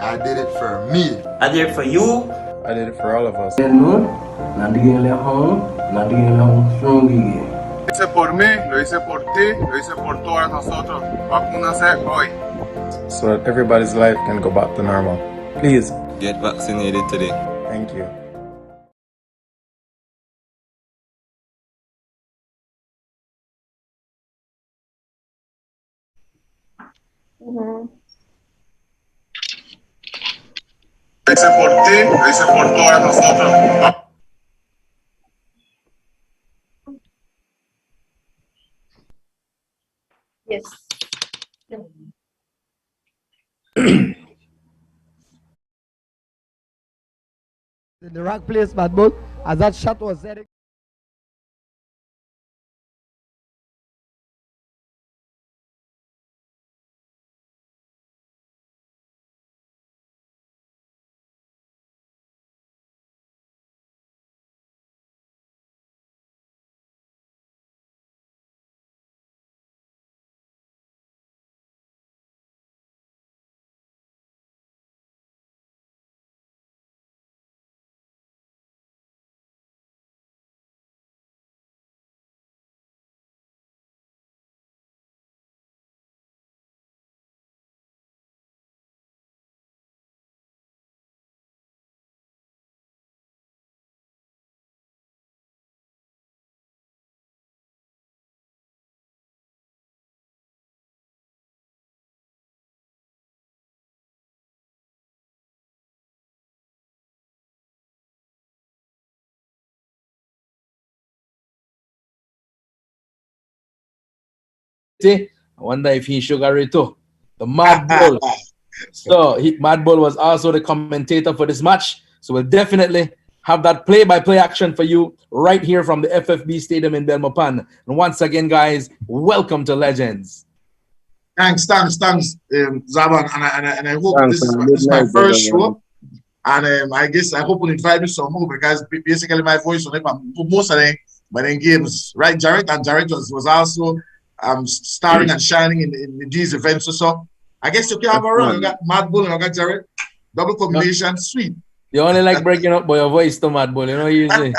I did it for me. I did it for you. I did it for all of us. Lo hice por mí, lo hice por ti, lo hice por todos nosotros. Vacúnase hoy. So that everybody's life can go back to normal. Please. Get vaccinated today. Thank you. Lo hice por ti, lo hice por todos nosotros. Yes. In the wrong place, bad boy. As that shot was said. I wonder if he sugar it too. The Mad Bull. So Mad Bull was also the commentator for this match. So we'll definitely have that play-by-play action for you right here from the FFB Stadium in Belmopan. And once again, guys, welcome to Legends. Thanks, Zaban, and I hope this is my first show. And I hope we'll invite me some more because basically my voice on it, most of the games, right? Jared was also starring and shining in these events or so. I guess you can have a run. You got Mad Bull and you got Jared. Double combination, sweet. You only like breaking up by your voice to Mad Bull, you know usually.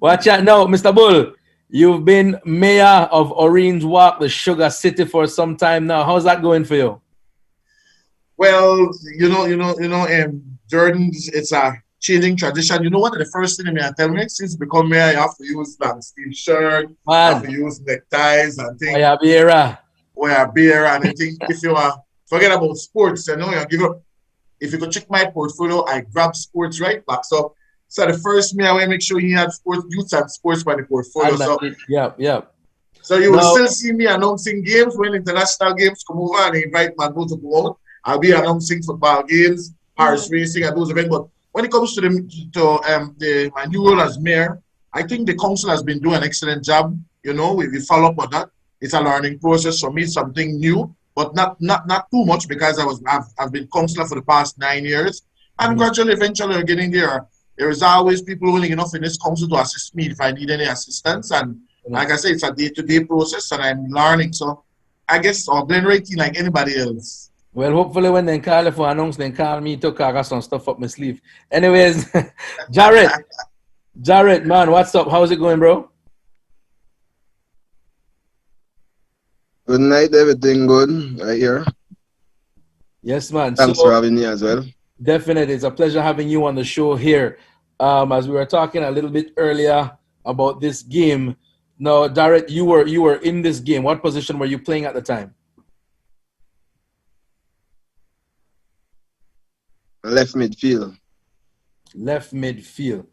Watch out now, Mr. Bull. You've been mayor of Orange Walk, the Sugar City, for some time now. How's that going for you? Well, Jordan, it's a changing tradition. You know what? The first thing I tell me, since you become mayor, you have to use that steel shirt, you have to use neckties and things. Wear a beer and I think if you forget about sports, if you could check my portfolio, I grab sports right back. So the first me I want to make sure he had sports, youth and sports by the portfolio. So you will still see me announcing games when international games come over and they invite my to go out. I'll be announcing football games, horse racing, and those events. But when it comes to my new role as mayor, I think the council has been doing an excellent job. We follow up on that. It's a learning process for me, something new, but not too much because I've been councillor for the past 9 years, and gradually, eventually, we're getting there. There is always people willing enough in this council to assist me if I need any assistance, and like I say, it's a day-to-day process, and I'm learning. So I guess I'll blend right in like anybody else. Well, hopefully when they call for announce, they call me to I got some stuff up my sleeve. Anyways, Jared, man, what's up? How's it going, bro? Good night, everything good right here. Yes, man. Thanks for having me as well. Definitely. It's a pleasure having you on the show here. As we were talking a little bit earlier about this game. Now, Jared, you were in this game. What position were you playing at the time? Left midfield. Left midfield.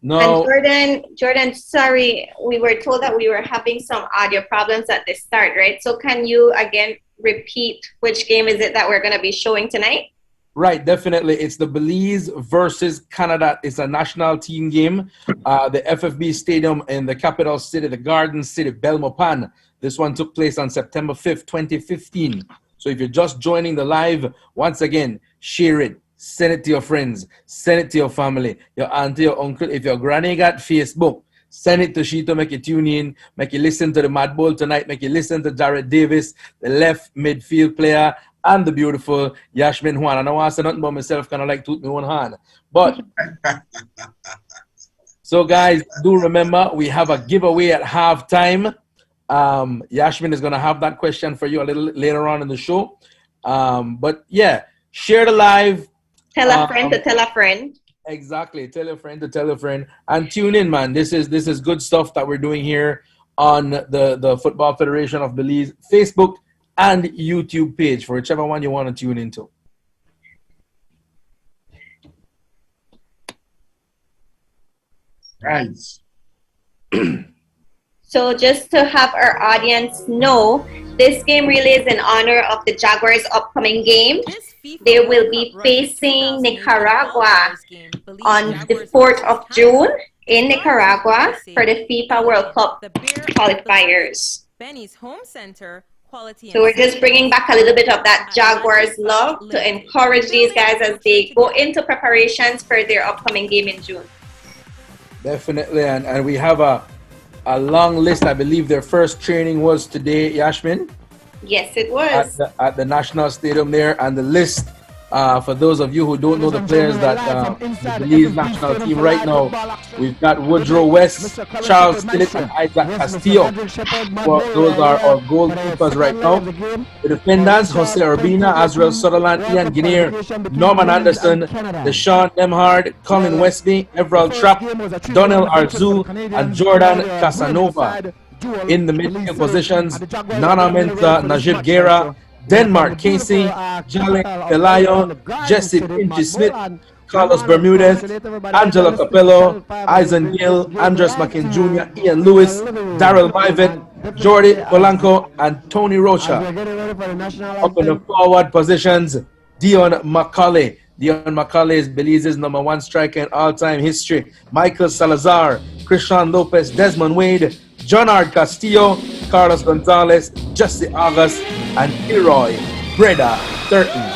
No. And Jordan, sorry, we were told that we were having some audio problems at the start, right? So can you again repeat which game is it that we're going to be showing tonight? Right, definitely. It's the Belize versus Canada. It's a national team game. The FFB Stadium in the capital city, the Garden City, Belmopan. This one took place on September 5th, 2015. So if you're just joining the live, once again, share it. Send it to your friends. Send it to your family, your auntie, your uncle. If your granny got Facebook, send it to she to make you tune in, make you listen to the Mad Bull tonight, make you listen to Jared Davis, the left midfield player, and the beautiful Yasmin Juan. I don't want to say nothing about myself, kind of like toot me one hand. But, so guys, do remember, we have a giveaway at halftime. Yasmin is going to have that question for you a little later on in the show. But yeah, share the live. Tell a friend to tell a friend. Exactly. Tell a friend to tell a friend. And tune in, man. This is good stuff that we're doing here on the Football Federation of Belize Facebook and YouTube page for whichever one you want to tune into. Right. So just to have our audience know, this game really is in honor of the Jaguars' upcoming game. They will be facing Nicaragua on the 4th of June in Nicaragua for the FIFA World Cup qualifiers. Benny's Home Center, quality. So we're just bringing back a little bit of that Jaguars love to encourage these guys as they go into preparations for their upcoming game in June. Definitely, and we have a long list. I believe their first training was today, Yasmin. Yes, it was. At the National Stadium there. And the list, for those of you who don't know the players that the Belize national team right now, we've got Woodrow West, Charles Tillett, and Isaac Castillo. Well, those are our goalkeepers right now. The defenders, Jose Urbina, Azrael Sutherland, Ian Guineer, Norman Anderson, Deshaun Nemhard, Colin Westby, Everald Trapp, Donnell Arzu, and Jordan Casanova. In the midfield positions, Nana Mensah, Najib Guerra, Denmark Casey, Jalen Pelayo, Jesse Pinchy Smith, Carlos Bermudez, Angelo Capello, Eisen Gill, Andres McKin Jr., Ian Lewis, Daryl Myvet, Jordi Polanco, and Tony Rocha. Up in the forward positions, Dion McCauley. Dion McCauley is Belize's #1 striker in all-time history. Michael Salazar, Christian Lopez, Desmond Wade, Jonard Castillo, Carlos Gonzalez, Jesse August, and Leroy Breda Thurton.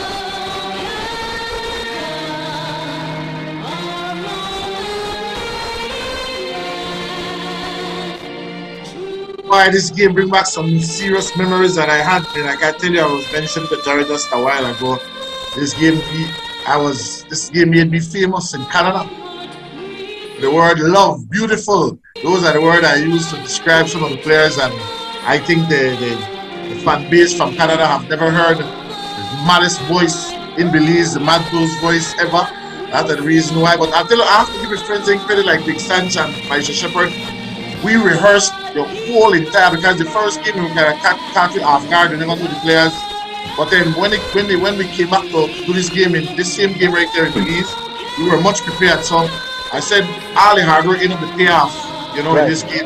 Why this game bring back some serious memories that I had. And like I tell you, I was mentioning to Jared just a while ago. This game made me famous in Canada. the word love, beautiful. Those are the words I use to describe some of the players, and I think the fan base from Canada have never heard the maddest voice in Belize, the maddest voice ever. That's the reason why. But I have to give a friends credit like Big Sanch and Maisha Shepherd. We rehearsed the whole entire, because the first game we kind of caught it off guard and never knew the players. But then when we came back to do this game, in this same game right there in Belize, we were much prepared. So I said all the hard work ended up the payoff, in this game.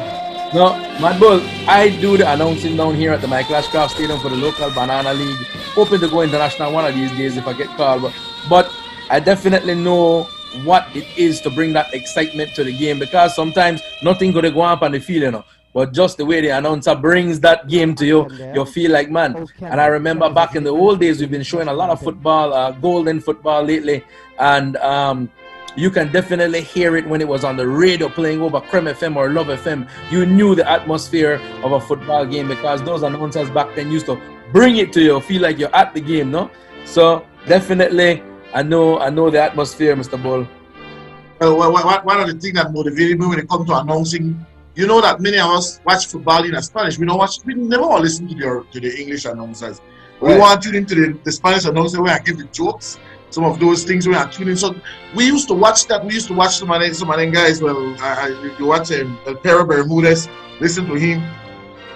No, Mad Bull, I do the announcing down here at the Michael Ashcroft Stadium for the local Banana League. Hoping to go international one of these days if I get called. But I definitely know what it is to bring that excitement to the game, because sometimes nothing could go up on the field, But just the way the announcer brings that game to you, you feel like, man. And I remember back in the old days, we've been showing a lot of football, golden football lately. And you can definitely hear it when it was on the radio playing over Creme FM or Love FM. You knew the atmosphere of a football game, because those announcers back then used to bring it to you, feel like you're at the game, no? So definitely, I know the atmosphere, Mr. Bull. Well, one of the things that motivated me when it comes to announcing, you know that many of us watch football in Spanish. We never want to listen to the English announcers. Right. We want to tune into the Spanish announcer where I give the jokes, some of those things where I tune in. So we used to watch that. We used to watch some of them guys. Well, you watch El Perro Bermudez, listen to him.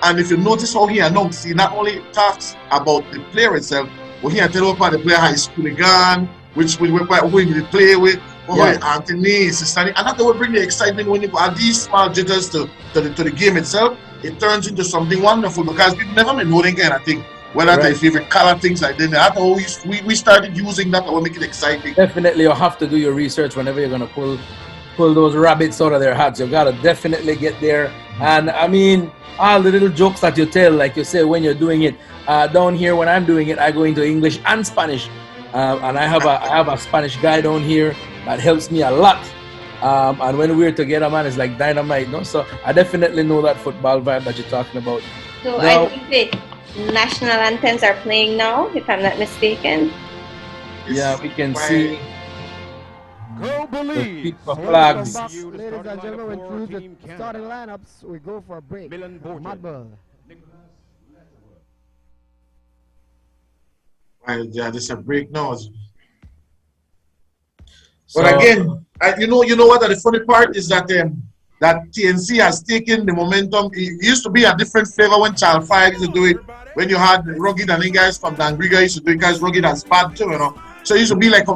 And if you notice how he announced, he not only talks about the player itself, but he tell about the player how his school gone, who he play with, Anthony, Sistani, and that will bring the excitement when you add these small jitters to the game itself. It turns into something wonderful, because we've never been knowing kind of thing. Whether that's your favorite color, things like that. That's how we started using that to make it exciting. Definitely, you have to do your research whenever you're gonna pull those rabbits out of their hats. You gotta definitely get there. And I mean, all the little jokes that you tell, like you say, when you're doing it. Down here, when I'm doing it, I go into English and Spanish, and I have a Spanish guy down here that helps me a lot. And when we're together, man, it's like dynamite, no? So I definitely know that football vibe that you're talking about. So now, I think the national anthems are playing now, if I'm not mistaken. Yeah, we can see. Go Belize! Flags. Ladies and gentlemen, we're through the starting lineups. We go for a break. Mad Bull. Yeah, this is a break now. But again, you know what? The funny part is that that TNC has taken the momentum. It used to be a different flavor when Channel 5 used to do it. When you had Rugged and the guys from Dangriga used to do it, because Rugged has bad too, So it used to be like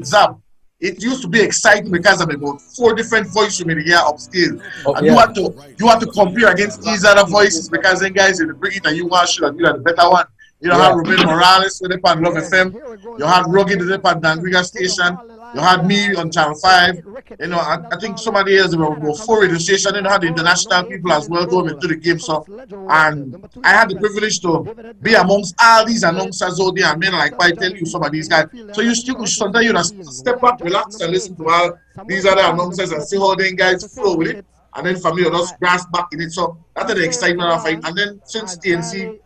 Zap. It used to be exciting because of about 4 different voices you made here upscale. And you have to compare against these other voices, because then guys in the bring it and you want to do the better one. You had Ruben Morales with it on Love FM. You had Rugged with it on Dangriga Station. You had me on Channel 5. I think some of the years there were 4 radio stations. Then you had the international people as well going into the game. So, and I had the privilege to be amongst all these announcers out there. And then, like I tell you, some of these guys. So you still sometimes you step back, relax, and listen to all these other announcers and see how them guys flow with it. And then for me, you just grasp back in it. So that's the excitement of it. And then since TNC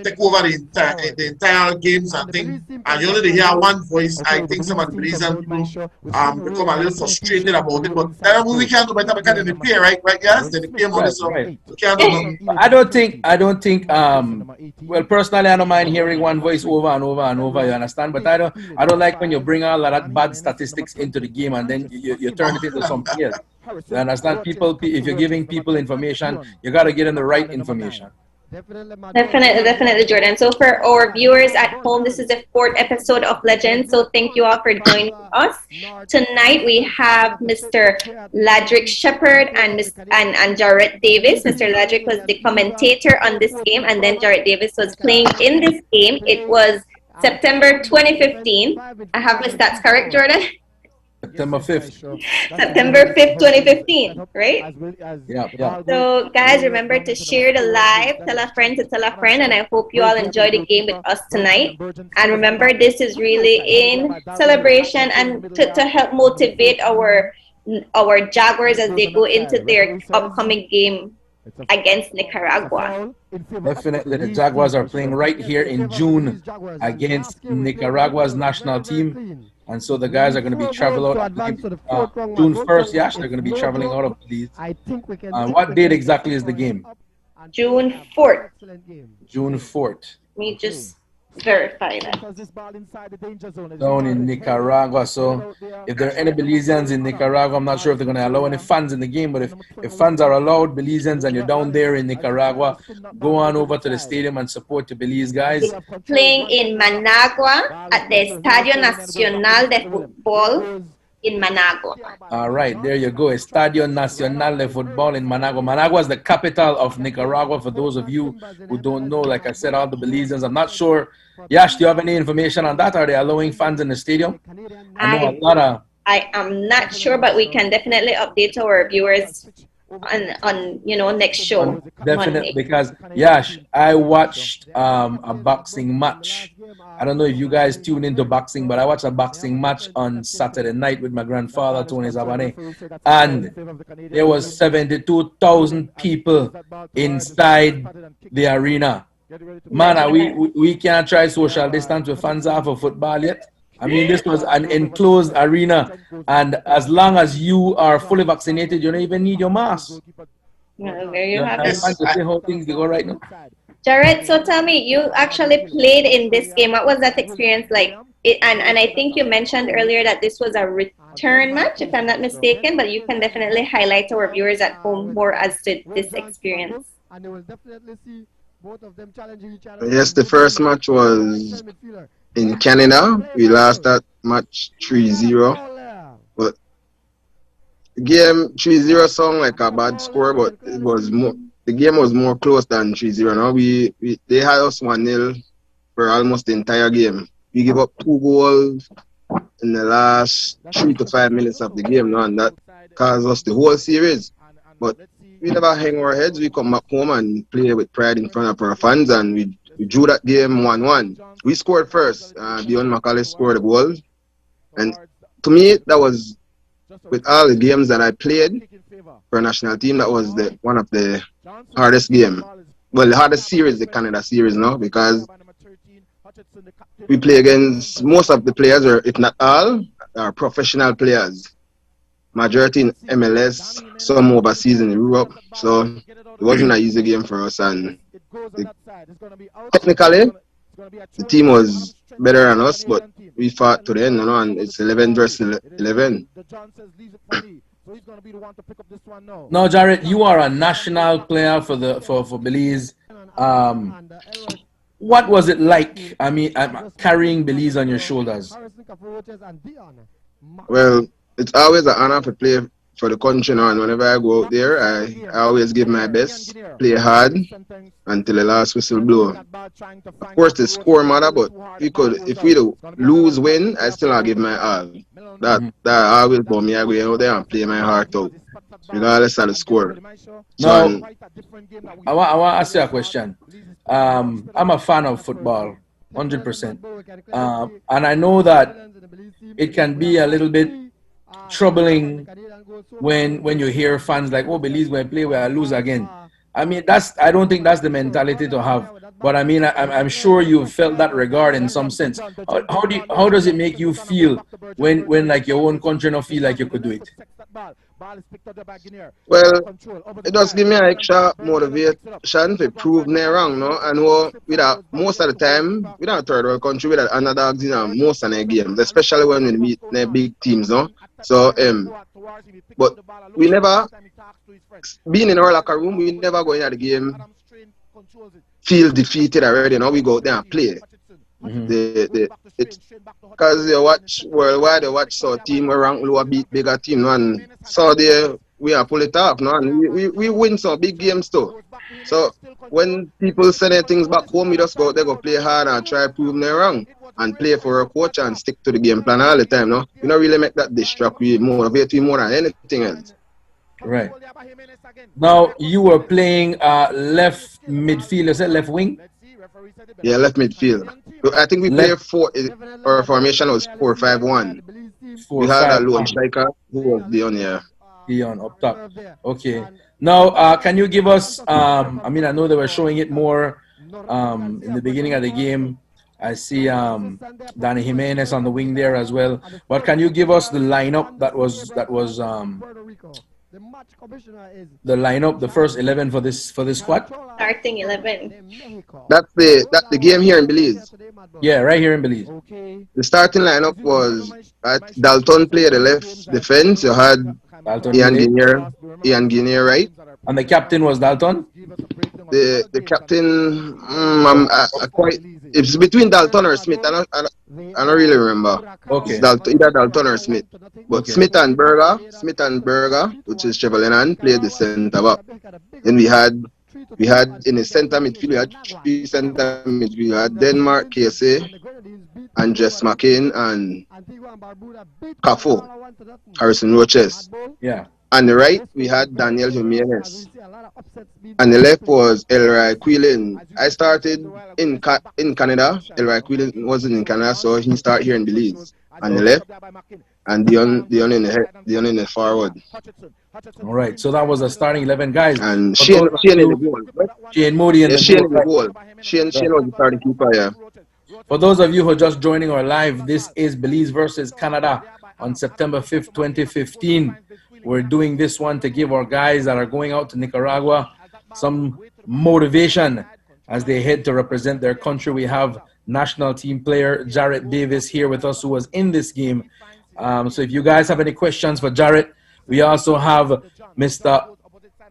take over the entire games and things, and you only hear one voice, I think some of the Belizean people become a little frustrated about it. But we can't do better because they pay, right? Yes, they pay money, so we can't do nothing. I don't think well, personally, I don't mind hearing one voice over and over and over, you understand? But I don't like when you bring all of that bad statistics into the game and then you turn it into something else. You understand? If you're giving people information, you got to get them the right information. Definitely, Jordan. So for our viewers at home, this is the 4th episode of Legends. So thank you all for joining us. Tonight we have Mr. Ladrick Shepherd and Jarrett Davis. Mr. Ladrick was the commentator on this game, and then Jarrett Davis was playing in this game. It was September 2015. I have my stats correct, Jordan? September 5th. September 5th, 2015, right? Yeah. So, guys, remember to share the live, tell a friend to tell a friend, and I hope you all enjoy the game with us tonight. And remember, this is really in celebration and to help motivate our Jaguars as they go into their upcoming game against Nicaragua. Definitely, the Jaguars are playing right here in June against Nicaragua's national team. And so the guys are going to be traveling out. June 1st, Yash, they're going to be traveling out of Belize. I think we can. What date exactly is the game? June 4th. June 4th. Let me just verify that. Down in Nicaragua. So if there are any Belizeans in Nicaragua, I'm not sure if they're going to allow any fans in the game, but if fans are allowed, Belizeans, and you're down there in Nicaragua, go on over to the stadium and support the Belize guys. Playing in Managua at the Estadio Nacional de Fútbol in Managua. All right, there you go. Estadio Nacional de Fútbol in Managua. Managua is the capital of Nicaragua. For those of you who don't know, like I said, all the Belizeans, I'm not sure. Yash, do you have any information on that? Are they allowing fans in the stadium? I know a lot of. I am not sure, but we can definitely update our viewers on next show. Definitely, Monday. because Yash, I watched a boxing match. I don't know if you guys tune into boxing, but I watched a boxing match on Saturday night with my grandfather, Tony Zabane, and there was 72,000 people inside the arena. Man, we can't try social distance with fans off of football yet. I mean, this was an enclosed arena, and as long as you are fully vaccinated, you don't even need your mask. Well, there you have it. See how things go right now. Jared, so tell me, you actually played in this game. What was that experience like? And I think you mentioned earlier that this was a return match, if I'm not mistaken, but you can definitely highlight to our viewers at home more as to this experience. And they will definitely see both of them challenging each other. Yes, the first match was in Canada. We lost that match 3-0. But the game 3-0 sound like a bad score, but it was more. The game was more close than 3-0. Now they had us 1-0 for almost the entire game. We gave up 2 goals in the last 3 to 5 minutes of the game now, and that caused us the whole series. But we never hang our heads. We come back home and play with pride in front of our fans, and we drew that game 1-1. We scored first. Dion McCauley scored a goal. And to me, that was, with all the games that I played for a national team, that was one of the hardest game. Well, the hardest series, the Canada series now, because we play against most of the players, or if not all, are professional players. Majority in MLS, some overseas in Europe. So it wasn't an easy game for us. And technically, the team was better than us, but we fought to the end, and it's 11 versus 11. Now, Jared, you are a national player for Belize. What was it like? I mean, carrying Belize on your shoulders. Well, it's always an honor to play for the country now, and whenever I go out there, I always give my best, play hard until the last whistle blow. Of course, the score matter, but if we lose, win, I still give my all. That always for me. I go out there and play my heart out, regardless of the score. Now, I want to ask you a question. I'm a fan of football, 100%, and I know that it can be a little bit troubling when you hear fans like, "Oh, Belize when I play, where I lose again." I mean, I don't think that's the mentality to have. But I mean, I'm sure you felt that regard in some sense. How does it make you feel when like your own country don't feel like you could do it? Well, it does give me an extra motivation to prove me wrong, no? And most of the time, we don't third world country with underdogs in most of the games, especially when we meet the big teams, no? So, but we never, being in our locker room, we never go into the game feel defeated already, no? We go out there and play. Because you watch worldwide, you watch so team we rank lower beat bigger team, no? And so we are pull it off, no? And we win some big games too. So when people send their things back home, we just go out there, go play hard and try to prove them wrong and play for our coach and stick to the game plan all the time, no? We don't really make that distract, we motivate you more than anything else. Right. Now you were playing left midfield, you said left wing? Yeah, left midfield. I think we played our formation was 4-5-1. We had a lone striker who was Dion, yeah. Dion up top. Okay. Now, can you give us, I mean, I know they were showing it more in the beginning of the game. I see Danny Jimenez on the wing there as well. But can you give us the lineup that was the lineup, the first 11 for this squad? Starting 11. That's the game here in Belize. Yeah, right here in Belize. The starting lineup was Dalton played the left defense. You had Dalton Ian Guinea right. And the captain was Dalton? The captain, it's between Dalton or Smith. I don't really remember. Okay. It's either Dalton or Smith. But Okay. Smith and Berger, which is Chevalier, played the centre back. Then we had in the centre midfield, we had 3 centre midfield. We had Denmark, KSA, and Jess McCain, and Cafu, Harrison Roches. Yeah. On the right, we had Daniel Jimenez. And the left was Elroy Quillen. I started in Canada. Elroy Quillen wasn't in Canada, so he started here in Belize. On the left, and Dion in the forward. All right, so that was a starting 11 guys. And Shane in the goal. Shane Moody in the Shane goal. in the goal. Shane was the starting keeper, yeah. For those of you who are just joining our live, this is Belize versus Canada on September 5th, 2015. We're doing this one to give our guys that are going out to Nicaragua some motivation as they head to represent their country. We have national team player Jarrett Davis here with us, who was in this game. So if you guys have any questions for Jarrett, we also have Mr.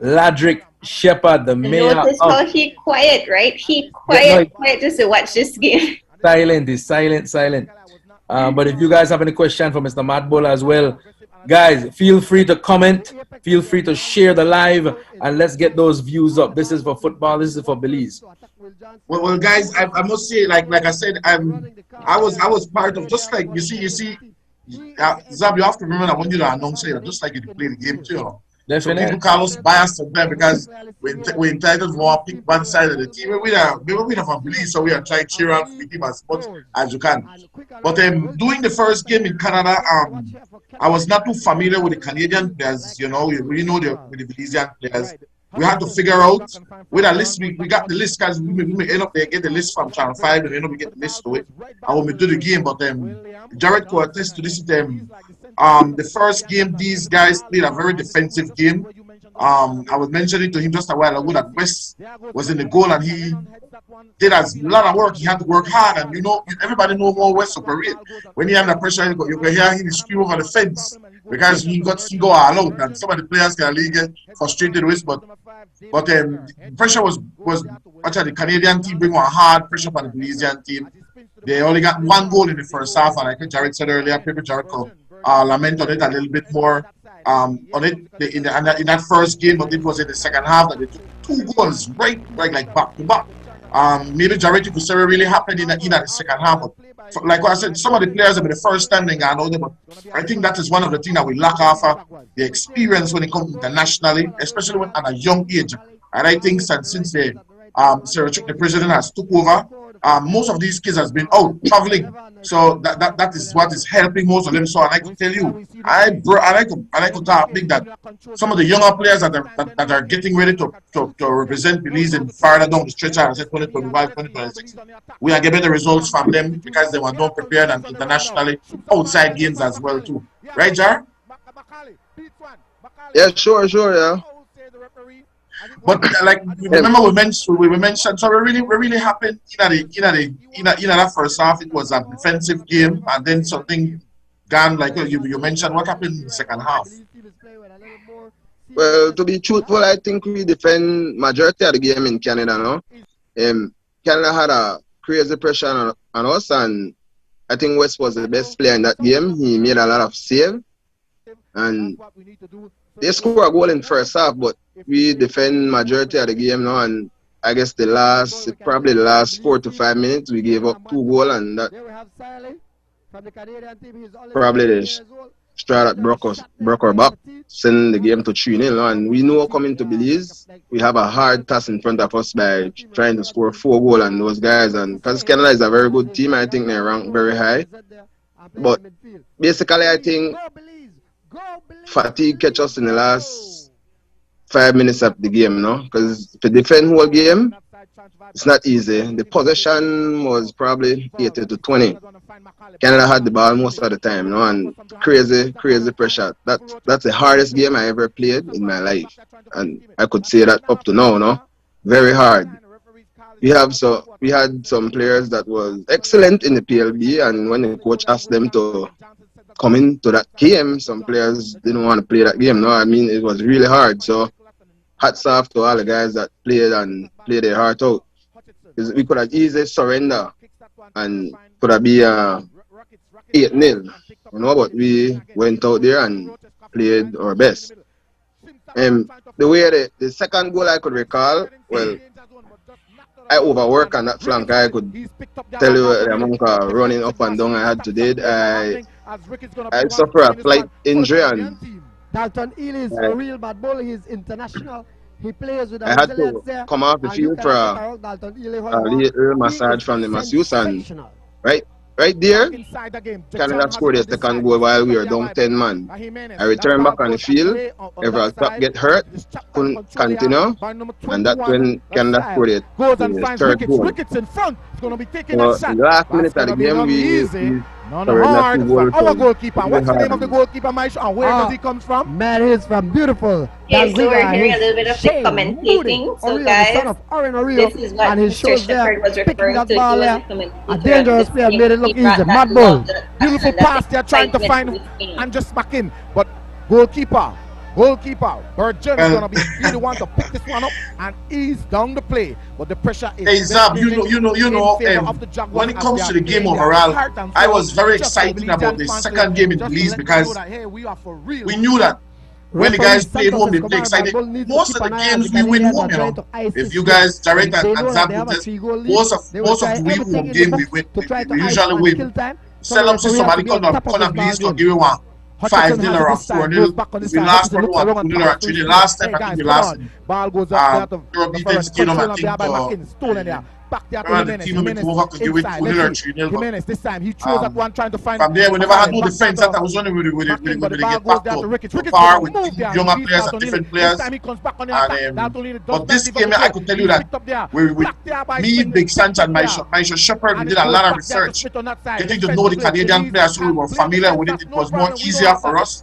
Ladrick Shepard, the mayor. Notice how he quiet, right? He quiet just to watch this game. Silent, is silent. But if you guys have any question for Mr. Madbull as well, guys, feel free to comment, feel free to share the live, and let's get those views up. This is for football, this is for Belize. Well, guys, I must say, like I said, I was part of, just like you see, Zab, you have to remember that when you're an announcer, just like you play the game too. You know? Definitely. So people call us biased sometimes because we're entitled to pick one side of the team. We are from Belize, so we are trying to cheer on the team as much as you can. But doing the first game in Canada, I was not too familiar with the Canadian players. You know, we really know the Belizean players. We had to figure out with a list. We got the list because we may end up there, get the list from Channel 5, and we get the list to it. And when we do the game, but Jared could attest to this. The first game, these guys played a very defensive game. I was mentioning to him just a while ago that West was in the goal and he did a lot of work. He had to work hard, and you know, everybody know more West operate. When he under pressure, you can hear him scream over the fence because he got to go all out, and some of the players can really get frustrated with. But pressure was actually the Canadian team bring one hard pressure on the Belizean team. They only got 1 goal in the first half, and like Jared said earlier, Pepe Jared could lament on it a little bit more. On it in that first game, but it was in the second half that they took 2 goals right like back to back. Maybe Jared could say really happened in the second half. But like what I said, some of the players have been the first time they got out there, but I think that is one of the things that we lack after the experience when it comes internationally, especially when at a young age. And I think since the president has took over, most of these kids has been out traveling, so that is what is helping most of them. So I can tell you, I could talk big that some of the younger players that are getting ready to represent Belize and farther down the stretch, I said 2025, 2026, we are getting the results from them because they were not prepared and internationally outside games as well too. Right, Jar? Yeah, sure, yeah. But like remember we mentioned so we're really happy in that first half. It was a defensive game, and then something gone like you mentioned. What happened in the second half? Well, to be truthful, I think we defend majority of the game in Canada now. Canada had a crazy pressure on us, and I think West was the best player in that game. He made a lot of saves, and they scored a goal in first half, but we defend majority of the game now, and I guess probably the last 4 to 5 minutes we gave up 2 goals, and that probably the straw that broke our back, sending the game to 3-0. And we know coming to Belize, we have a hard task in front of us by trying to score 4 goals on those guys, and because Canada is a very good team, I think they rank very high. But basically, I think fatigue catch us in the last 5 minutes of the game, because to defend whole game, it's not easy. The possession was probably 80-20. Canada had the ball most of the time, you know, and crazy pressure. That's the hardest game I ever played in my life, and I could say that up to now, no, very hard. We had some players that was excellent in the PLB, and when the coach asked them to come into that game, some players didn't want to play that game. No, I mean, it was really hard. So hats off to all the guys that played and played their heart out. We could have easily surrender and could have been 8-0, you know, but we went out there and played our best. The way the second goal I could recall, well, I overworked on that flank. I could tell you the amount of running up and down I had today. I suffered a slight injury, and Dalton Ely is a real bad ball. He's international. He plays with I had to come off the field for a little massage from the masseuse, and right there, Canada scored their second goal while we were down 10 man. I returned back on the field. Everal Top get hurt, couldn't continue, and that's when Canada scored their third goal. So in the last minute of the game, we our goalkeeper. What's the name of the goalkeeper, Maisha? And where does he come from? Man, he's from beautiful. Okay, so we're hearing a little bit of the commentating. So guys, this is what Mr. Shepherd was referring to. He was a commentator. A dangerous player made it look easy. Mad ball. Beautiful pass they're trying to find and just smack in. But goalkeeper, Burgeon is gonna be the one to pick this one up and ease down the play. But the pressure is. Hey Zab, you know, when it comes to the game overall, I was very excited about the second game in Belize because we knew that when the guys played home, they play excited. Most of the games we win home, you know. If you guys direct and Zab, most of the week home game we win. We usually win. Seldom see somebody come and Belize to give you one 5-0 or 4-0. We lost for 1-2-0 or 3-0. Last time I think we lost. Ball goes up there Euro beaten Stadium, I think. Back there to the team Jimenez. over to give it 2-0 or 3-0. Jimenez this time he throws at one trying to find. From there, we never had no defense. That was only with they get back to far with younger players and different players. But this game, I could tell you that me, Big Sanch, and Maisha Shepherd, we did a lot of research, getting to know the Canadian players who were familiar with it. It was more easier for us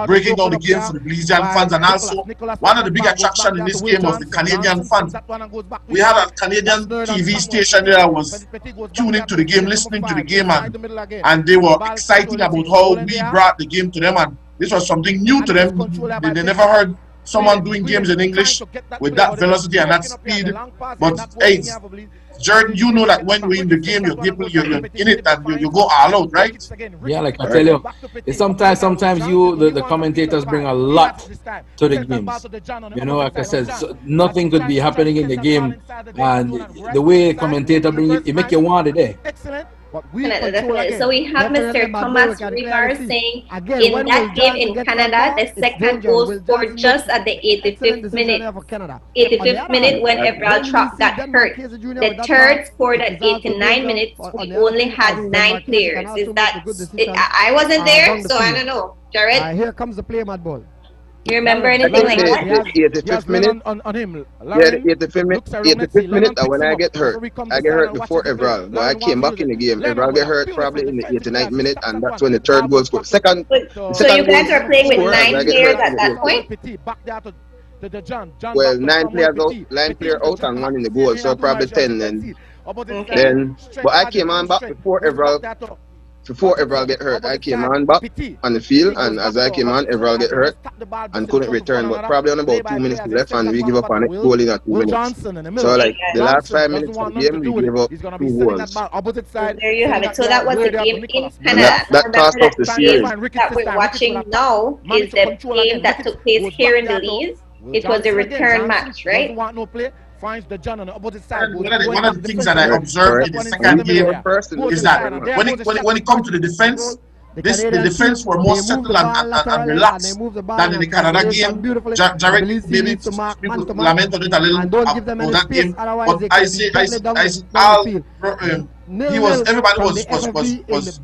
breaking down the game for the Belizean fans, and also one of the big attractions in this game was the Canadian fans. We had a Canadian TV station there that was tuning to the game, listening to the game, and they were excited about how we brought the game to them, and this was something new to them. They never heard someone doing games in English with that velocity and that speed. But hey, Jordan, you know that when we're in the game, you're in it and you go all out, right? Yeah, like I tell you, it's sometimes the commentators bring a lot to the games. You know, like I said, nothing could be happening in the game, and the way commentator bring it make you want it there. So we have Mr. Thomas Rivar saying in that game in Canada, the second goal scored just at the 85th minute. 85th minute when Everal Trop got hurt. The third scored at 89 minutes. We only had 9 players. Is that? I wasn't there, so I don't know. Jared? Here comes the play, Mad Ball. You remember anything like that? 85th minute. On him. Yeah, the 85th minute. When I get hurt before Everal. But I came back in the game. Everal get hurt probably in the 89th minute, and that's when the third goal scored. So you guys are playing with 9 players at that point? Well, 9 players out and 1 in the goal, so probably 10 then. But I came on back before Everal get hurt. I came on back on the field, and as I came on, Everal get hurt and couldn't return. But probably on about 2 minutes left, and we give up on it goal in at 2 minutes. So like the last 5 minutes of the game, we gave up 2 goals. There you have it. So that was the game in Canada. That cost us the series. That we're watching now is the game that took place here in Belize. It was a return match, right? One of the things that I observed in the second game is that when it comes to the defense, the defense were more settled and relaxed than in the Canada game. Jared, maybe people lament on it a little about that game, but I see everybody was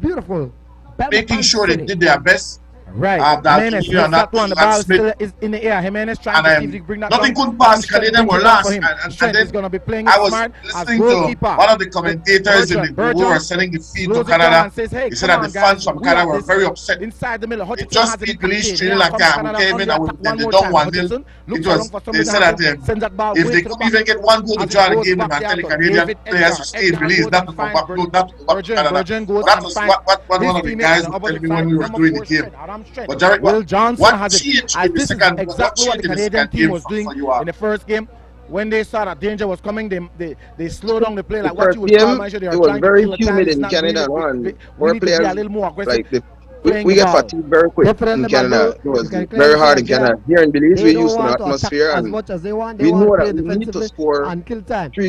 making sure they did their best Right. Jimenez gets that one. The ball still is in the air. Jimenez trying to see if he can bring that nothing down. couldn't pass. The Canadians were last. And Trent then is going to be playing I was smart as listening to goalkeeper. one of the commentators who were sending the feed to Canada. Says, hey, he said that the fans from Canada were very upset. Inside the middle, They just beat Belize, Sri Lanka, who came in and they don't 1-0. They said that if they could even get one goal to draw the game, and tell the Canadian players to stay in Belize, not to come back to Canada. That was what one of the guys was telling me when we were doing the game. But Jared, what changed in the second? Exactly what the Canadian team was doing in the first game. When they saw that danger was coming, they slowed down the play. Like what you would call, man, they it was very humid in Canada. We need to be a little more aggressive. Like we get fatigued very quick in Canada. It was very hard in Canada. Here in Belize, we used to the atmosphere, and we know that we need to score 3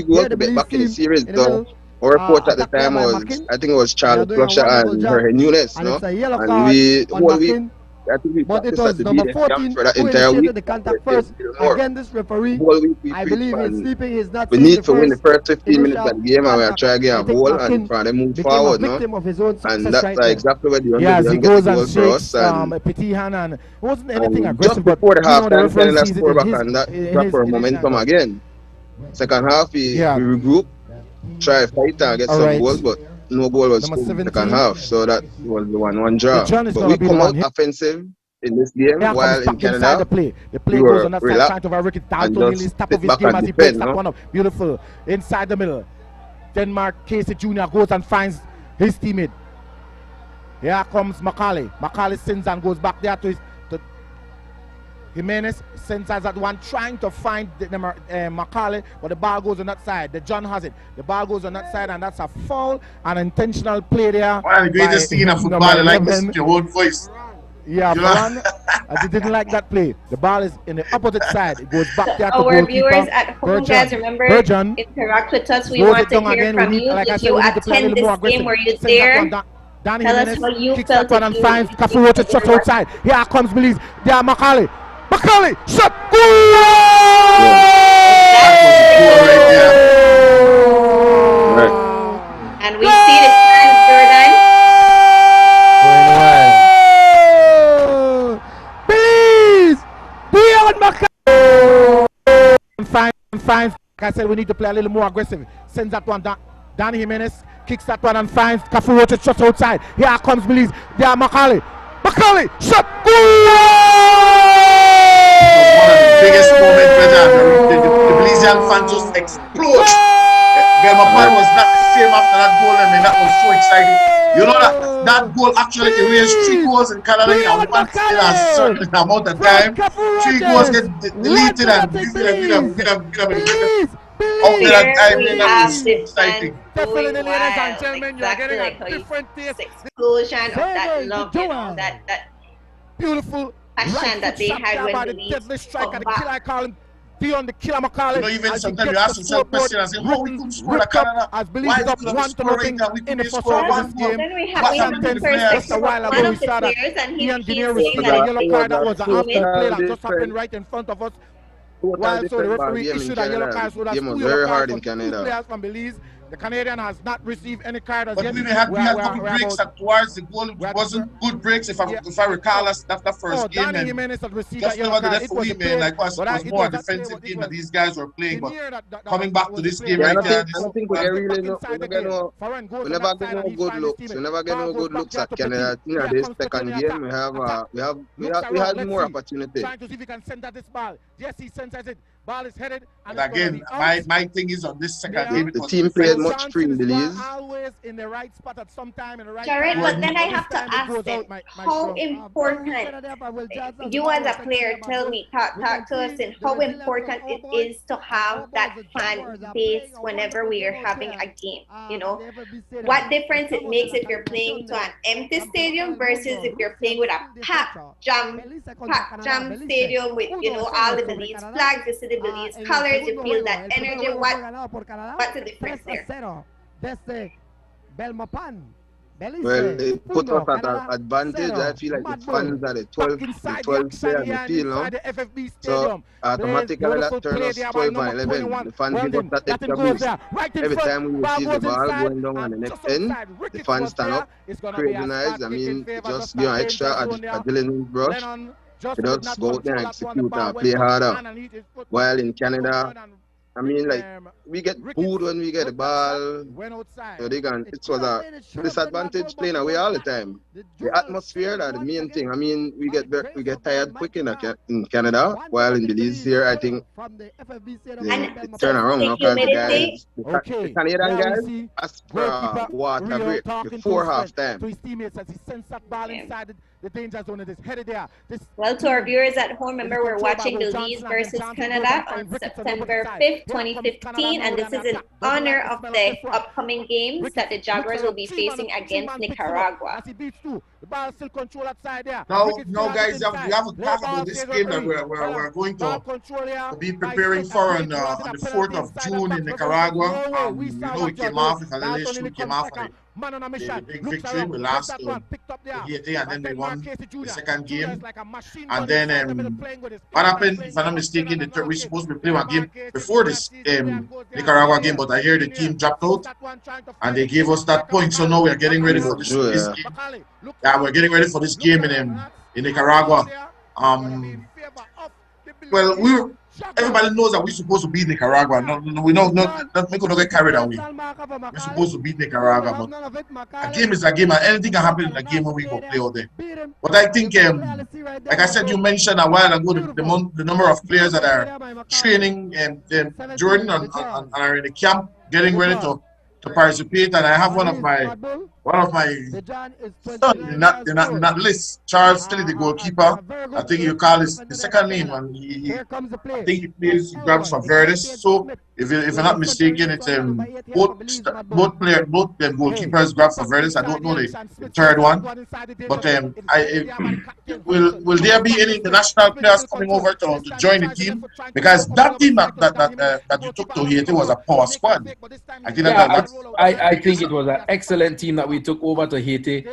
goals to get back in the series. So our report at the time was, I think it was Charles Flusher and Jorge Nunes, no? And we whole week. I think we practiced at the BS for that entire week. The contact first. Again, this referee, I believe he's sleeping. He's not. We need to win the first 15 minutes of the game, and we'll try again a goal and try to move forward, no? And that's exactly what the young goes for us. And Petit hand, and it wasn't anything aggressive. Just before the half time, Canada scored back, and that dropped our momentum again. Second half, we regroup, try to fight and get some goals, but no goal was scored in the second half, so that was the 1-1 draw. But we come out offensive in this game, while in Canada, the play we goes on were that side, trying to overwork it. and just top of his back game and as he breaks defend, that one up. Beautiful. Inside the middle. Denmark, Casey Jr. goes and finds his teammate. Here comes Macaulay. Macaulay sends and goes back there to Jimenez. Sends as that one, trying to find Macaulay, but the ball goes on that side. The John has it. The ball goes on that side, and that's a foul, an intentional play there. One of the greatest thing in football, I like listening to your own voice. Yeah, Brian, as he didn't like that play. The ball is in the opposite side. It goes back there to our goalkeeper. viewers at home, guys, remember, interact with us. We want to hear from you. If you attend this game, were you there? Tell us how you felt. And finds Cafu to shot outside. Here comes Belize. There, Macaulay. Macaulay, shot. Goal! And we see the fans, Jordan. Belize! Beyond Macaulay! Finds. Like I said, we need to play a little more aggressive. Sends that one down. Danny Jimenez kicks that one and finds Cafu to shot outside. Here comes Belize. There, Macaulay. Macaulay, shot. Goal! One of the biggest moments, the Belizean fans just explode. Belmopan was not the same after that goal. I mean, that was so exciting. You know that goal actually erased 3 goals in Canada in a certain amount of time. 3 goals get deleted and that was so exciting. Definitely, ladies and gentlemen, you're getting a different taste. Explosion of that love, you know, that beautiful passion that they had when the deadly striker, the killer, I call him Dion the killer Macaulay. You know, even sometimes you ask yourself questions and say, how we couldn't score at Canada? As Belize up 1-0 in the first round of this game. Then we have the first a while ago, we saw that Ian Guinea received a yellow card. That was an after play that just happened right in front of us. While so the referee issued a yellow card, so that's 2 yellow cards from 2 players from Belize. The Canadian has not received any card as yet. But we had couple breaks towards the goal. It wasn't good breaks, if I recall, that first game. Danny Jimenez had received just that yellow card. it was more a defensive game that these guys were playing. But coming back to this game right here, I don't think we really know. We never get no good looks. We never get no good looks at Canada. You know, this second game we had more opportunity. Trying to see if he can center this ball. Yes, he centers it. Ball is headed. And again, my thing is on this second game. The team played much free in Belize. Always in the right spot at some time in the right Jared, but then I have to ask them, how important, you as a player, tell me, talk to us, and how important it is to have that fan base whenever we are having a game, you know? What difference it makes if you're playing to an empty stadium versus if you're playing with a packed jam stadium with, you know, all the Belize flags, you see the Belize colors, you feel that energy. What's the difference there? Desde Belmopan. Well, it put us at an advantage. I feel like the fans are the 12 player in the field now. So automatically that turn us 12 and 11. The fans give us that extra boost. Every time we receive the ball going down on the next end, the fans stand up, crazy nice. I mean, it just give an extra adrenaline rush. They just go out there and execute and play harder. While in Canada, I mean, like, we get booed when we get the ball. So it was a disadvantage playing away all the time. The atmosphere, that's the main thing. I mean, we get tired quick in Canada, while in Belize here, I think it turn around now because the Canadian guys ask for a water break before halftime. Well, to our viewers at home, remember we're watching Belize versus Canada on September 5th, 2015, and this is in honor of the upcoming games that the Jaguars will be facing against Nicaragua. Now, guys, we have to talk about this game that we're going to be preparing for on the 4th of June in Nicaragua. We know it came off, because LSU came off the big victory. We lost to Haiti, and then they won the second game. And then what happened, if I'm not mistaken, we're supposed to be playing a game before this Nicaragua game, but I hear the team dropped out and they gave us that point. So now we're getting ready for this game. Yeah, we're getting ready for this game in Nicaragua. Well, everybody knows that we're supposed to beat Nicaragua. No, we know not get carried away. We're supposed to beat Nicaragua, but a game is a game, and anything can happen in a game when we go play out there. But I think, like I said, you mentioned a while ago the number of players that are training and Jordan and are in the camp getting ready to participate, and I have one of my son in that list, Charles Tilly, the goalkeeper. I think you call his the second name, and I think he grabs for Verdes. So if you're not mistaken, it's both goalkeepers grab for Verdes. I don't know the third one, but will there be any international players coming over to join the team? Because that team that you took to Haiti was a power squad. I think it was an excellent team that we took over to Haiti.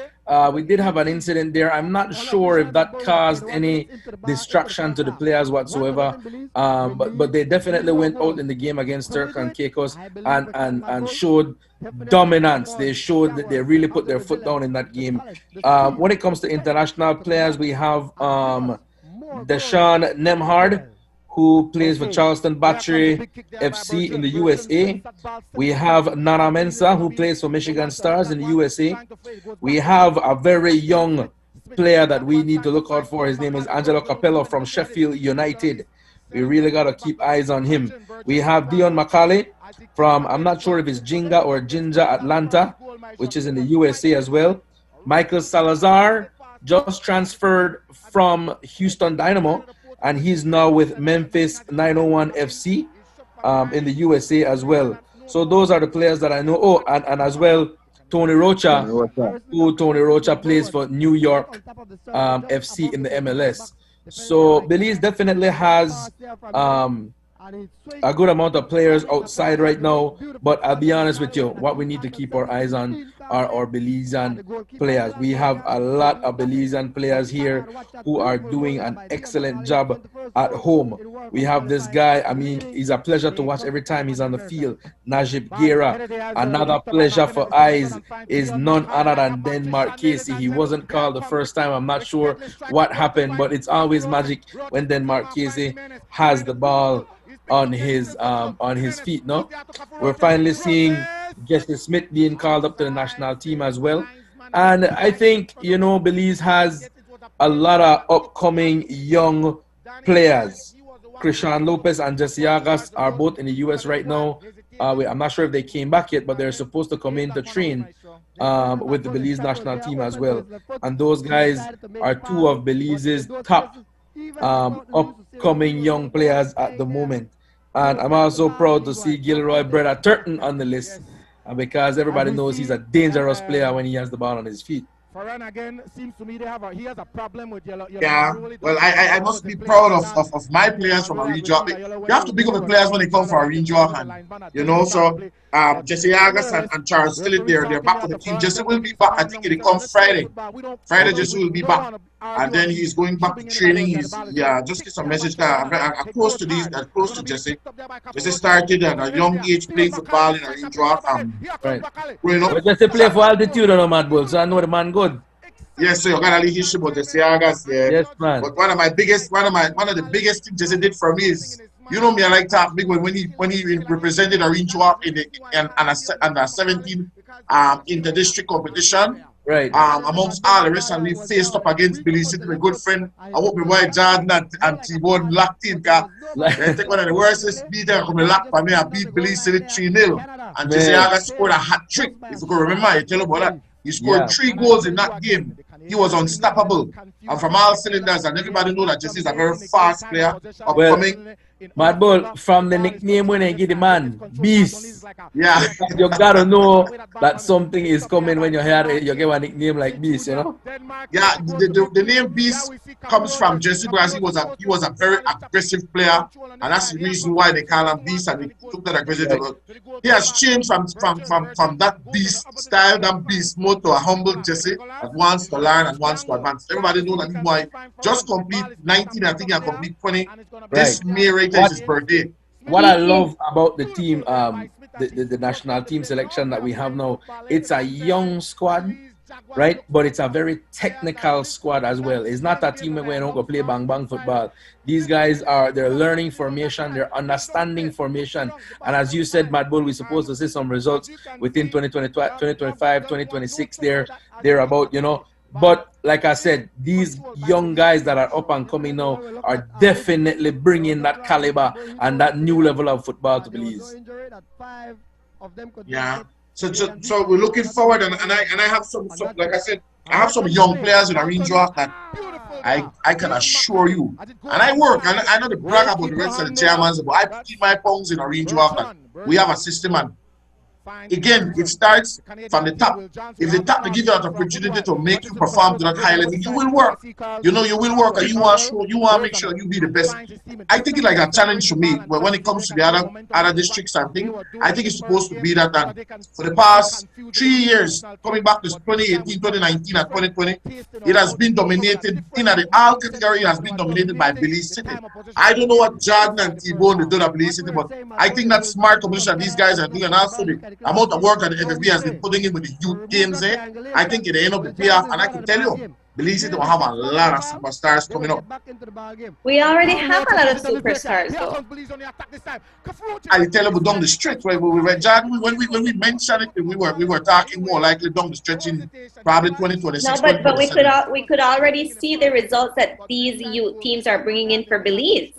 We did have an incident there. I'm not sure if that caused any distraction to the players whatsoever. But they definitely went out in the game against Turk and Caicos and showed dominance. They showed that they really put their foot down in that game. When it comes to international players, we have Deshaun Nemhard, who plays for Charleston Battery FC in the USA. We have Nana Mensah, who plays for Michigan Stars in the USA. We have a very young player that we need to look out for. His name is Angelo Capello from Sheffield United. We really got to keep eyes on him. We have Dion McCauley from, I'm not sure if it's Jinga or Ginger Atlanta, which is in the USA as well. Michael Salazar just transferred from Houston Dynamo, and he's now with Memphis 901 FC in the USA as well. So those are the players that I know. Oh, and as well, Tony Rocha, who Tony Rocha plays for New York FC in the MLS. So Belize definitely has a good amount of players outside right now, but I'll be honest with you, what we need to keep our eyes on are our Belizean players. We have a lot of Belizean players here who are doing an excellent job at home. We have this guy, I mean, he's a pleasure to watch every time he's on the field, Najib Guerra. Another pleasure for eyes is none other than Denmark Casey. He wasn't called the first time. I'm not sure what happened, but it's always magic when Denmark Casey has the ball on his feet. No, we're finally seeing Jesse Smith being called up to the national team as well, and I think, you know, Belize has a lot of upcoming young players. Christian Lopez and Jesse Agas are both in the US right now. I'm not sure if they came back yet, but they're supposed to come in to train with the Belize national team as well, and those guys are two of Belize's top upcoming young players at the moment. And I'm also proud to see Gilroy Breda Turton on the list, because everybody knows he's a dangerous player when he has the ball on his feet. Farhan again seems to me he has a problem with yellow. Yeah, well, I must be proud of my players from Marine Jock. You have to pick up the players when they come for Marine Jock, and you know, so Jesse Agas and Charles Stillett, they're back on the team. Jesse will be back. I think he come Friday. Friday, Jesse will be back, and then he's going back to training. Just get some message. I'm close to these. I'm close to Jesse. Jesse started at a young age playing football in Marine Jock. Right. But Jesse play for altitude, no Mad Bull, so I know the man good. Yes, so you got a little issue about Jesse Agas, yeah. Yes, man. But one of the biggest things Jesse did for me is, you know me, I like talk big when he represented Orange Walk in the under 17 inter-district competition. Right. Amongst all the rest, and we faced up against Belize City, my good friend. I hope my boy Jordan and T-Bone locked in, because I think one of the worstest beaters come locked for me. I beat Belize City 3-0. And Jesse Agas scored a hat trick. If you can remember, I tell you about that. He scored 3 goals in that game. He was unstoppable. And from all cylinders, and everybody know that Jesse is a very fast player, upcoming. Mad Bull, from the nickname when they give the man, Beast. Yeah. You gotta know that something is coming when you hear it, you give a nickname like Beast, you know? Yeah, the name Beast comes from Jesse because he was a very aggressive player, and that's the reason why they call him Beast, and they took that aggressive. He has changed from that Beast style, that Beast mode, to a humble Jesse that wants to learn and wants to advance. Everybody know that he might just complete 19, I think he'll complete 20. This May right is his birthday. What I love about the team, the national team selection that we have now, it's a young squad, right? But it's a very technical squad as well. It's not a team where we don't go play bang bang football. These guys they're learning formation, they're understanding formation. And as you said, Mad Bull, we're supposed to see some results within 2025, 2026. They're about, you know. But like I said, these young guys that are up and coming now are definitely bringing that caliber and that new level of football to Belize. Yeah. So we're looking forward, and I have some like I said, I have some young players in Marine Jock that I can assure you, and I work, and I know the brag about the rest of the chairmans, but I keep my pounds in Marine Jock, and we have a system, and again, it starts from the top. If the top give you that opportunity to make you perform to that high level, you will work. You know, you will work, and you want to make sure you be the best. I think it's like a challenge for me. But when it comes to the other districts and things, I think it's supposed to be that. And for the past 3 years, coming back to 2018, 2019, and 2020, it has been dominated in the all category. It has been dominated by Belize City. I don't know what Jordan and T-Bone do at Belize City, but I think that smart competition these guys are doing, and also the amount of work that the FFB has been putting in with the youth games, I think it end up the payoff, and I can tell you, Belize City will have a lot of superstars coming up. We already have a lot of superstars, though. I tell you, down the stretch, right? When we mentioned it, we were talking more likely down the stretch in probably 2026. No, but we could already see the results that these youth teams are bringing in for Belize.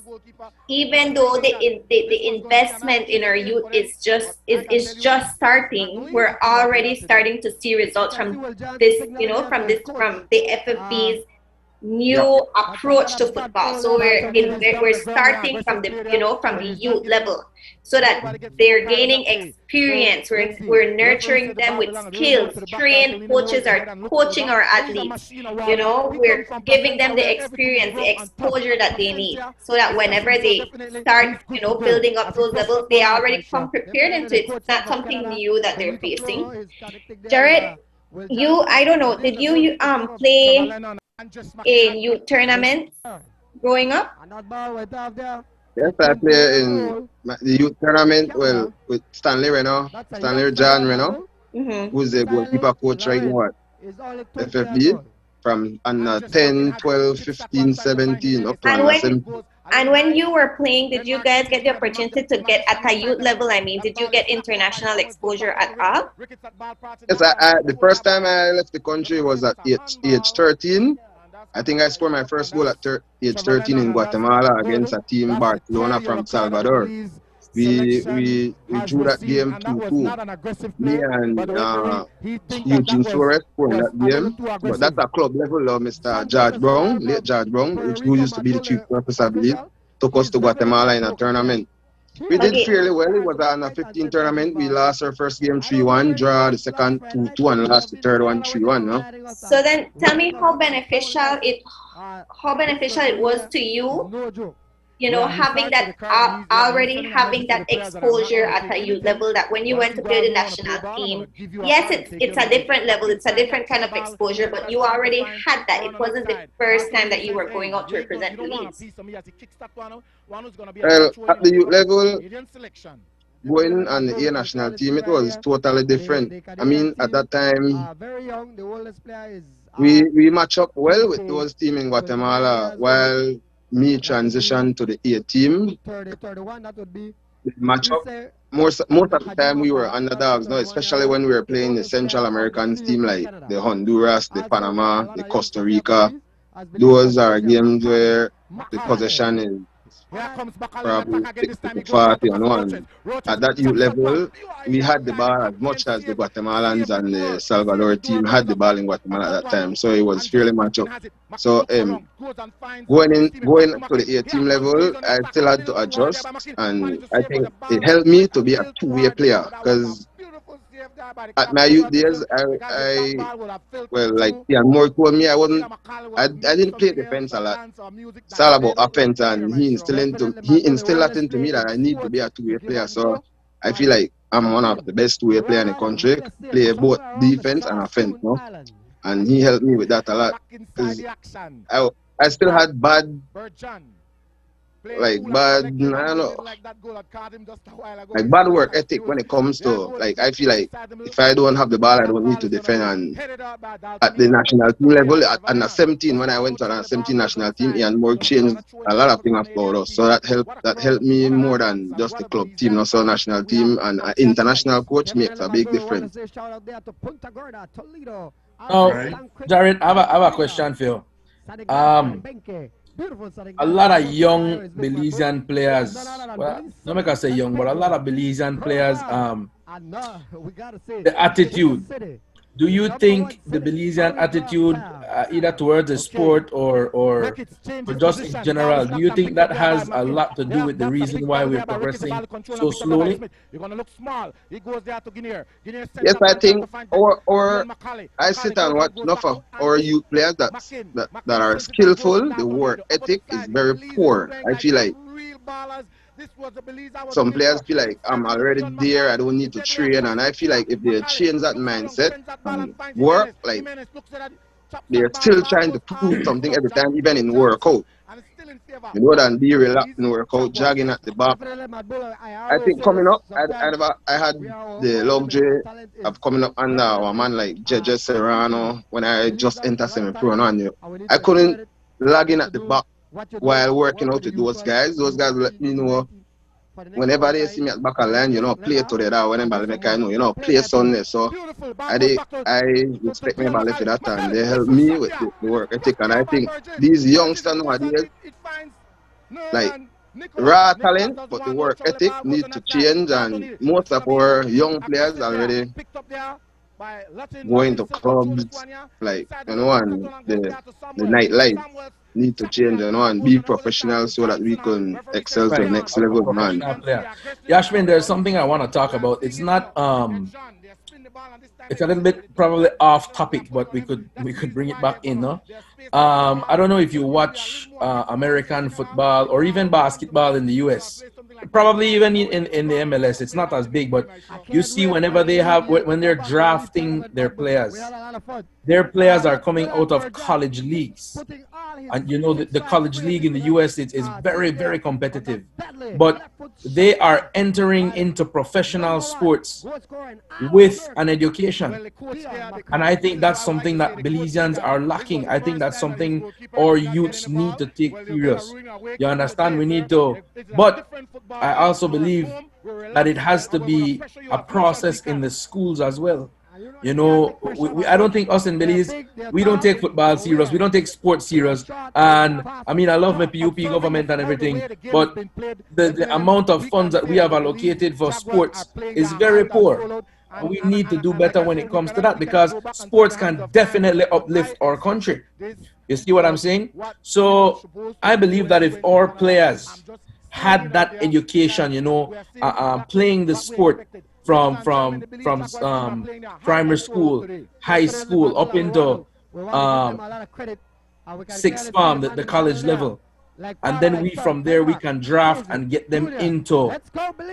Even though the investment in our youth is just starting, we're already starting to see results from this, from the FFB's new approach to football. So we're starting from the youth level, so that they're gaining experience. We're nurturing them with skills. Trained coaches are coaching our athletes. We're giving them the experience, the exposure that they need, so that whenever they start, building up those levels, they already come prepared into it. It's not something new that they're facing. Jared, I don't know, did you play in youth tournaments growing up? Yes, I play in the youth tournament, with Stanley Reno, Stanley John Reno, who's the goalkeeper coach right now at FFB, from under 10, 12, 15, 17, up to under 17. And when you were playing, did you guys get the opportunity to get at a youth level? I mean, did you get international exposure at all? Yes, the first time I left the country was at age 13. I think I scored my first goal at age 13 in Guatemala against a team, Barcelona from Salvador. We drew that game 2-2. Me and Eugene Suarez scored that game. But that's a club level of Mr. George Brown, late George Brown, who used to be the chief purpose, I believe, took us to Guatemala in a tournament. We did Okay. fairly well. It was an under 15 tournament. We lost our first game 3-1, draw the second 2-2, and lost the third one 3-1. No? So then, tell me how beneficial it was to you. You know, having that already having that exposure at a youth level. That when you went to play the national team, yes, it's a different level. It's a different kind of exposure. But you already had that. It wasn't the first time that you were going out to represent Belize. Well, at the youth level, going on the A national team, it was totally different. I mean, at that time, we match up well with those teams in Guatemala, while me transitioned to the A team. Match up. Most of the time we were underdogs, no? Especially when we were playing the Central Americans team like the Honduras, the Panama, the Costa Rica. Those are games where the possession is probably 60-40 and one. At that youth level, we had the ball as much as the Guatemalans and the Salvador team had the ball in Guatemala at that time. So it was fairly match up. So going to the A team level, I still had to adjust, and I think it helped me to be a two-way player because at my youth days, like Ian Moore told me, I didn't play defense a lot. It's all about offense, and he instilled that into me that I need to be a two-way player. So I feel like I'm one of the best two-way players in the country, play both defense and offense, no? And he helped me with that a lot. Because I still had bad, I don't know, like bad work ethic when it comes to, like, I feel like if I don't have the ball, I don't need to defend. And at the national team level, at under 17, when I went to the 17 national team, Ian Moore changed a lot of things about us. So that helped me more than just the club team. Also, national team and an international coach makes a big difference. Oh, Jared, I have a question for you. A lot of young Belizean players, well, not make I say young, but a lot of Belizean players, the attitude. Do you think the Belizean attitude, either towards the sport or just in general, do you think that has a lot to do with the reason why we're progressing so slowly? Yes, I think, or I sit and watch enough of our youth players that are skillful. The work ethic is very poor. I feel like some players feel like I'm already there, I don't need to train, and I feel like if they change that mindset and work, like they're still trying to prove something every time, even in workout. You know, than be relaxed in workout, jogging at the back. I think coming up, I had the luxury of coming up under a man like JJ Serrano when I just entered semi-pro, and I couldn't log in at the back while working out with those guys. Those guys let me know whenever they see me at back of line, play to the that whenever they can play Sunday. So I respect my ball for that, and they help me with the work ethic. And I think these youngsters nowadays, like raw talent, but the work ethic need to change, and most of our young players already going to clubs, like and the nightlife need to change, and be professional so that we can excel to the next level, man. Yashmin, there's something I want to talk about. It's not it's a little bit probably off topic, but we could bring it back in, no? I don't know if you watch American football or even basketball in the US. Probably even in the MLS, it's not as big, but you see when they're drafting their players are coming out of college leagues. And the college league in the US is very, very competitive. But they are entering into professional sports with an education. And I think that's something that Belizeans are lacking. I think that's something our youths need to take serious. You understand? We need to, but I also believe that it has to be a process in the schools as well. I don't think us in Belize, we don't take football serious. We don't take sports serious. And I mean, I love my PUP government and everything, but the amount of funds that we have allocated for sports is very poor. And we need to do better when it comes to that, because sports can definitely uplift our country. You see what I'm saying? So I believe that if our players had that education, you know, playing the sport from primary school, high school, up into sixth form, the college level. And then we from there we can draft and get them into,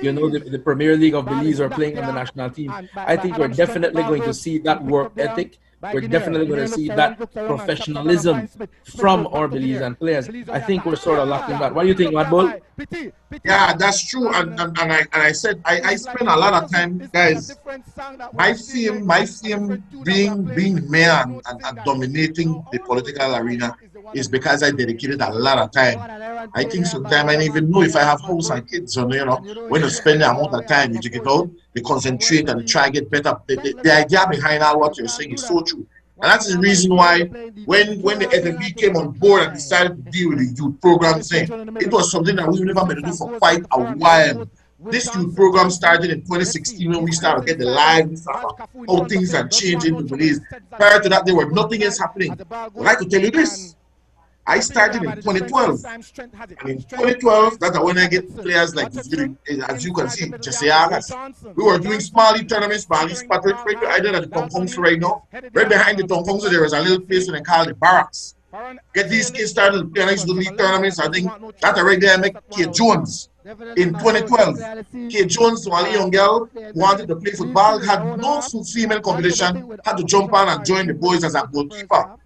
you know, the Premier League of Belize or playing on the national team. I think we're definitely going to see that work ethic. We're definitely going to see that professionalism from our Belizean players. I think we're sort of lacking that. What do you think, Mad Bull? Yeah, that's true. And I said I spend a lot of time, guys. My theme being mayor and dominating the political arena is because I dedicated a lot of time. I think sometimes I don't even know if I have house and kids. So, you know, when you spend the amount of time, you take it out, you concentrate and try to get better. The idea behind all what you're saying is so true. And that's the reason why when the FFP came on board and decided to deal with the youth program thing, it was something that we've never been able to do for quite a while. This youth program started in 2016 when we started getting the live how things are changing in Belize. Prior to that, there was nothing else happening. But I could tell you this. I started in 2012. And in 2012, that's when I get players like, as you can see, Jesse Agas. We were doing small league tournaments, Belize Patrick, I did at the Tongkongsu right now. Right behind the Tongkongsu, there was a little place they call the Barracks. Get these kids started playing the league tournaments. I think that's right there I met Kate Jones in 2012. Kate Jones, one young girl, wanted to play football, had no female competition, had to jump on and join the boys as a goalkeeper.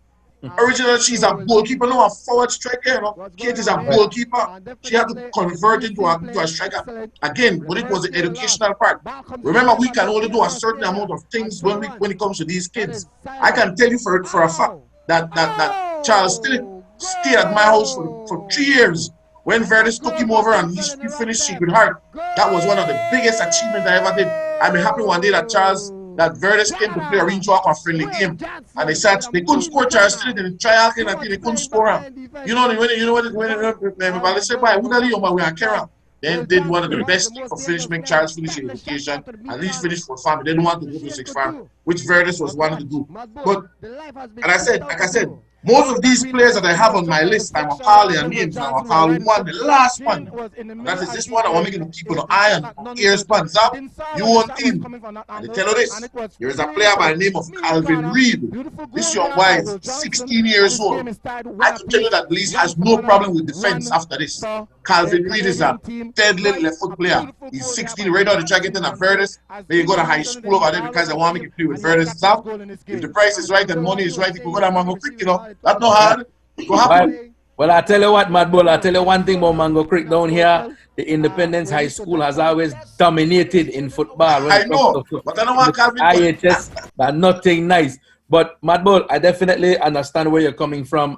Originally, she's a goalkeeper, no a forward striker. You know? Kate is a goalkeeper. She had to convert into a striker. Again, but it was the educational part. Remember, we can only do a certain amount of things when it comes to these kids. I can tell you for a fact that Charles stayed at my house for 3 years. When Verdes took him over and he finished Secret Heart, that was one of the biggest achievements I ever did. I'm happy one day that Verdes came to play a range walk or friendly game, and they said they couldn't score Charles Still in the trial game until they couldn't score him. You know when they said, "Why? Who the hell we are carrying?" Then did one of the best things for finish, make Charles finish in education, at least finish for farm. They didn't want to go to sixth farm, which Verdes was one to do. But like I said, most of these players that I have on my list, I'm calling their names now. I call one, the last one. That is this one. I want to keep an eye on ears, pants up. You want him. And I tell you this, there is a player by the name of Calvin Reed. This young boy is 16 years old. I can tell you that Belize has no problem with defense after this. Calvin Reed is a deadly left foot player. He's 16, right now to try getting at Verdes. Then you go to high school over there because I want to play with Verdes stuff. If the price is right and money is right, you can go to Mango Creek, you know. That's not hard. It will happen. Well, I tell you what, Mad Bull, I tell you one thing about Mango Creek down here. The Independence High School has always dominated in football. I know, but I don't want Calvin. IHS, but nothing nice. But Mad Bull, I definitely understand where you're coming from.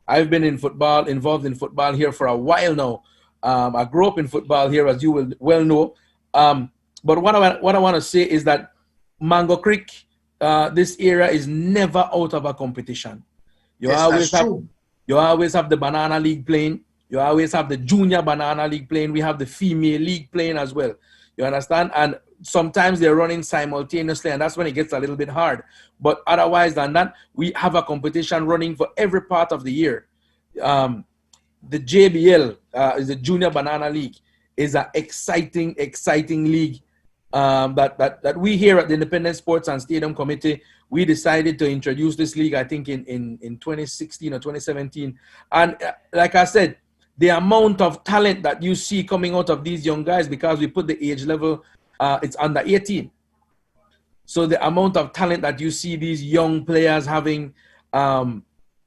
I've been involved in football here for a while now. I grew up in football here, as you will well know. But what I want to say is that Mango Creek, this era is never out of a competition. You always have the Banana League playing. You always have the Junior Banana League playing. We have the Female League playing as well. You understand? And sometimes they're running simultaneously, and that's when it gets a little bit hard. But otherwise than that, we have a competition running for every part of the year. The JBL is the Junior Banana League, is an exciting league that we here at the Independent Sports and Stadium Committee, we decided to introduce this league, I think, in 2016 or 2017. And like I said, the amount of talent that you see coming out of these young guys, because we put the age level, it's under 18. So the amount of talent that you see these young players having,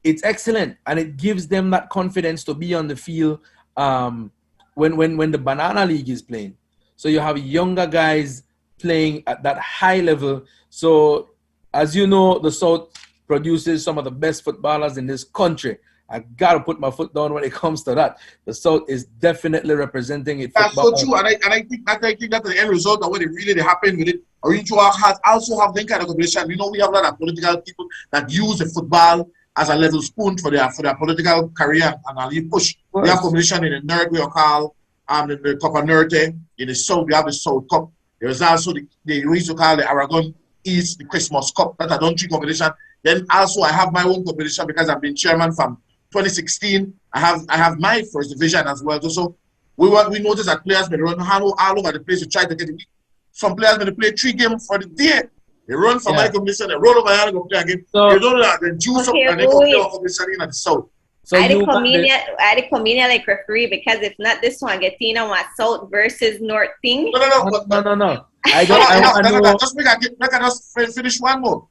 it's excellent. And it gives them that confidence to be on the field when the Banana League is playing. So you have younger guys playing at that high level. So as you know, the South produces some of the best footballers in this country. I got to put my foot down when it comes to that. The South is definitely representing it. That's so true. And I think that's the end result of what it really happened with it. Orange has also have that kind of competition. You know, we have a lot of political people that use the football as a little spoon for their political career and a push. We have competition in the Nerd, we call the Cup of Nerd. In the South, we have the South Cup. There's also we used to call the Aragon East, the Christmas Cup. That's a country competition. Then also I have my own competition because I've been chairman from 2016. I have my first division as well. So we noticed that players may run all over the place to try to get it. Some players may play 3 games for the day. They run from my commission, they roll over here and go play again. So, they do that, they juice up and they go play for commission in the south. So I had a comedian like referee because if not this one, getting on my south versus north thing. No. I just finish one more.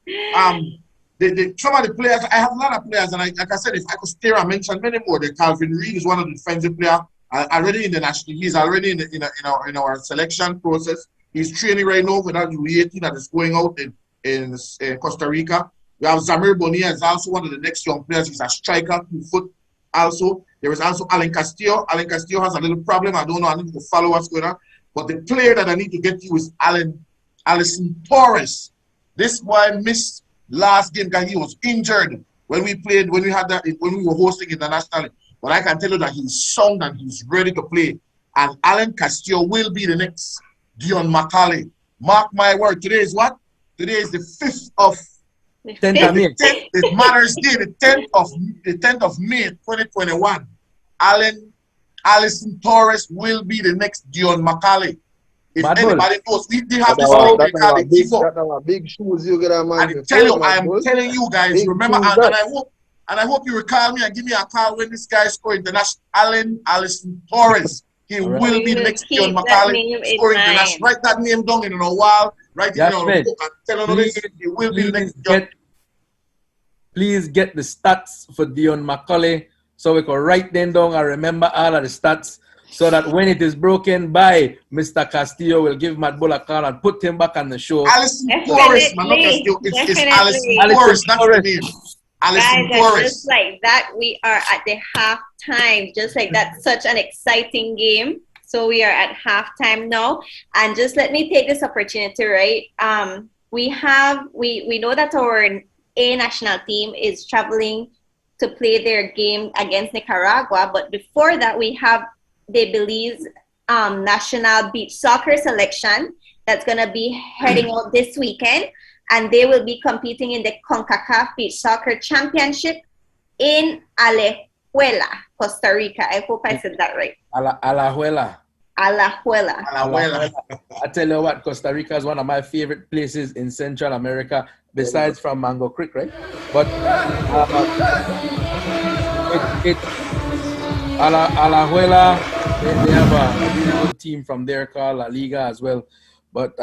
Some of the players, I have a lot of players, and like I said, if I could stay and mention many more, Calvin Reed is one of the defensive players. Already in the national, he's already in our selection process. He's training right now with that U18 that is going out in Costa Rica. We have Zamir Bonilla is also one of the next young players. He's a striker, 2 foot. Also, there is also Alan Castillo. Alan Castillo has a little problem. I don't know. I need to follow what's going on. But the player that I need to get to is Alison Torres. This boy missed last game because he was injured when we were hosting internationally. But I can tell you that he's sound and he's ready to play. And Alan Castillo will be the next Dion Macaulay. Mark my word. Today is what? Today is the 5th of Mother's Day, the 10th of May 2021. Alison Torres will be the next Dion Macaulay. If anybody knows, we have this program called the big shoes you get a man. I'm telling you guys, remember, and I hope you recall me and give me a call when this guy scored international. Alison Torres. He will be the next Dion Macaulay scoring international. Write that name down in a while. Write it down in a book and tell him this. He will be the next Dion. Please get the stats for Dion Macaulay so we can write them down and remember all of the stats so that when it is broken by Mr. Castillo, we'll give Matt Bull a call and put him back on the show. Alison Torres, man, not Castillo. It's Alison Torres, that's the name. Alison Torres. Just like that, we are at the halftime. Just like that, such an exciting game. So we are at halftime now. And just let me take this opportunity, right? We know that our A national team is traveling to play their game against Nicaragua. But before that, we have the Belize national beach soccer selection that's going to be heading out this weekend. And they will be competing in the CONCACAF Beach Soccer Championship in Alajuela, Costa Rica. I hope I said that right. Alajuela. Alajuela. I tell you what, Costa Rica is one of my favorite places in Central America, besides from Mango Creek, right? But Alajuela, they have a really good team from there called La Liga as well. But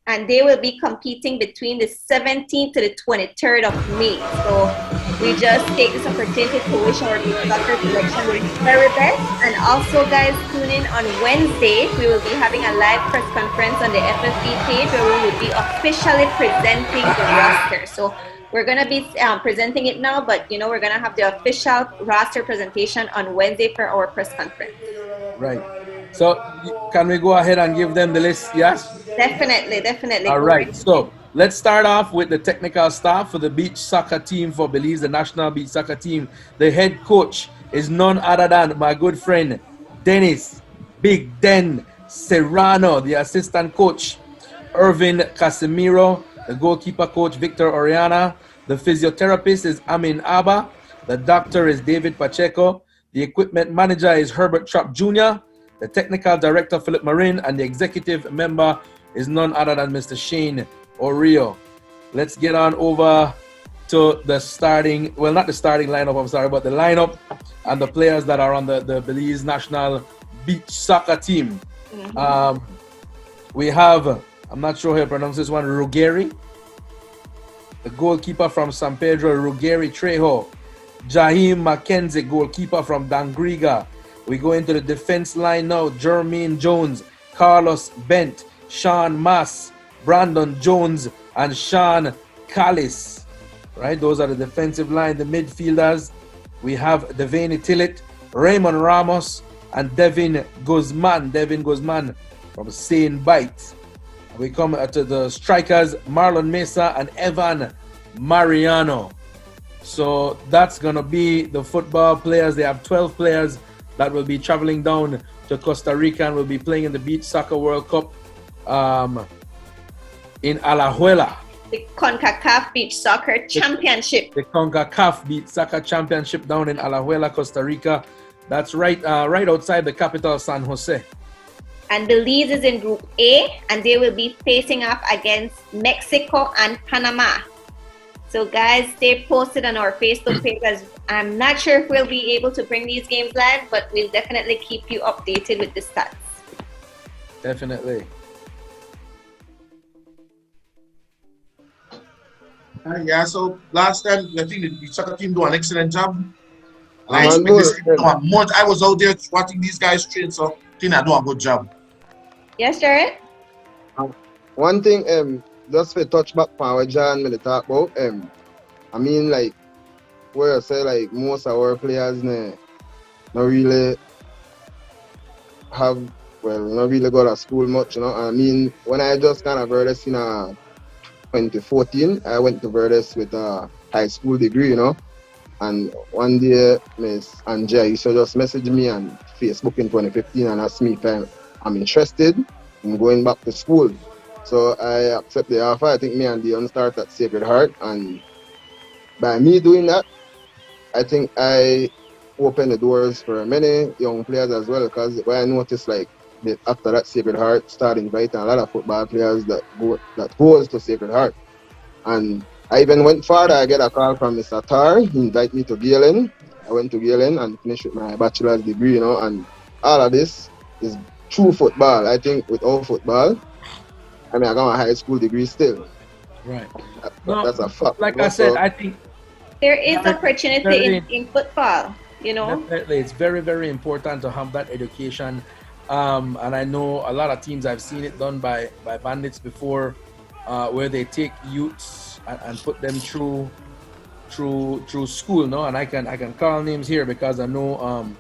and they will be competing between the 17th to the 23rd of May. So we just take this opportunity to wish our soccer selection the very best. And also, guys, tune in on Wednesday. We will be having a live press conference on the FFB page where we will be officially presenting the roster. So we're going to be presenting it now, but, you know, we're going to have the official roster presentation on Wednesday for our press conference. Right. So can we go ahead and give them the list? Yes? Definitely. All right. So let's start off with the technical staff for the beach soccer team for Belize, the national beach soccer team. The head coach is none other than my good friend, Dennis Big Den Serrano. The assistant coach, Irvin Casemiro. The goalkeeper coach, Victor Oriana. The physiotherapist is Amin Abba. The doctor is David Pacheco. The equipment manager is Herbert Trapp Jr. The technical director, Philip Marin, and the executive member is none other than Mr. Shane Orio. Let's get on over to the starting, well, not the starting lineup, I'm sorry, but the lineup and the players that are on the Belize national beach soccer team. We have, I'm not sure how to pronounce this one, Ruggieri. The goalkeeper from San Pedro, Ruggieri Trejo. Jaheim Mackenzie, goalkeeper from Dangriga. We go into the defense line now. Jermaine Jones, Carlos Bent, Sean Mass, Brandon Jones, and Sean Callis. Right, those are the defensive line. The midfielders, we have Devaney Tillett, Raymond Ramos, and Devin Guzman. Devin Guzman from Saint Bites. We come to the strikers, Marlon Mesa and Evan Mariano. So that's going to be the football players. They have 12 players that will be traveling down to Costa Rica and will be playing in the Beach Soccer World Cup in Alajuela. The CONCACAF Beach Soccer Championship. The CONCACAF Beach Soccer Championship down in Alajuela, Costa Rica. That's right, right outside the capital, San Jose. And Belize is in Group A, and they will be facing off against Mexico and Panama. So guys, stay posted on our Facebook page, as I'm not sure if we'll be able to bring these games live, but we'll definitely keep you updated with the stats. Definitely. Yeah, so last time, I think the soccer team do an excellent job. And I expect this team to do a much. I was out there watching these guys train, so I think I do a good job. Yes, Jared? One thing, just for touch back on what John made talk about, I mean, like, where I say, like, most of our players, not really have, well, not really go to school much, you know. I mean, when I just kind of heard this in 2014, I went to Verdes with a high school degree, you know. And one day, Miss Anja used to just message me on Facebook in 2015 and ask me if I'm interested in going back to school. So I accepted the offer. I think me and Dion started at Sacred Heart. And by me doing that, I think I opened the doors for many young players as well. Because when I noticed, like, that after that, Sacred Heart started inviting a lot of football players that goes to Sacred Heart. And I even went further. I get a call from Mr. Tar. He invited me to Galen. I went to Galen and finished with my bachelor's degree, you know. And all of this is through football. I think without football, I mean, I got a high school degree still. Right. That's a fact. Like I said, I think there is opportunity in football, you know. Definitely. It's very, very important to have that education. And I know a lot of teams, I've seen it done by Bandits before, where they take youths and put them through school, no? And I can call names here because I know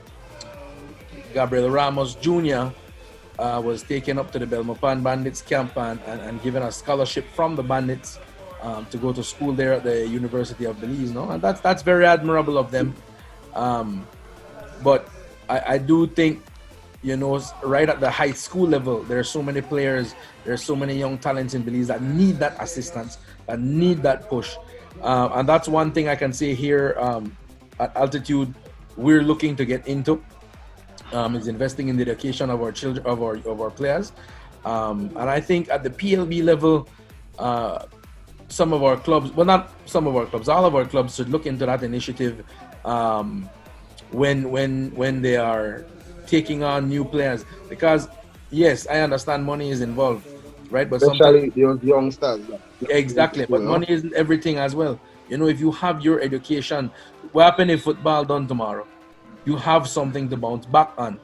Gabriel Ramos Jr. Was taken up to the Belmopan Bandits camp and given a scholarship from the Bandits to go to school there at the University of Belize, no? And that's very admirable of them. But I do think, you know, right at the high school level, there are so many players, there are so many young talents in Belize that need that assistance, that need that push. And that's one thing I can say here at Altitude, we're looking to get into. Is investing in the education of our children, of our players, and I think at the PLB level, some of our clubs, well, not some of our clubs, all of our clubs should look into that initiative when they are taking on new players. Because yes, I understand money is involved, right? But especially those youngsters. Exactly, but money isn't everything as well. You know, if you have your education, what happens if football done tomorrow? You have something to bounce back on.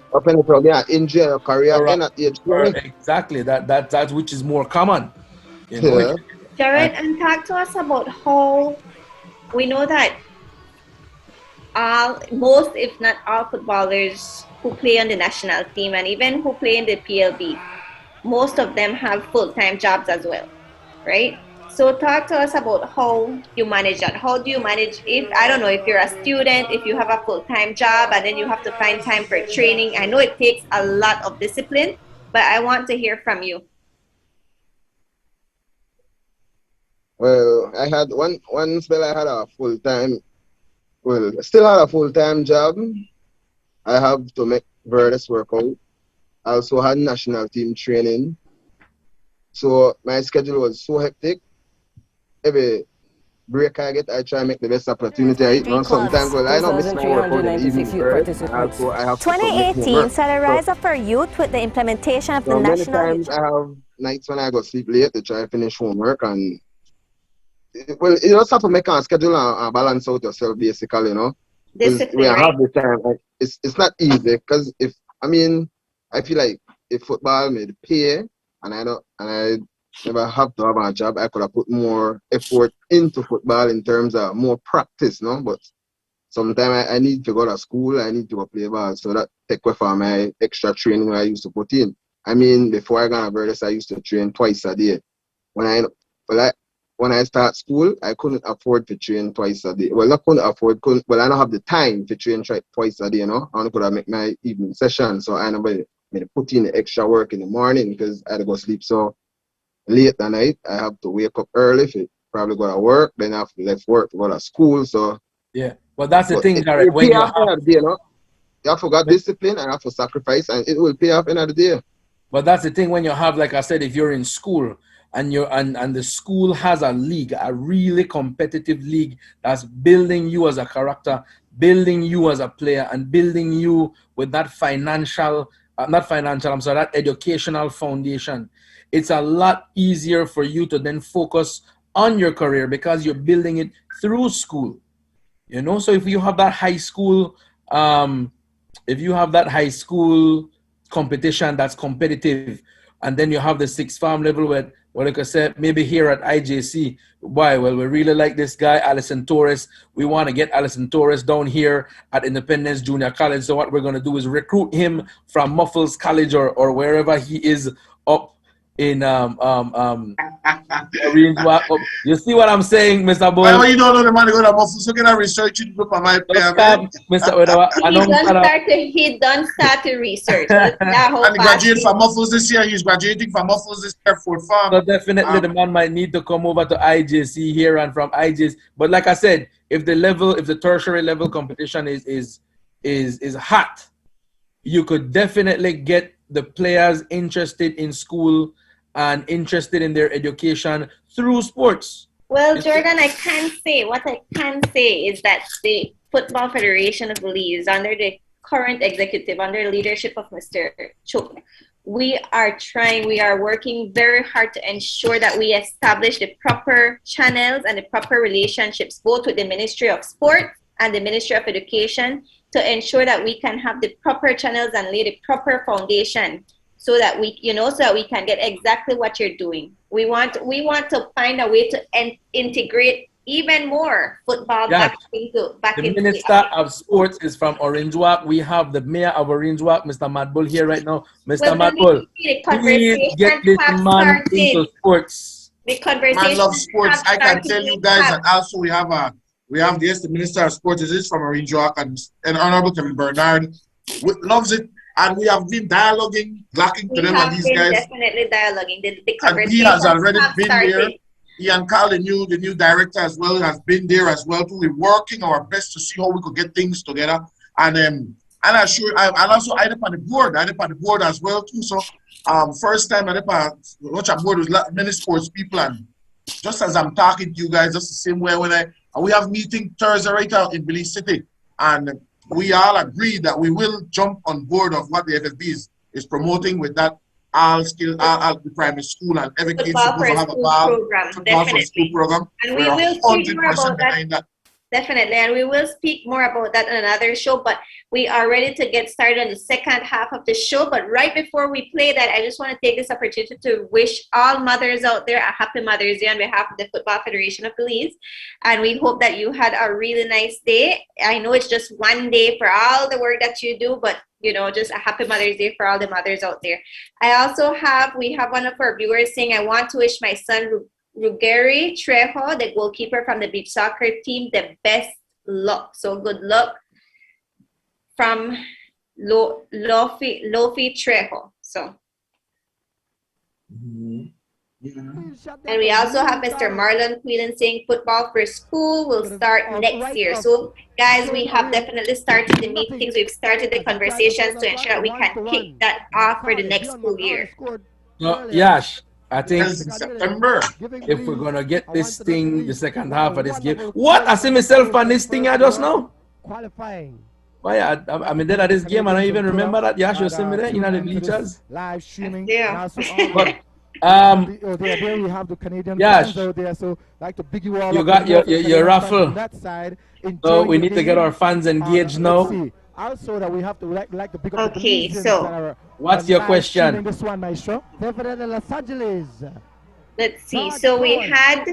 Enjoy your career and at age 20. Exactly, that which is more common. You know? Yeah. Jared, and talk to us about how we know that most, if not all, footballers who play on the national team and even who play in the PLB, most of them have full-time jobs as well, right? So talk to us about how you manage that. How do you manage, if, I don't know, if you're a student, if you have a full-time job and then you have to find time for training. I know it takes a lot of discipline, but I want to hear from you. Well, I had one spell I had a full-time, well, still had a full-time job. I have to make Verdes work out. I also had national team training. So my schedule was so hectic. Every break I get, I try to make the best opportunity. You know, sometimes, well, I don't miss my workout in the evening first. Also, I have 2018 saw the rise of our youth with the implementation of the national. Many times I have nights when I go sleep late to try to finish homework, and well, you just have to make a schedule and balance out yourself, basically, you know. We have the time. Like, it's not easy because I feel like if football made pay, and I never have to have a job, I could have put more effort into football in terms of more practice, no? But sometimes I need to go to school, I need to go play ball, so that take away from my extra training I used to put in. I mean, before I got a Verdes, I used to train twice a day. When I start school, I couldn't afford to train twice a day. Well, I don't have the time to train twice a day, you know? I only could have make my evening session, so I never put in the extra work in the morning because I had to go sleep so late at night. I have to wake up early to probably go to work, then I have to left work to go to school. So yeah, well, that's the thing, Jared. When you have, You have to got discipline and have to sacrifice, and it will pay off end of the day. But that's the thing when you have, like I said, if you're in school and the school has a league, a really competitive league that's building you as a character, building you as a player, and building you with that that educational foundation. It's a lot easier for you to then focus on your career because you're building it through school. You know, so if you have that high school, competition that's competitive, and then you have the sixth farm level where, well, like I said, maybe here at IJC, why? Well, we really like this guy, Alison Torres. We want to get Alison Torres down here at Independence Junior College. So what we're going to do is recruit him from Muffles College or wherever he is up in you see what I'm saying, Mr. Bull? Why you don't know the man go to Muffles? So can I research it for my player? He done start to research. And he graduated from Muffles this year. He's graduating from Muffles this year for farm. So definitely the man might need to come over to IJC here and from IJC. But like I said, if the tertiary level competition is hot, you could definitely get the players interested in school and interested in their education through sports. Well, Jordan, what I can say is that the Football Federation of Belize, under the current executive, under the leadership of Mr. Chook, we are working very hard to ensure that we establish the proper channels and the proper relationships, both with the Ministry of Sport and the Ministry of Education, to ensure that we can have the proper channels and lay the proper foundation so that we can get exactly what you're doing. We want to find a way to integrate even more football back into the Minister of Sports is from Orange Walk. We have the Mayor of Orange Walk, Mr. Madbull, here right now. Mr. Madbull, please get this man into sports. The conversation man loves sports. I can tell you guys, and also we have the Minister of Sports is from Orange Walk, and Honorable Kevin Bernard loves it. And we have been dialoguing, talking to them and these guys. Definitely dialoguing. The and he has already been there. He and Carl, the new director as well, has been there as well too. We're working our best to see how we could get things together. And also I up on the board. I up on the board as well too. So first time I watch a board with many sports people, and just as I'm talking to you guys, just the same way we have meeting Thursday right out in Belize City, and we all agree that we will jump on board of what the FFB is promoting with that all the primary school, and every kid supposed to have a football for school program. And we will speak more about that. Definitely, and we will speak more about that in another show, but we are ready to get started on the second half of the show. But right before we play that, I just want to take this opportunity to wish all mothers out there a happy Mother's Day on behalf of the Football Federation of Belize. And we hope that you had a really nice day. I know it's just one day for all the work that you do, but just a happy Mother's Day for all the mothers out there. We have one of our viewers saying, I want to wish my son Ruggieri Trejo, the goalkeeper from the beach soccer team, the best luck. So good luck from Lofi Trejo. So. And we also have Mr. Marlon Quillen saying football for school will start next year. So guys, we have definitely started the meetings. We've started the conversations to ensure that we can kick that off for the next school year. Yash, I think September, if we're gonna get this thing, the second half of this game. What? I see myself on this thing I just know. Qualifying. Why? I mean, then at this game, and I even remember that. Yash, you see me there, the bleachers. Live streaming. Yeah. But, there we have the Canadian fans out there, so like to big you all. You got your raffle. That side. So we need to get our fans engaged now. Also, that we have to like to pick up. Okay, so what's your question? This one, Maestro. Definitely Los Angeles. Let's see. So we had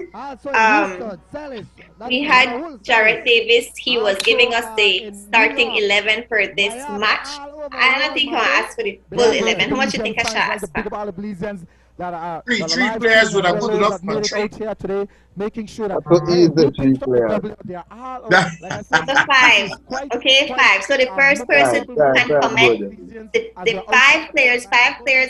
Jarrett Davis. He was giving us the starting 11 for this match. I don't think I'll ask for the full 11. How much do you think I should ask for? that Three live players stream would have and good those enough, that man. made it out here today, making sure that That's what is the three stop the players. double. They are all out. That- Like I said, So five. this is quite, Okay, quite, five. So the first person who Five can comment good. the five players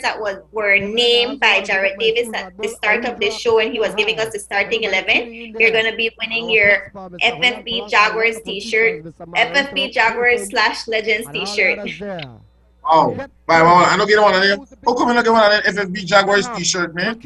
that were named by Jared Davis at the start of the show when he was giving us the starting 11. You're gonna be winning your FFB Jaguars T-shirt, FFB Jaguars / Legends T-shirt. Oh, I don't get one of them. How come I don't get one of them FFB Jaguars T-shirt, man?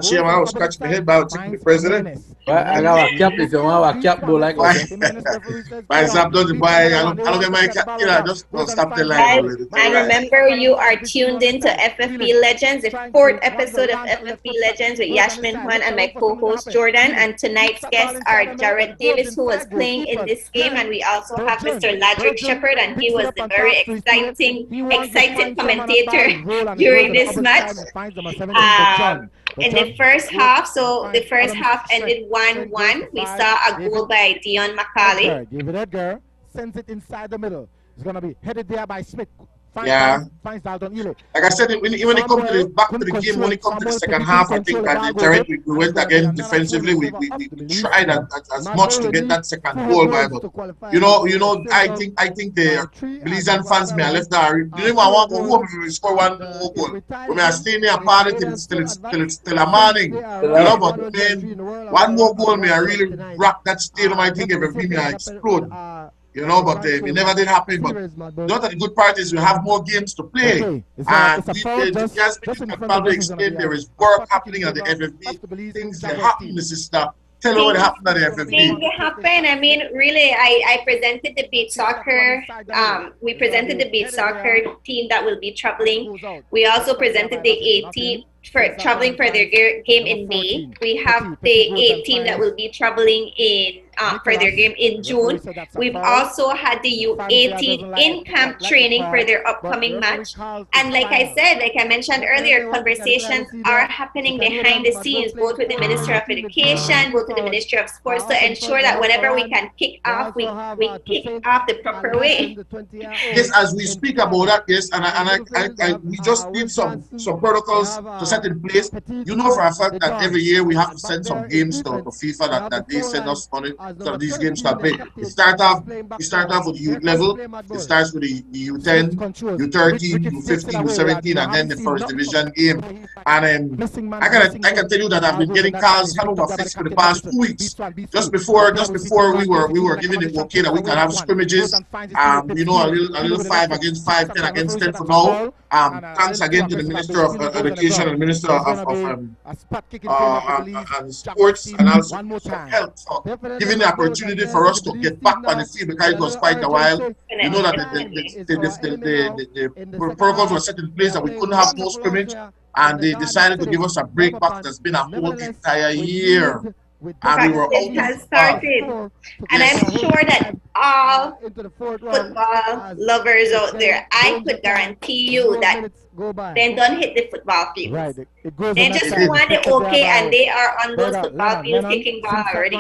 Chairman, I was scratching my head about the president. I got a cap if you want a cap, though, like that. My zap does the boy. I don't get my cap. Just don't stop the line. And remember, you are tuned in to FFB Legends, the 4th episode of FFB Legends with Yashmin Juan and my co-host Jordan. And tonight's guests are Jared Davis, who was playing in this game, and we also have Mr. Ladrick Shepherd, and he was the very excited commentator during this match. In the first half, so the first half ended 1-1. We saw a goal by Dion McCauley. Give it Edgar. Sends it inside the middle. It's gonna be headed there by Smith. Finds Dalton Ely. Like I said, when it comes to back to the game, when it comes to the second half, I think that Jared, we went again defensively. We tried as much to get that second goal, but you know, I think the Belizean fans may have left there. You know, I want to go home if we score one more goal. We may have stayed there and party till a morning. You know, but man, one more goal may really rock that stadium. I think every may explode. You know, but it never did happen. But you know that the good part is we have more games to play. And the probably explain there is work happening at the FFB. Things that happen in the system. Tell me what happened at the FFB. Things happen. I mean, really, I presented the beach soccer. We presented the beach soccer team that will be traveling. We also presented the A team for traveling for their game in May. We have the A team that will be traveling in for their game in June. We've also had the U18 in camp training for their upcoming match. And like I said, like I mentioned earlier, conversations are happening behind the scenes, both with the Minister of Education, both with the Ministry of Sports, to ensure that whenever we can kick off, we kick off the proper way. Yes, as we speak about that, yes, and we just need some protocols to set in place. You know for a fact that every year we have to send some games to FIFA that they send us money so these games can play. You start off with the youth level. It starts with the U10, U13, U15, U17, and then the first division game. And I can tell you that I've been getting calls hand over fist for the past 2 weeks. Just before we were given the okay that we can have scrimmages. You know, a little 5 against 5, 10 against 10 for now. Thanks again to the Minister of Education and Minister of Sports and also Health for giving the opportunity for us to get back on the field, because it was quite a while. You know that the protocols were set in place that we couldn't have no scrimmage, and they decided to give us a break back that's been a whole entire year. And we were It has started. And I'm sure that all football lovers out there, I could guarantee you that they don't hit the football field. They just want it okay, and they are on those football fields kicking ball already.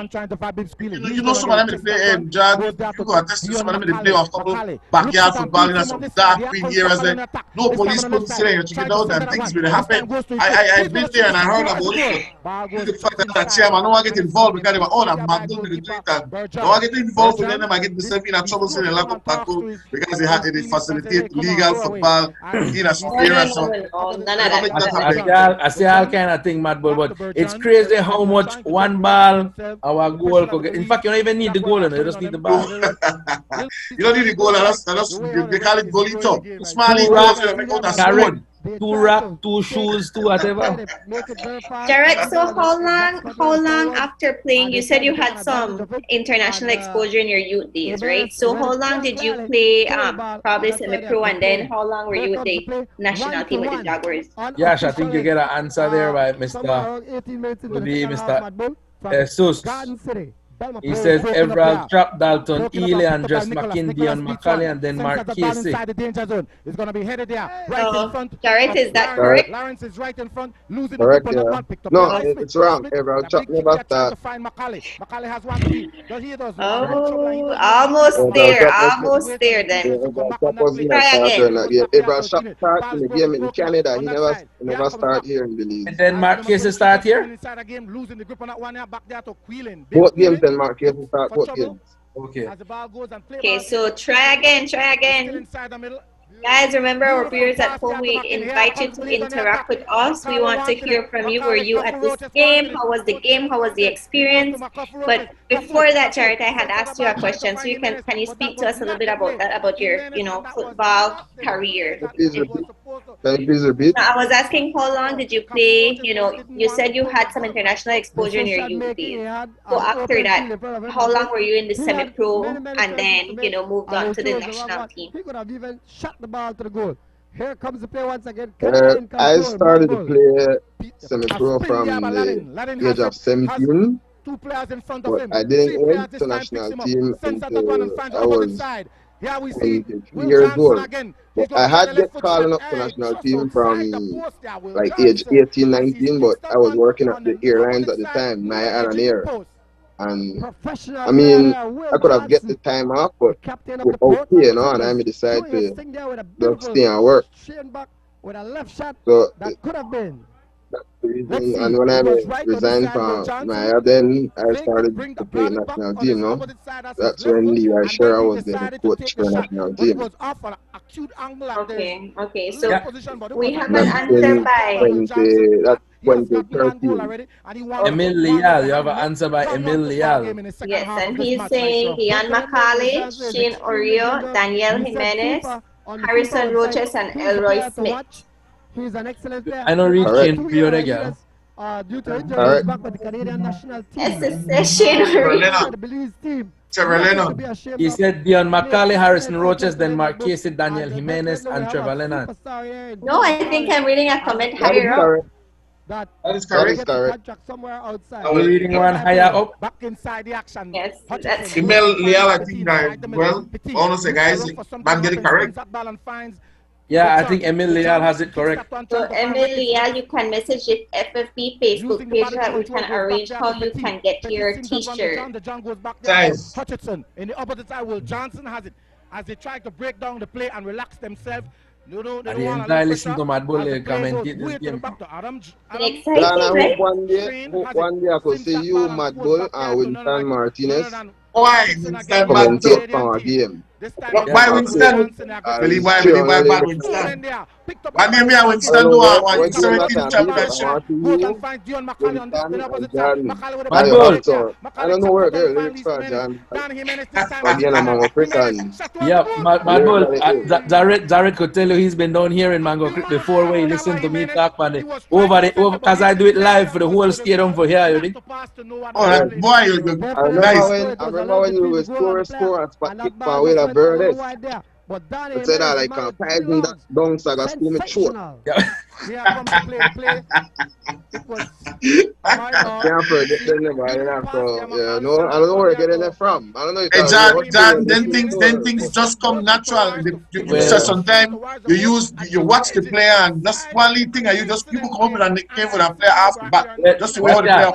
You know, some of them play, John, you go and test some of them play off couple backyard football in some dark green areas there. No police couldn't sit there and check it out, and things will happen. I've been there and I heard about it. The fact that chairman, I don't want to get involved because they were all that man doing the tweet, and I don't want to get involved with them. I get myself in a trouble, so they lock up that goal because they facilitate legal football in a some areas. So I see all kind of thing, Mad Bull, but it's crazy how much one ball our goal could get. In fact, you don't even need the goal, you just need the ball. You don't need the goal, they call it golito. Smiley goals, you make out a squad. 2 rack, 2 shoes, 2 whatever. Jared, so how long after playing, you said you had some international exposure in your youth days, right? So how long did you play probably semi-pro, and then how long were you with the national team with the Jaguars? Yes, I think you get an answer there by Mr. Jesus. He says Everald, Trap, Dalton, Ely, Andres McKinney, and McCauley, and then Mark Casey. It's going to be headed there. Right So, in front. Jared, is that correct? Lawrence is right in front, losing Correct, the grip on yeah. that picked up No, by Smith. it's wrong. Smith, Everald the Trap big never keeper trying start. to find Macaulay. Macaulay has one speed. He does Oh, almost there then. Everald Trap was in Try that starter in again. that game. Everald Trap start in the game in Canada. He never start here in Belize. And then Mark Casey start here? Both games then Mark Casey start both games. Okay. Okay, so try again. Guys, remember our viewers at home, we invite you to interact with us. We want to hear from you. Were you at this game? How was the game? How was the experience? But before that, Jared, I had asked you a question. So can you speak to us a little bit about that, about your, football career? Can you please repeat? I was asking how long did you play? You said you had some international exposure in your youth days. So after that, how long were you in the semi-pro and then, moved on to the national team? He could have even shot the ball to the goal. Here comes the play once again. I started to play semi-pro from the age of 17, but I didn't went to national team until I was 23 years old. But I had get calling up to national team from like age 18, 19, but I was working at the airlines at the time, Naya and Air. And I mean, I could have get the time off, but without pay, and I decided to just stay and work. So that's the reason. And when I resigned from Maya, then I started to play national team. That's when Levi Sherrod was the coach for the national team. Okay. So we have an answer by. 2013. Emil Leal, you have an answer by Emil Leal. Yes, and he's saying Ian Macaulay, Shane Orio, Daniel Jimenez, Harrison Roches, and Elroy Smith. He's an excellent player. I don't read Shane Orio again. Due to injury, he's back with the Canadian national team. Yes, Shane Orio. The Belize team. He said Dion McCauley, Harrison Roches, then Mark Casey, Daniel Jimenez, and Trevor Lennon. No, I think I'm reading a comment higher up. That is correct. Somewhere outside. Are we reading one higher up? Back inside the action. Yes, that's Emil Leal, I think that, well, honestly, guys, man get it correct. Yeah, I think Emil Leal has it correct. So Emil Leal, you can message the FFP Facebook page that we can arrange how you can get your t-shirt. Guys. Hutchinson in the opposite side, Will Johnson has it as they try to break down the play and relax themselves. I didn't listen to Mad Bull commentate this game. One day I could see you, Mad Bull, and Winston Martinez. Why Winston Mad Bull from our game? Why Winston? Believe why bad Winston? My name is Winston do one 17 championship. I don't know where they're lyrics for, John. Again, I'm an African. Yeah, Mad Bull. Jared could tell you he's been down here in Mango Creek before where he listened to me talk on it. Over because I do it live for the whole stadium for here, you think? Oh, boy, I remember when you were score and spot kick for with a bird. But say that like a Tyson that down saga school me short. Yeah, play. It was can't forget the number, so yeah, no, I don't know where you're getting it from. I don't know. Hey, John, then things just come natural. Sometimes you watch the player and that's one little thing, and people come up with a nickname for the player after, but just the way the player.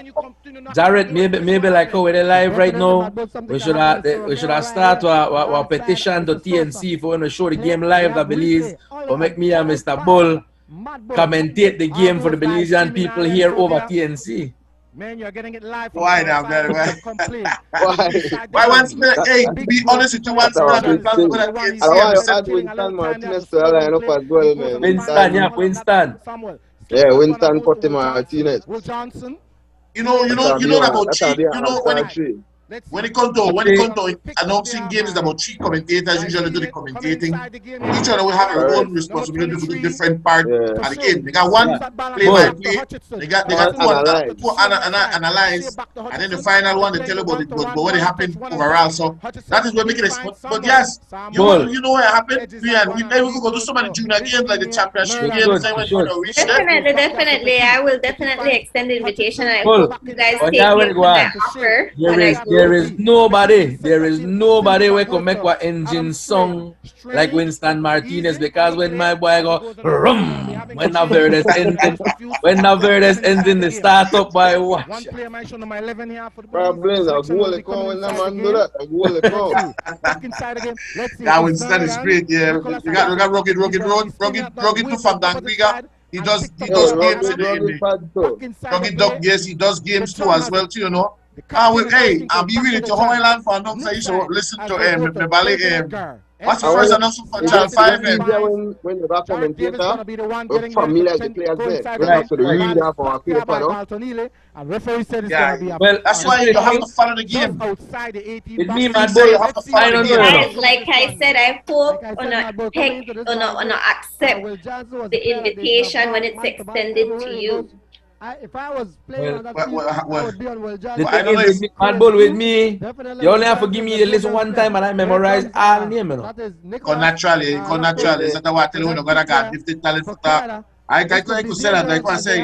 Jared, maybe like how we're live right now, we should have start a petition to TNC for when we show the game live at Belize, or make me and Mr. Bull commentate the game for the Belizean people here over TNC. Man, you're getting it live. Why now, man? Why once hey, to be honest with you, once I want Winston Martinez to line up as well, man. Winston. Yeah, Winston Potti Martinez. Will Johnson. You know about cheat. You know when it comes to announcing games, it's about 3 commentators usually do the commentating. Each other will have their own responsibility for the different part of the game. They got one play by play, they got two analyze, and then the final one they tell about what happened overall. So that is what making it. But yes, you know what happened. We could go to so many junior games like the championship games. Definitely, I will definitely extend the invitation. I hope you guys take me to that offer. There is nobody who can make what engine song like Winston Martinez, because when my boy go rum, when Navarre's engine, they start up by watch. One player might show number 11 here for the Belize. A goal they come when the man do that. A goal they come. Back inside again. Let's see. That Winston is great, yeah. We got rugged to from Dangriga. He does games in the rugged dog, yes, he does games too as well too, you know. I'll be really to Highland for no say you should listen to the ballet. What's the first announcement for Channel 5? When the back commentator, we're familiar with the players there. We have to read that from our paper, no? And referee said it's gonna be well, that's why you have to follow the game. Outside the 18 With me, my boy, you have to follow the game. Guys, like I said, I hope on accept the invitation when it's extended to you. If I was playing on that team, I would be on Will Johnson. The thing is, Mad Bull with me, you only have to give me the list one time and I memorize all name, you know. Naturally. That's what I tell you, you're gonna get gifted talent for that. I could say that, like I say,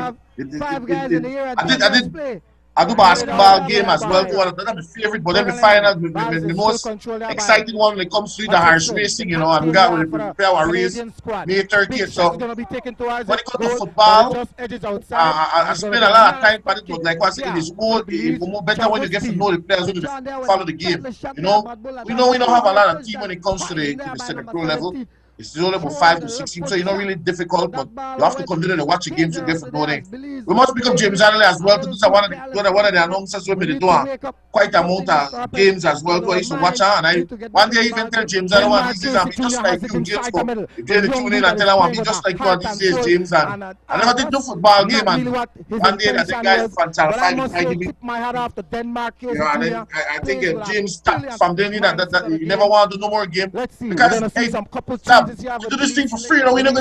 I do basketball game as well. That's my favorite, but then the final, the most exciting one when it comes to the horse racing, you know, and we got to prepare our race May 30th. So when it comes to football, I spend a lot of time on it, but like I said, it is more better when you get to know the players who follow the game. You know, we don't have a lot of team when it comes to the pro level. It's only about 5 to 6 teams, so it's not really difficult, but you have to continue to watch the games to get for knowing. We must pick up James Adley as well, because one of the announcers when they do quite a amount of games as well. So I used to watch her, and one day I even tell James Adley one these days, I'm just like you, James. If you're tune in and tell her, I'm just like you on these days, James. And I never did no football game, and one day I think guys from Channel 5 I give me. I think James from then that you never want to do no more game, because hey, we do this thing for free, you know. We don't.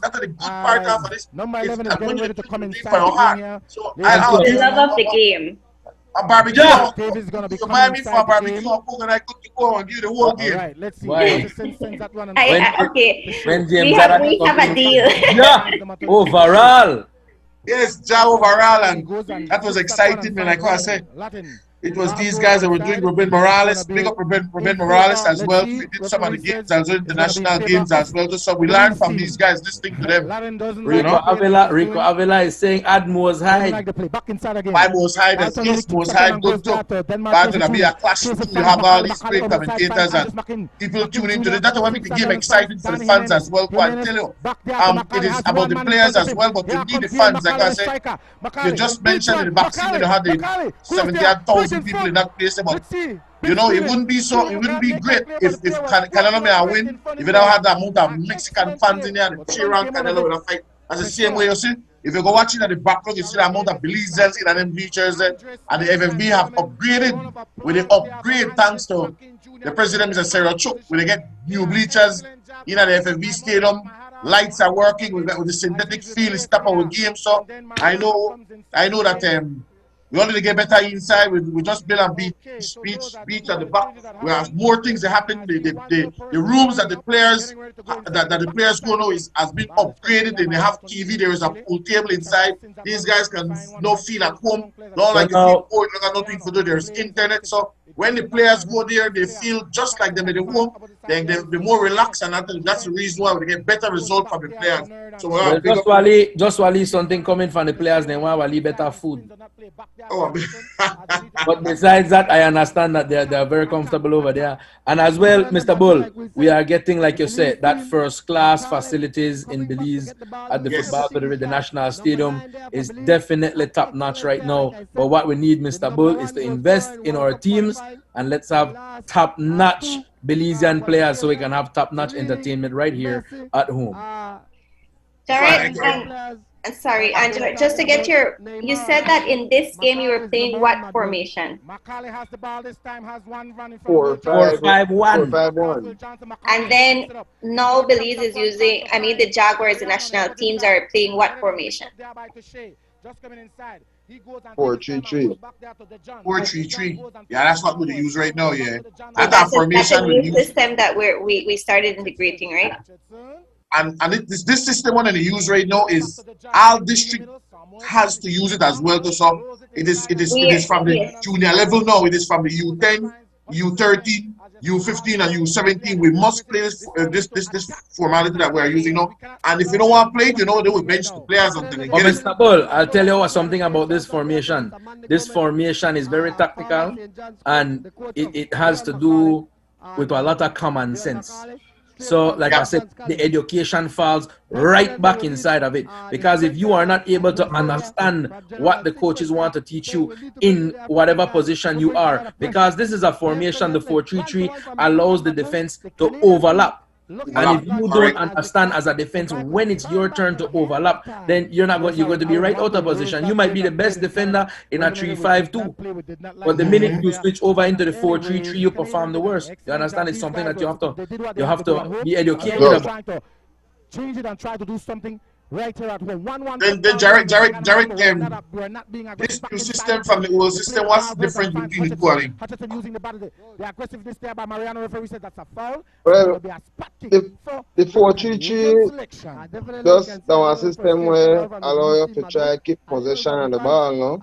That's the good part of this. Number 11 is getting ready to come inside the here. So the love of the game. A barbecue. David's gonna be coming inside for a barbecue. And I could go and give the whole game. All right, let's see. Okay. When James we have a deal. Yeah. Overall. Yes, overall, and that was exciting. And like I said, it was these guys that were doing Ruben Morales, big up Ruben Morales as well. We did some of the games as well, the national games as well. So we learned from these guys, listening to them. Rico Avila is saying add Mo's Hyde. Why Mo's Hyde and East Mo's Hyde, good too. But to be a clash, you have all these great commentators and people tuning into it. That's what makes the game exciting for the fans as well. I tell you, it is about the players as well, but you need the fans. Like I said, you just mentioned in the vaccine when you had the 70,000 people in that place, but you know, it wouldn't be great if Canelo may win if you don't have that amount of Mexican fans in there and cheer on Canelo with a fight. That's the same way you see. If you go watching at the background, you see the amount of Belizeans in them bleachers and the FFB have upgraded with the upgrade thanks to the president, Mr. Sarah Chuk, when they get new bleachers in the FFB stadium. Lights are working with the synthetic feel is top of the game. So I know that we already get better inside. We just build and beach at the back. We have more things that happen. The rooms that the players go now has been upgraded. And they have TV. There is a pool table inside. These guys can now feel at home. Not like you got nothing to do. There's internet. So when the players go there, they feel just like them at the home. Then they're more relaxed, and that's the reason why we get better results from the players. So just Wally something coming from the players. They want Wally better food. Oh, but besides that, I understand that they're very comfortable over there. And as well, Mr. Bull, we are getting, like you said, that first class facilities in Belize at the football with the national stadium is definitely top notch right now. But what we need, Mr. Bull, is to invest in our teams and let's have top notch Belizean players so we can have top notch entertainment right here at home. Sorry, Angela, just to get you said that in this game you were playing what formation? 4-5-1. And then now Belize is using, the Jaguars, the national teams are playing what formation? 4-3-3. 4-3-3. Yeah, that's what we use right now, yeah. So that's formation. That's a new system that we started integrating, right? And this system one they use right now is all district has to use it as well to some. It is from the junior level now. It is from the U10, U13, U15, and U17. We must play this formality that we are using now. And if you don't want to play it, they will bench the players until they get it. Mr. Bull, I'll tell you something about this formation. This formation is very tactical, and it has to do with a lot of common sense. So, like I said, the education falls right back inside of it. Because if you are not able to understand what the coaches want to teach you in whatever position you are, because this is a formation, the 4-3-3 allows the defense to overlap. And if you don't understand as a defense when it's your turn to overlap, then you're going to be right out of position. You might be the best defender in a 3-5-2, but the minute you switch over into the 4-3-3, you perform the worst. You understand? It's something that you have to be educated about. Change it and try to do something right here at home. Then Jarek, this new system from the old system, what's the difference between the two of them? The aggressiveness there by Mariano referee said that's a foul. Well, the 4-3-3 just our system where allow you to try keep possession on the ball, no?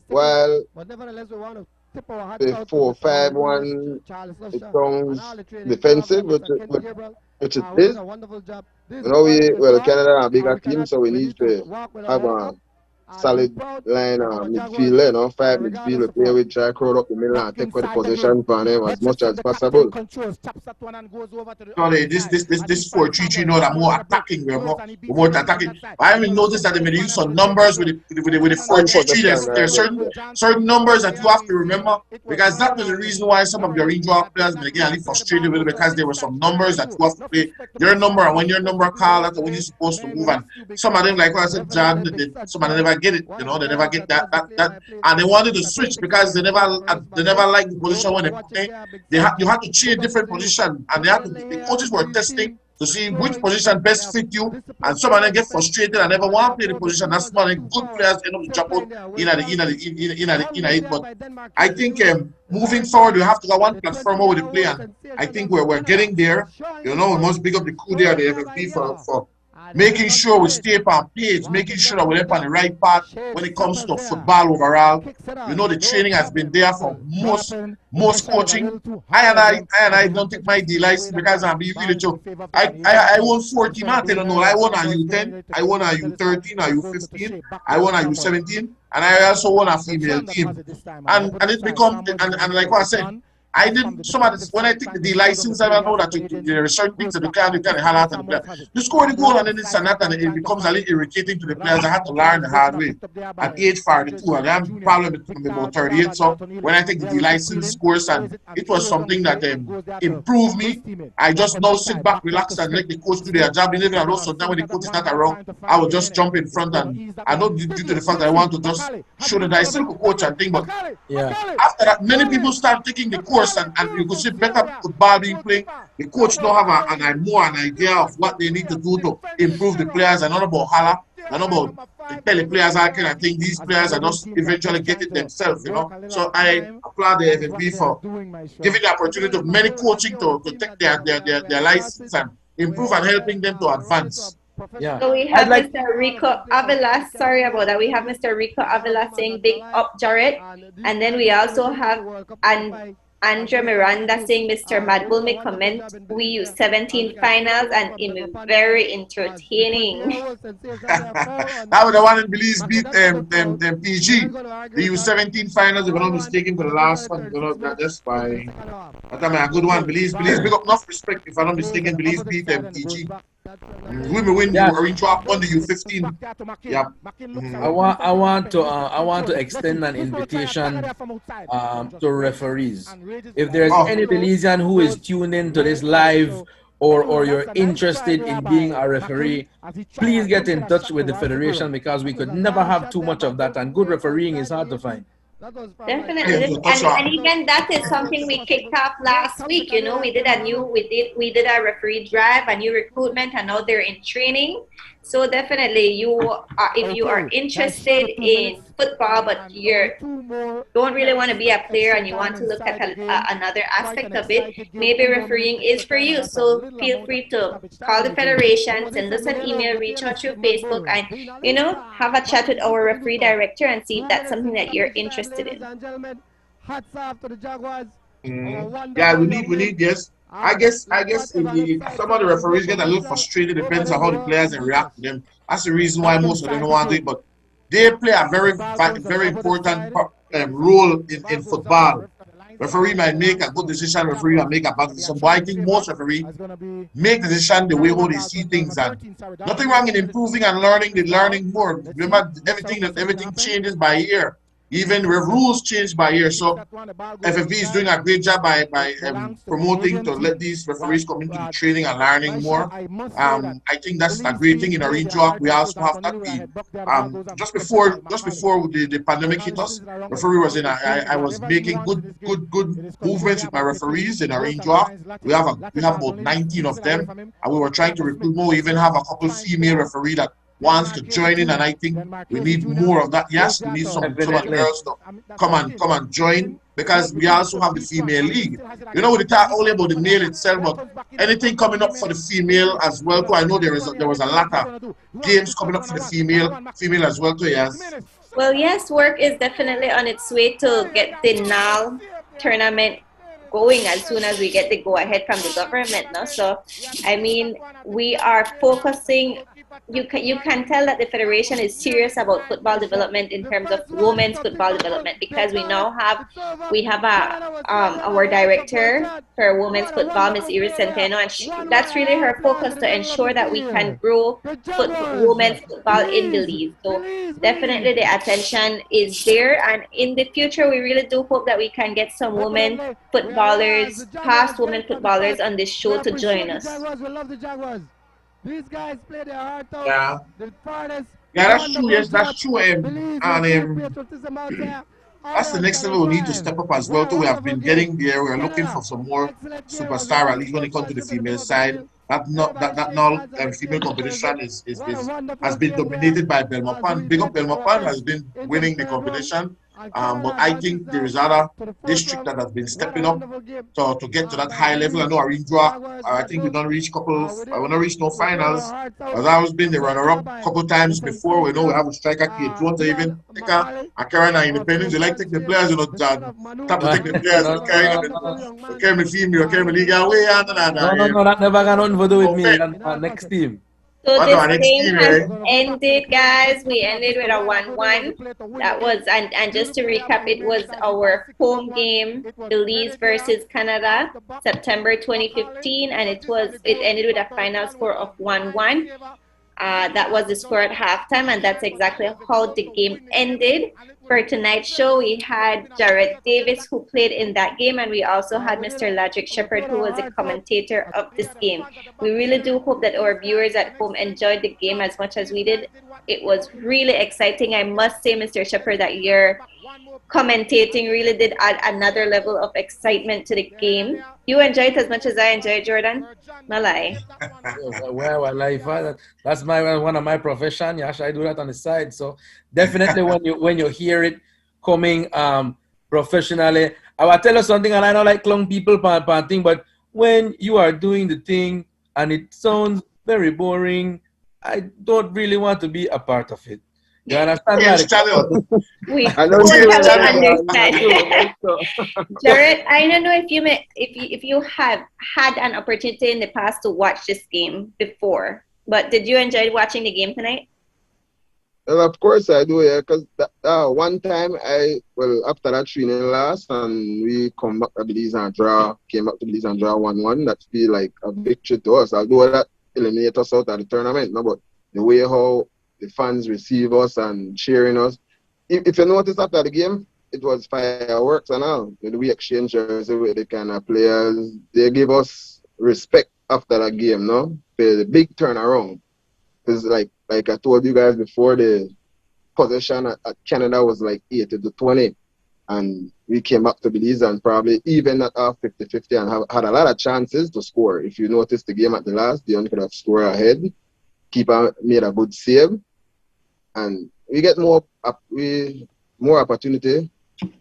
While the 4-5-1 it sounds defensive, which it is. Canada are a bigger team, so we need to have a solid line midfield, 5 midfield player with try crowd up the middle and take for the possession for them as much as possible. No, this 4-3-3 that more attacking, we're more attacking. I haven't noticed that they may use some numbers with the 4-3-3. There's certain numbers that you have to remember, because that was the reason why some of your injured players may get a little frustrated with it, because there were some numbers that you have to play your number, and when your number called, that's when you're supposed to move. And some of them, like what I said, John, some of them never get it, they never get that, and they wanted to switch because they never liked the position when they play. You had to change different position, and the coaches were testing to see which position best fit you, and some of them get frustrated and never want to play the position. That's why good players end up to jump out in it. But I think moving forward, we have to go one platform over the play, and I think we're getting there. We must big up the crew there, the FFP for making sure we stay on page, making sure that we're on the right path when it comes to football overall. The training has been there for most coaching. I don't take my D license because I'm being really true. I won 4 teams. I don't know. I won a U10, I won a U13, a U15, I won a U17, and I also won a female team. And it become and like what I said, I did some of this when I take the D license. I know that there are certain things that you can't hand out to the player. You score the goal and then this and that, and it becomes a little irritating to the players. I had to learn the hard way at age 42, and I have a problem with about 38. So when I take the D license course, and it was something that improved me. I just now sit back, relax, and let the coach do their job. Even though sometimes when the coach is not around, I will just jump in front, and I know due to the fact that I want to just show that I still could coach and thing. But after that, many people start taking the course. And you could see better football being played. The coach don't have an idea of what they need to do to improve the players, and not about holla, and not about tell the players how can I think these players are just eventually get it themselves, So I applaud the FFB for giving the opportunity to many coaching to take their license and improve and helping them to advance. Yeah. So we have Mr. Rico Avila. Sorry about that. We have Mr. Rico Avila saying big up, Jared. And then we also have Andrea Miranda saying Mr. Madbull may comment. We use 17 finals and it very entertaining. That was the one in Belize beat PG. They use 17 finals, if I'm not mistaken, for the last one. That's fine. That's a good one. Belize big up enough respect, if I'm not mistaken. Belize beat PG. Women win the orange drop on the U15. Yep. I want to extend an invitation to referees. If there's any Belizean who is tuned in to this live, or you're interested in being a referee, please get in touch with the federation, because we could never have too much of that, and good refereeing is hard to find. Definitely, and even that is something we kicked off last week. We did a referee drive, a new recruitment, and now they're in training. So definitely, if you are interested in football, but you don't really want to be a player and you want to look at another aspect of it, maybe refereeing is for you. So feel free to call the federation, send us an email, reach out through Facebook, and have a chat with our referee director and see if that's something that you're interested in. Hats off to the Jaguars. Yeah, we need yes. I guess some of the referees get a little frustrated. Depends on how the players react to them. That's the reason why most of them don't want it. But they play a very important role in football. Referee might make a good decision. Referee might make a bad decision. But I think most referees make the decision the way how they see things. And nothing wrong in improving and learning more. Remember, everything changes by year. Even rules change by year. So FFB is doing a great job by promoting to let these referees come into the training and learning more. I think that's a great thing in our region. We also have that. Just before the pandemic hit us, referee was I was making good movements with my referees in our region. We have about 19 of them, and we were trying to recruit more. We even have a couple female referee that wants to join in, and I think we need more of that. Yes, we need some of the girls to come and join, because we also have the female league. We talk only about the male itself, but anything coming up for the female as well too. I know there was a lot of games coming up for the female as well too. Yes. Well, yes, work is definitely on its way to get the NAL tournament going as soon as we get the go ahead from the government. No? So, I mean, we are focusing. You can tell that the federation is serious about football development in terms of women's football development, because we have our director for women's football, Miss Iris Centeno, and that's really her focus, to ensure that we can grow women's football in Belize. So definitely the attention is there, and in the future we really do hope that we can get some women footballers, past women footballers on this show to join us. These guys play their heart out. Yeah. Yeah, that's true. Yes, that's true. That's the next level we need to step up as well too. We have been getting there. We're looking for some more superstar, at least when it comes to the female side. That female competition has been dominated by Belmopan. Big up Belmopan has been winning the competition. But I think there is other district that has been stepping up to get to that high level. I know Arindra, I think we don't reach no finals. But that has been the runner-up a couple times before. We know we have a striker kid. If you want to even take a Carolina Independence, you like take the players, tap to take the players, carry the female, carry the league away. No, that never got nothing to do with me and next team. So this game has ended, guys. We ended with a 1-1. That was, and just to recap, it was our home game, Belize versus Canada, September 2015, and it ended with a final score of 1-1. That was the score at halftime, and that's exactly how the game ended. For tonight's show, we had Jared Davis, who played in that game, and we also had Mr. Ladrick Shepherd, who was a commentator of this game. We really do hope that our viewers at home enjoyed the game as much as we did. It was really exciting. I must say, Mr. Shepherd, that your commentating really did add another level of excitement to the game. You enjoyed it as much as I enjoyed, Jordan? No lie. Well, that's one of my profession. Yeah, I do that on the side. So definitely when you hear it coming professionally, I will tell you something, and I don't like clown people thing, but when you are doing the thing and it sounds very boring, I don't really want to be a part of it. You understand? We totally understand. Jared, I don't know if you have had an opportunity in the past to watch this game before, but did you enjoy watching the game tonight? Well, of course I do, yeah, because one time after that 3-0 loss, and we come back to Belize and draw 1-1, that feel like a victory to us. Although that eliminate us out of the tournament, no, but the way how the fans receive us and cheering us. If you notice after the game, it was fireworks and all. We exchanged jerseys with the kind of players. They give us respect after that game, no? The big turnaround. Because like I told you guys before, the possession at Canada was like 80-20. And we came back to Belize and probably even at half 50-50 and had a lot of chances to score. If you notice the game at the last, they only could have scored ahead. keeper made a good save, and we get more opportunity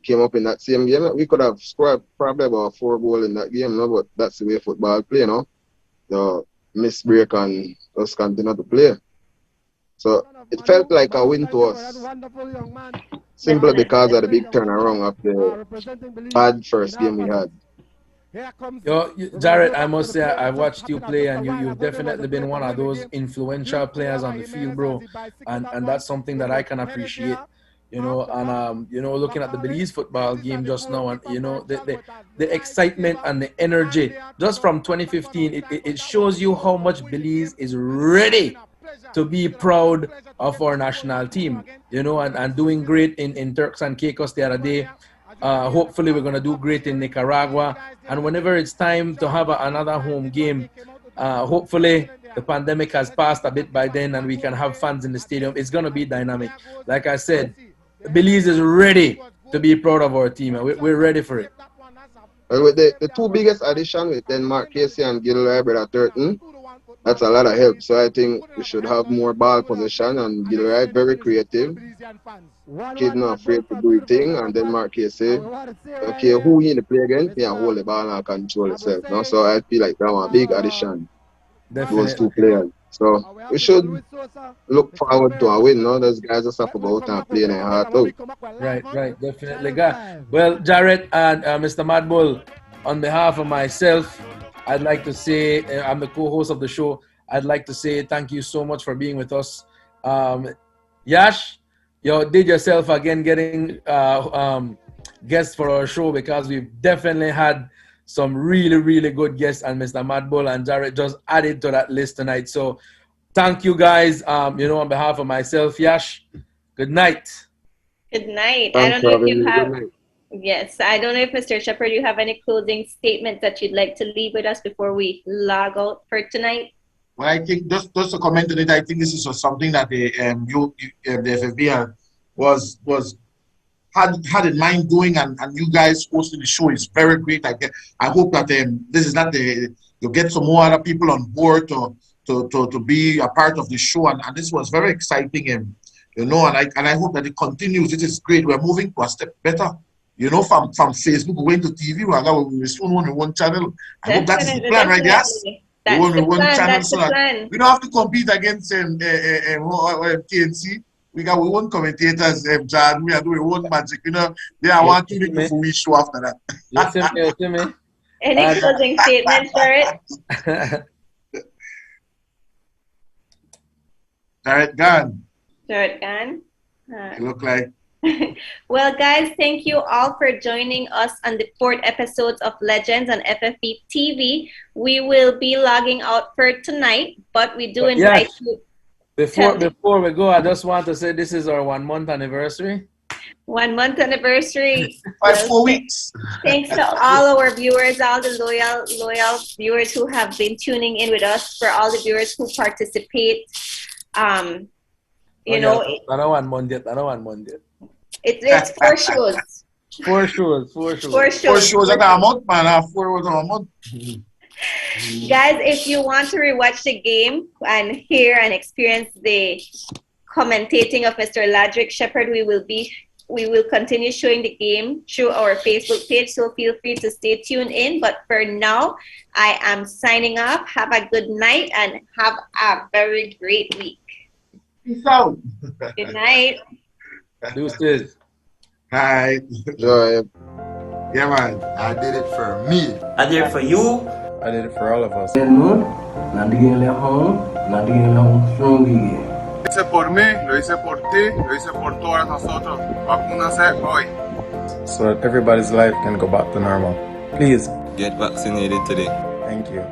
came up in that same game. We could have scored probably about 4 goals in that game, no? But that's the way football play, you know. The miss break and us continue to play. So it felt like a win to us. Simply because of the big turnaround of the bad first game we had. Yo, Jared, I must say I watched you play, and you've definitely been one of those influential players on the field, bro. And that's something that I can appreciate. You know, and you know, looking at the Belize football game just now, and you know, the excitement and the energy just from 2015, it shows you how much Belize is ready to be proud of our national team, you know, and doing great in Turks and Caicos the other day. Hopefully we're going to do great in Nicaragua, and whenever it's time to have another home game, hopefully the pandemic has passed a bit by then and we can have fans in the stadium. It's going to be dynamic. Like I said, Belize is ready to be proud of our team, and we're ready for it. Well, with the 2 biggest additions with Denmark Casey and Gilroy Brother Turton, that's a lot of help. So I think we should have more ball possession, and Gilroy very creative. Kid not afraid to do his thing, and Denmark Casey, okay, who he in the play again, he can hold the ball and control himself. No? So I feel like that was a big addition. Definitely. Those 2 players. So we should look forward to a win. No, those guys just have to go out and play their heart out. Right, definitely. Well, Jared and Mr. Madbull, on behalf of myself, I'd like to say, I'm the co-host of the show. I'd like to say thank you so much for being with us. Yash, you did yourself again getting guests for our show, because we've definitely had some really, really good guests, and Mr. Madbull and Jared just added to that list tonight. So thank you guys, you know, on behalf of myself, Yash. Good night. Good night. Thanks, I don't know if you Robin. have... Yes, I don't know if Mr. Shepherd, you have any closing statements that you'd like to leave with us before we log out for tonight? Well, I think just to comment on it, I think this is something that the FFB had in mind doing, and you guys hosting the show is very great. I hope that this is not you get some more other people on board to be a part of the show, and this was very exciting, you know, and I hope that it continues. It is great. We're moving to a step better. You know, from Facebook going to TV, we soon only one channel. I hope that's the plan, right? Yes. That's we only the one plan. channel, That's so the plan. we don't have to compete against TNC. We got our own commentators, John. We are doing one magic. You know, they are one to make we show after that. You see me? Any closing statements, Jared? Jared Gunn. Jared Gunn. You look like. Well, guys, thank you all for joining us on the 4th episode of Legends on FFB TV. We will be logging out for tonight, but we do invite you. Before we go, I just want to say this is our 1 month anniversary. 1 month anniversary. 4 weeks. Thanks to all our viewers, all the loyal viewers who have been tuning in with us, for all the viewers who participate. You know, I don't want Monday. It's 4 shows. 4 shows. 4 shows. 4 shows at a month, man. 4 was a month. Guys, if you want to rewatch the game and hear and experience the commentating of Mr. Ladrick Shepherd, we will continue showing the game through our Facebook page, so feel free to stay tuned in. But for now, I am signing off. Have a good night and have a very great week. Peace out. Good night. Deuces. Hi. Joy. Yeah, man. I did it for me. I did it for you. I did it for all of us. Lo hice por mí, lo hice por ti, lo hice por todos nosotros. Vacúnase hoy. So that everybody's life can go back to normal. Please. Get vaccinated today. Thank you.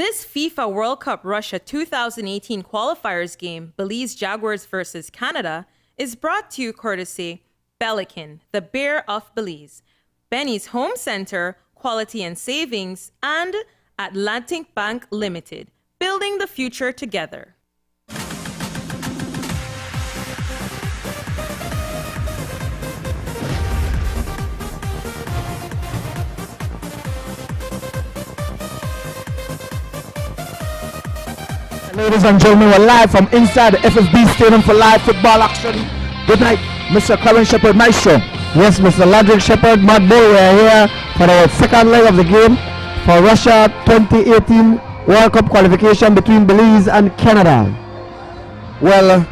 This FIFA World Cup Russia 2018 qualifiers game, Belize Jaguars versus Canada, is brought to you courtesy Belican, the Bear of Belize, Benny's Home Center, Quality and Savings, and Atlantic Bank Limited, building the future together. Ladies and gentlemen, we're live from inside the FFB Stadium for live football action. Good night, Mr. Karen Shepherd Maestro. Yes, Mr. Ladrick Shepherd, Matt Bull, we are here for the second leg of the game for Russia 2018 World Cup qualification between Belize and Canada. Well,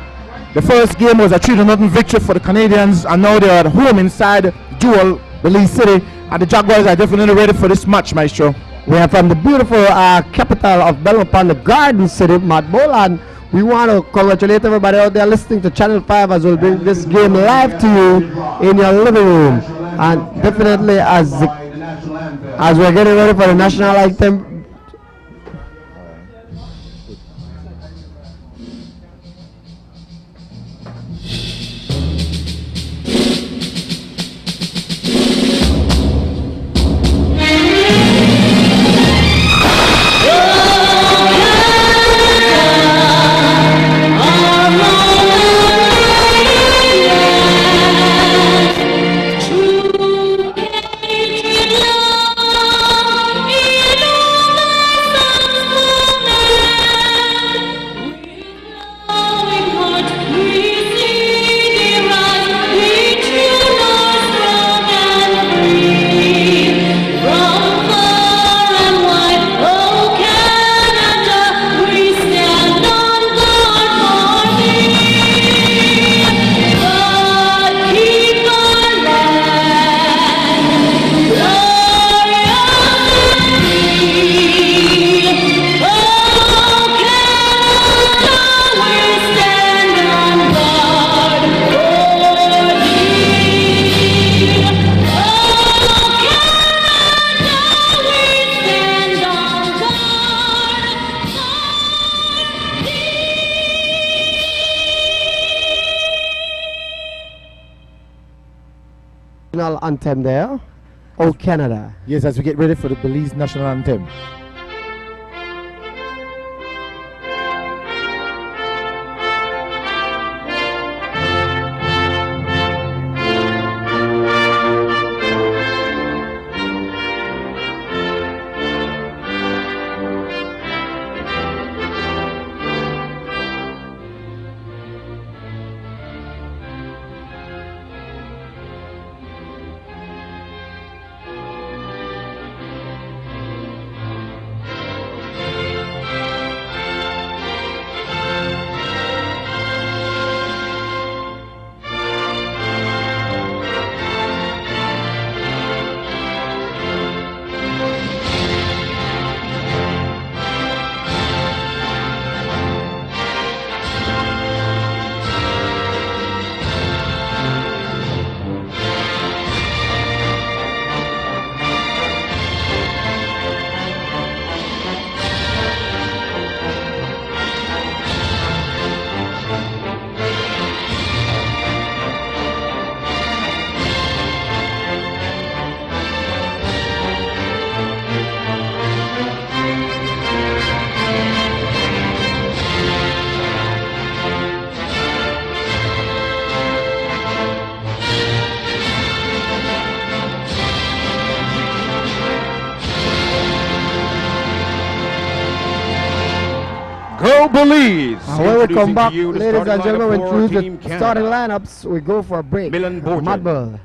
the first game was a 3-0 victory for the Canadians, and now they're at home inside Jewel, Belize City, and the Jaguars are definitely ready for this match, Maestro. We are from the beautiful capital of Belmont upon the Garden City, Matt Bull, and we want to congratulate everybody out there listening to Channel 5 as we'll bring this game live to you in your living room. And definitely as we're getting ready for the national anthem, anthem there. Oh Canada. Yes, as we get ready for the Belize national anthem. Belize. When we come back, ladies and gentlemen, we choose the starting lineups. We go for a break. Matt Bull.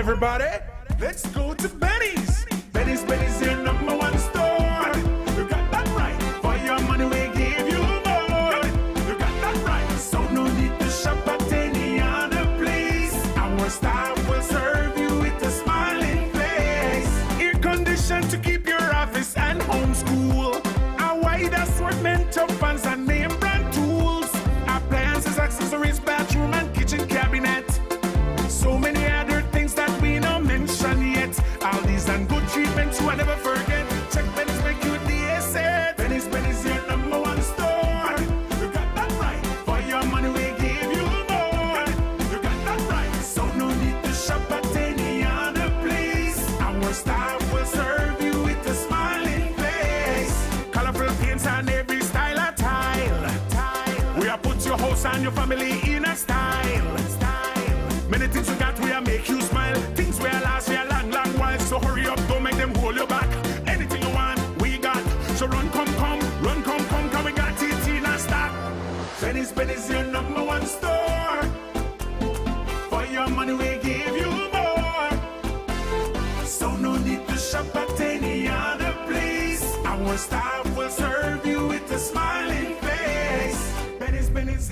everybody, let's go to Benny's. Benny's your number one store. You got that right. For your money, we give you more. You got that right. So no need to shop at any other place. Our staff will serve you with a smiling face. Air conditioned to keep your office and home cool. A wide assortment of fans and name brand tools. Appliances, accessories, bathroom and kitchen cabinet. So many other things that we don't mention yet. All these and good treatments you will never forget. Check Benny's, make you the asset. Benny's your number one store. You got that right. For your money we give you more. You got that right. So no need to shop at any other place. Our staff will serve you with a smiling face. Colorful paints on every style of tile. We have put your house and your family in a style. Many things we got, we are make you smile. Things we are last for a long, long while. So hurry up, don't make them hold you back. Anything you want, we got. So run, come, come, we got it in a stock. Benny's your number one store. For your money, we give you more. So no need to shop at any other place. Our staff will serve you with a smiling face. Benny's.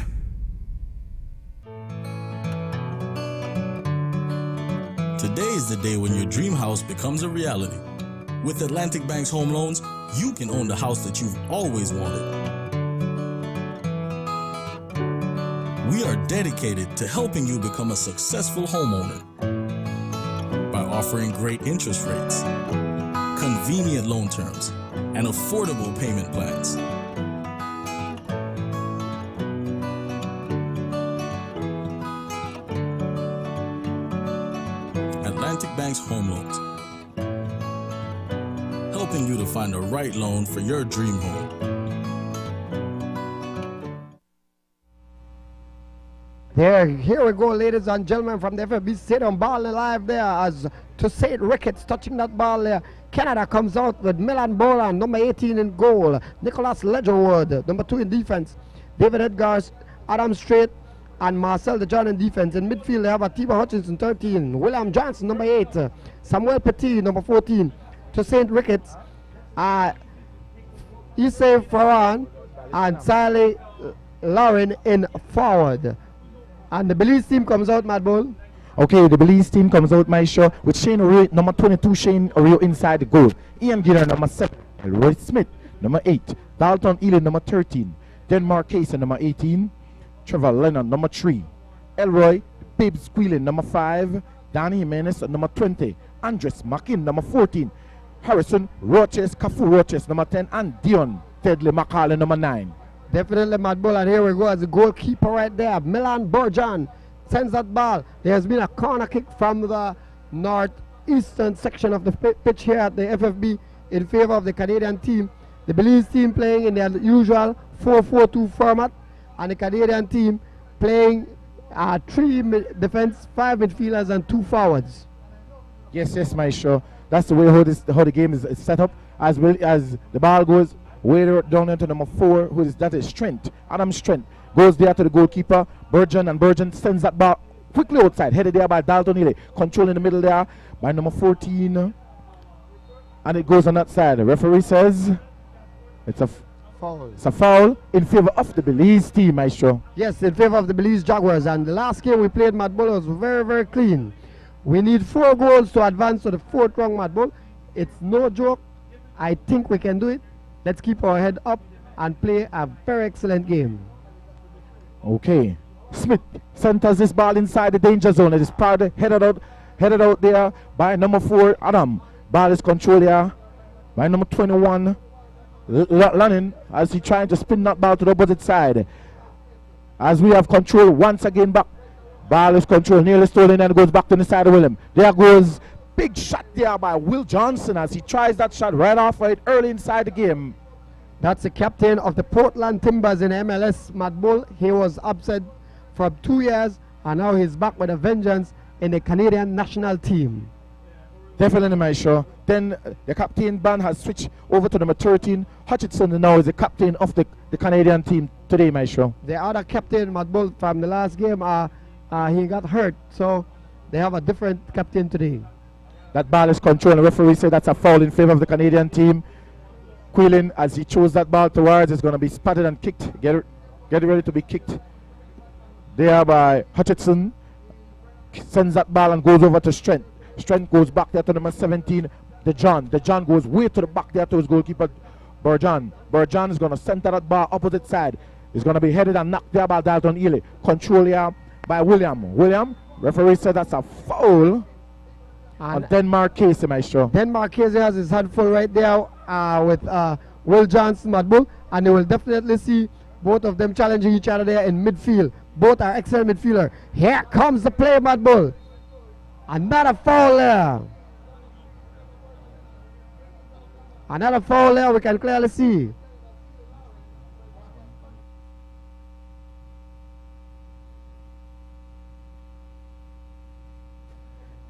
Today is the day when your dream house becomes a reality. With Atlantic Bank's home loans, you can own the house that you've always wanted. We are dedicated to helping you become a successful homeowner by offering great interest rates, convenient loan terms, and affordable payment plans. Atlantic Bank's home loans, helping you to find the right loan for your dream home. Here we go, ladies and gentlemen, from the FFB Stadium. Ball alive there as to St. Ricketts touching that ball there. Canada comes out with Milan Boland, number 18 in goal. Nicholas Ledgerwood, number 2 in defense. David Edgars, Adam Strait, and Marcel DeJohn in defense. In midfield, they have Atiba Hutchinson, 13. William Johnson, number 8. Samuel Petit, number 14. To St. Ricketts, Issei Farhan and Sally Lauren in forward. And the Belize team comes out, Mad Bull. Okay, the Belize team comes out, my show, with Shane O'Reilly, number 22, Shane O'Reilly inside the goal. Ian Gidder, number 7. Roy Smith, number 8. Dalton Ely, number 13. Denmark Casey, number 18. Trevor Lennon, number 3. Elroy Bibbs Squealing, number 5. Danny Jimenez, number 20. Andres Mackin, number 14. Harrison Roches, Kafu Roches, number 10. And Dion Tedley McCarlin, number 9. Definitely, Mad Bull, and here we go as the goalkeeper right there. Milan Borjan sends that ball. There has been a corner kick from the northeastern section of the pitch here at the FFB in favor of the Canadian team. The Belize team playing in their usual 4-4-2 format, and the Canadian team playing 3 defense, 5 midfielders, and 2 forwards. Yes, my show. That's the way how the game is set up. As well as the ball goes way down into number 4, that is Strength. Adam Strength goes there to the goalkeeper, Burgeon, and Burgeon sends that ball quickly outside, headed there by Dalton Ely, controlling the middle there by number 14, and it goes on that side. The referee says it's a foul. It's a foul in favor of the Belize team, my show. Yes, in favor of the Belize Jaguars, and the last game we played, Mad Bull, was very, very clean. We need 4 goals to advance to the 4th round, Mad Bull. It's no joke. I think we can do it. Let's keep our head up and play a very excellent game. Okay. Smith centers this ball inside the danger zone. It is proud headed out there by number 4, Adam. Ball is controlled there by number 21, Lannon, as he trying to spin that ball to the opposite side. As we have control once again back. Ball is controlled, nearly stolen, and goes back to the side of William. There goes big shot there by Will Johnson as he tries that shot right off right early inside the game. That's the captain of the Portland Timbers in MLS, Mad Bull. He was absent for 2 years, and now he's back with a vengeance in the Canadian national team. Definitely, my show. Then the captain band has switched over to number 13. Hutchinson now is the captain of the Canadian team today, my show. The other captain, Mad Bull, from the last game, he got hurt. So They have a different captain today. That ball is controlled. The referee said that's a foul in favor of the Canadian team. Quillen, as he chose that ball towards, is going to be spotted and kicked. Get ready to be kicked there by Hutchinson. Sends that ball and goes over to Strength. Strength goes back there to number 17, DeJohn. DeJohn goes way to the back there to his goalkeeper, Burjan. Burjan is going to center that ball opposite side. He's going to be headed and knocked there by Dalton Ely. Control here by William. William, referee said that's a foul on Denmark Casey, Maestro. Denmark Casey has his hand full right there with Will Johnson, Mad Bull, and they will definitely see both of them challenging each other there in midfield. Both are excellent midfielder. Here comes the play, Mad Bull. Another foul there. Another foul there, we can clearly see.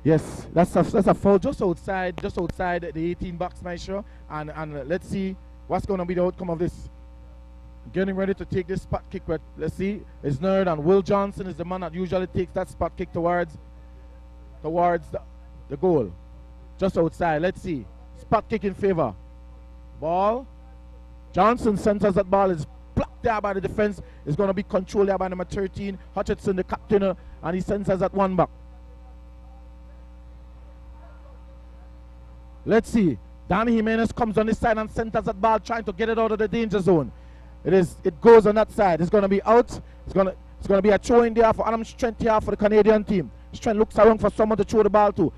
Yes, that's a foul just outside the 18 box, Maestro. And let's see what's going to be the outcome of this. Getting ready to take this spot kick, but let's see. It's Nerd, and Will Johnson is the man that usually takes that spot kick towards the goal. Just outside. Let's see. Spot kick in favor. Ball. Johnson centers that ball. Is blocked there by the defense. It's going to be controlled there by number 13. Hutchinson, the captain, and he centers that one back. Let's see. Danny Jimenez comes on this side and centers that ball, trying to get it out of the danger zone. It goes on that side. It's going to be out. It's going to be a throw in there for Adam Strength here for the Canadian team. Strength looks around for someone to throw the ball to.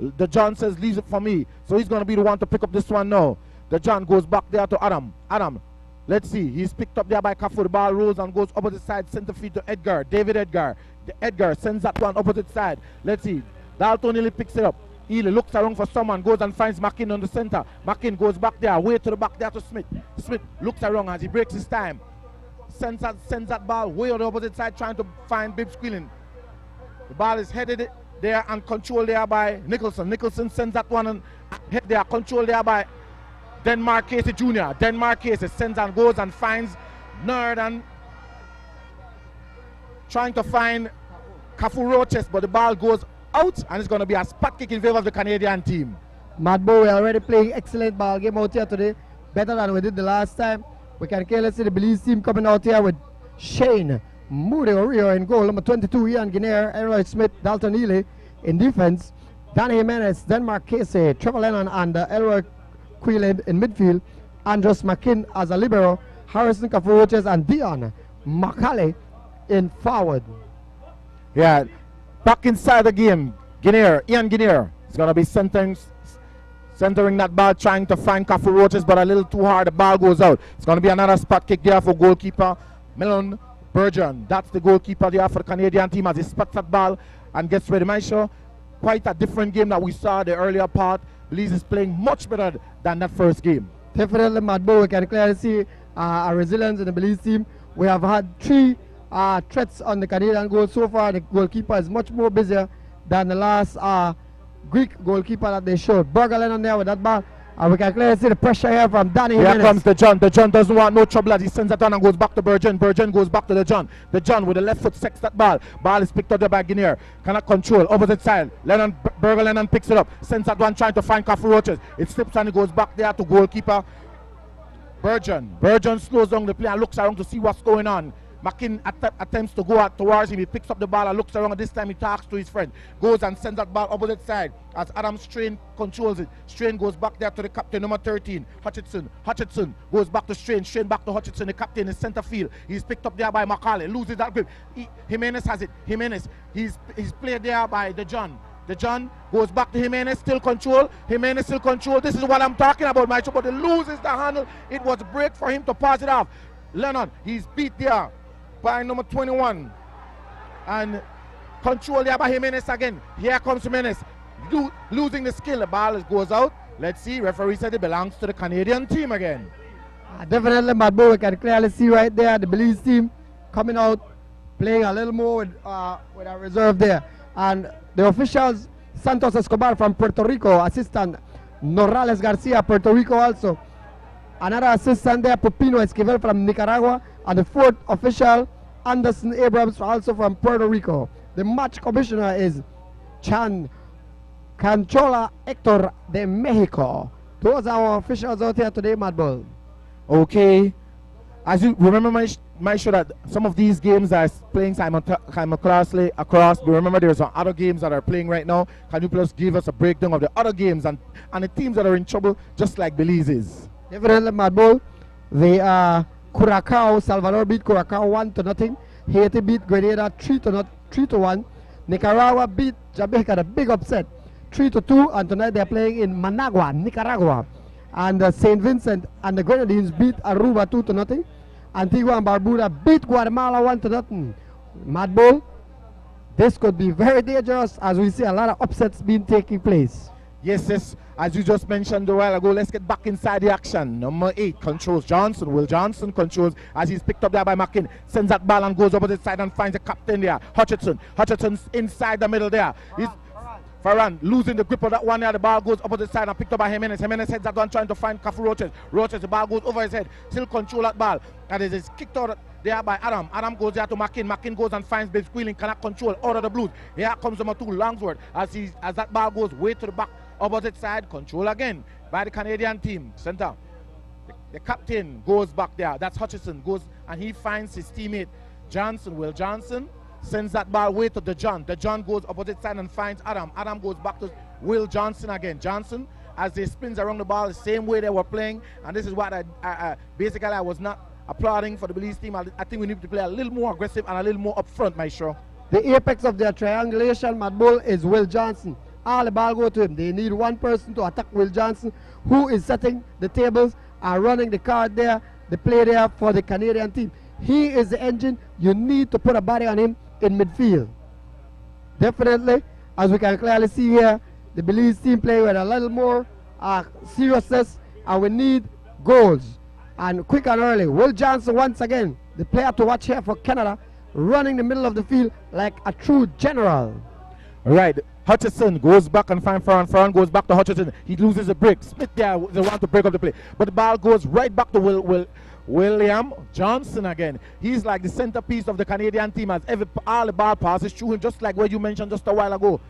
DeJohn says, leaves it for me. So he's going to be the one to pick up this one now. DeJohn goes back there to Adam. Adam, let's see. He's picked up there by Cafu. The ball rolls and goes opposite side, center field to Edgar. David Edgar. Edgar sends that one opposite side. Let's see. Dalton Ely picks it up. Ely looks around for someone, goes and finds Mackin on the center. Mackin goes back there, way to the back there to Smith. Smith looks around as he breaks his time. Sends that ball way on the opposite side, trying to find Bibbs Quillen. The ball is headed there and controlled there by Nicholson. Nicholson sends that one and head there, controlled there by Denmark Casey Jr. Denmark Casey sends and goes and finds Nerd and trying to find Cafu Roches, but the ball goes out, and it's going to be a spot kick in favor of the Canadian team. Mad Bull, we are already playing excellent ball game out here today, better than we did the last time. We can clearly see the Belize team coming out here with Shane Moody Orio in goal, number 22 Ian Guinea, Elroy Smith, Dalton Ely in defense, Danny Jimenez, Denmark Casey, Trevor Lennon, and Elroy Quillen in midfield, Andros McKinn as a libero, Harrison Cafu-Roches, and Dion Macaulay in forward. Yeah. Back inside the game, Ian Guinea is going to be centering that ball, trying to find Cafu Roches, but a little too hard. The ball goes out. It's going to be another spot kick there for goalkeeper Melon Burgeon. That's the goalkeeper there for the Canadian team as he spots that ball and gets ready. Maestro, quite a different game that we saw the earlier part. Belize is playing much better than that first game. Definitely, Mad Bull, we can clearly see a resilience in the Belize team. We have had 3 threats on the Canadian goal so far. The goalkeeper is much more busier than the last Greek goalkeeper that they showed. Bergalen on there with that ball, and we can clearly see the pressure here from Danny Jimenez. Here comes DeJohn. DeJohn doesn't want no trouble as he sends it on and goes back to Burgeon. Burgeon goes back to DeJohn. DeJohn with the left foot sets that ball. Ball is picked up there by Guinea. Cannot control. Opposite side. Bergalen picks it up. Sends that one trying to find Cafu Roches. It slips and it goes back there to goalkeeper Burgeon. Burgeon slows down the play and looks around to see what's going on. McKinn attempts to go out towards him. He picks up the ball and looks around, and this time he talks to his friend. Goes and sends that ball opposite side as Adam Strain controls it. Strain goes back there to the captain, number 13, Hutchinson. Hutchinson goes back to Strain. Strain back to Hutchinson, the captain in center field. He's picked up there by Macaulay. Loses that grip. Jimenez has it. Jimenez. He's played there by DeJohn. DeJohn goes back to Jimenez, still control. Jimenez still control. This is what I'm talking about, Maestro, but he loses the handle. It was a break for him to pass it off. Lennon, he's beat there by number 21 and control there by Jimenez again. Here comes Jimenez losing the skill. The ball goes out. Let's see, referee said it belongs to the Canadian team again. Definitely, Mad Bull, we can clearly see right there the Belize team coming out playing a little more with a reserve there, and the officials, Santos Escobar from Puerto Rico, assistant Norales Garcia, Puerto Rico also, another assistant there, Pupino Esquivel from Nicaragua, and the 4th official, Anderson Abrams, also from Puerto Rico. The match commissioner is Controla Hector de Mexico. Those are our officials out here today, Mad Bull. Okay. As you remember, my show that some of these games are playing simultaneously across. We remember there's some other games that are playing right now. Can you please give us a breakdown of the other games and the teams that are in trouble, just like Belize is? Definitely, Mad Bull. They are Curacao. Salvador beat Curacao 1-0. Haiti beat Grenada 3-1. Nicaragua beat Jamaica, the big upset, 3-2. And tonight they're playing in Managua, Nicaragua. And St. Vincent and the Grenadines beat Aruba 2-0. Antigua and Barbuda beat Guatemala 1-0. Mad Bull, this could be very dangerous as we see a lot of upsets being taking place. Yes, as you just mentioned a while ago, let's get back inside the action. Number 8 controls Johnson. Will Johnson controls as he's picked up there by Mackin. Sends that ball and goes over the side and finds the captain there, Hutchinson. Hutchinson's inside the middle there. He's Farran losing the grip of that one there. The ball goes opposite side and picked up by Jimenez. Jimenez heads that one trying to find Cafu Roches. Roches, the ball goes over his head. Still control that ball. And it is kicked out there by Adam. Adam goes there to Mackin. Mackin goes and finds Bill Squealing. Cannot control. Out of the Blues. Here comes number 2, Longsword. As that ball goes way to the back. Opposite side. Control again by the Canadian team. Center. The captain goes back there. That's Hutchinson. Goes and he finds his teammate Johnson. Will Johnson sends that ball way to DeJohn. DeJohn goes opposite side and finds Adam. Adam goes back to Will Johnson again. Johnson, as they spins around the ball the same way they were playing. And this is what I basically I was not applauding for the Belize team. I think we need to play a little more aggressive and a little more upfront, Maestro. The apex of their triangulation, Mad Bull, is Will Johnson. All the ball go to him. They need one person to attack Will Johnson, who is setting the tables and running the card there, the play there for the Canadian team. He is the engine. You need to put a body on him in midfield. Definitely, as we can clearly see here, the Belize team play with a little more seriousness, and we need goals. And quick and early. Will Johnson once again, the player to watch here for Canada, running the middle of the field like a true general. Right. Hutchinson goes back and finds Farran. Farran goes back to Hutchinson. He loses a break. Smith there, they want to break up the play. But the ball goes right back to William Johnson again. He's like the centerpiece of the Canadian team as all the ball passes through him, just like what you mentioned just a while ago.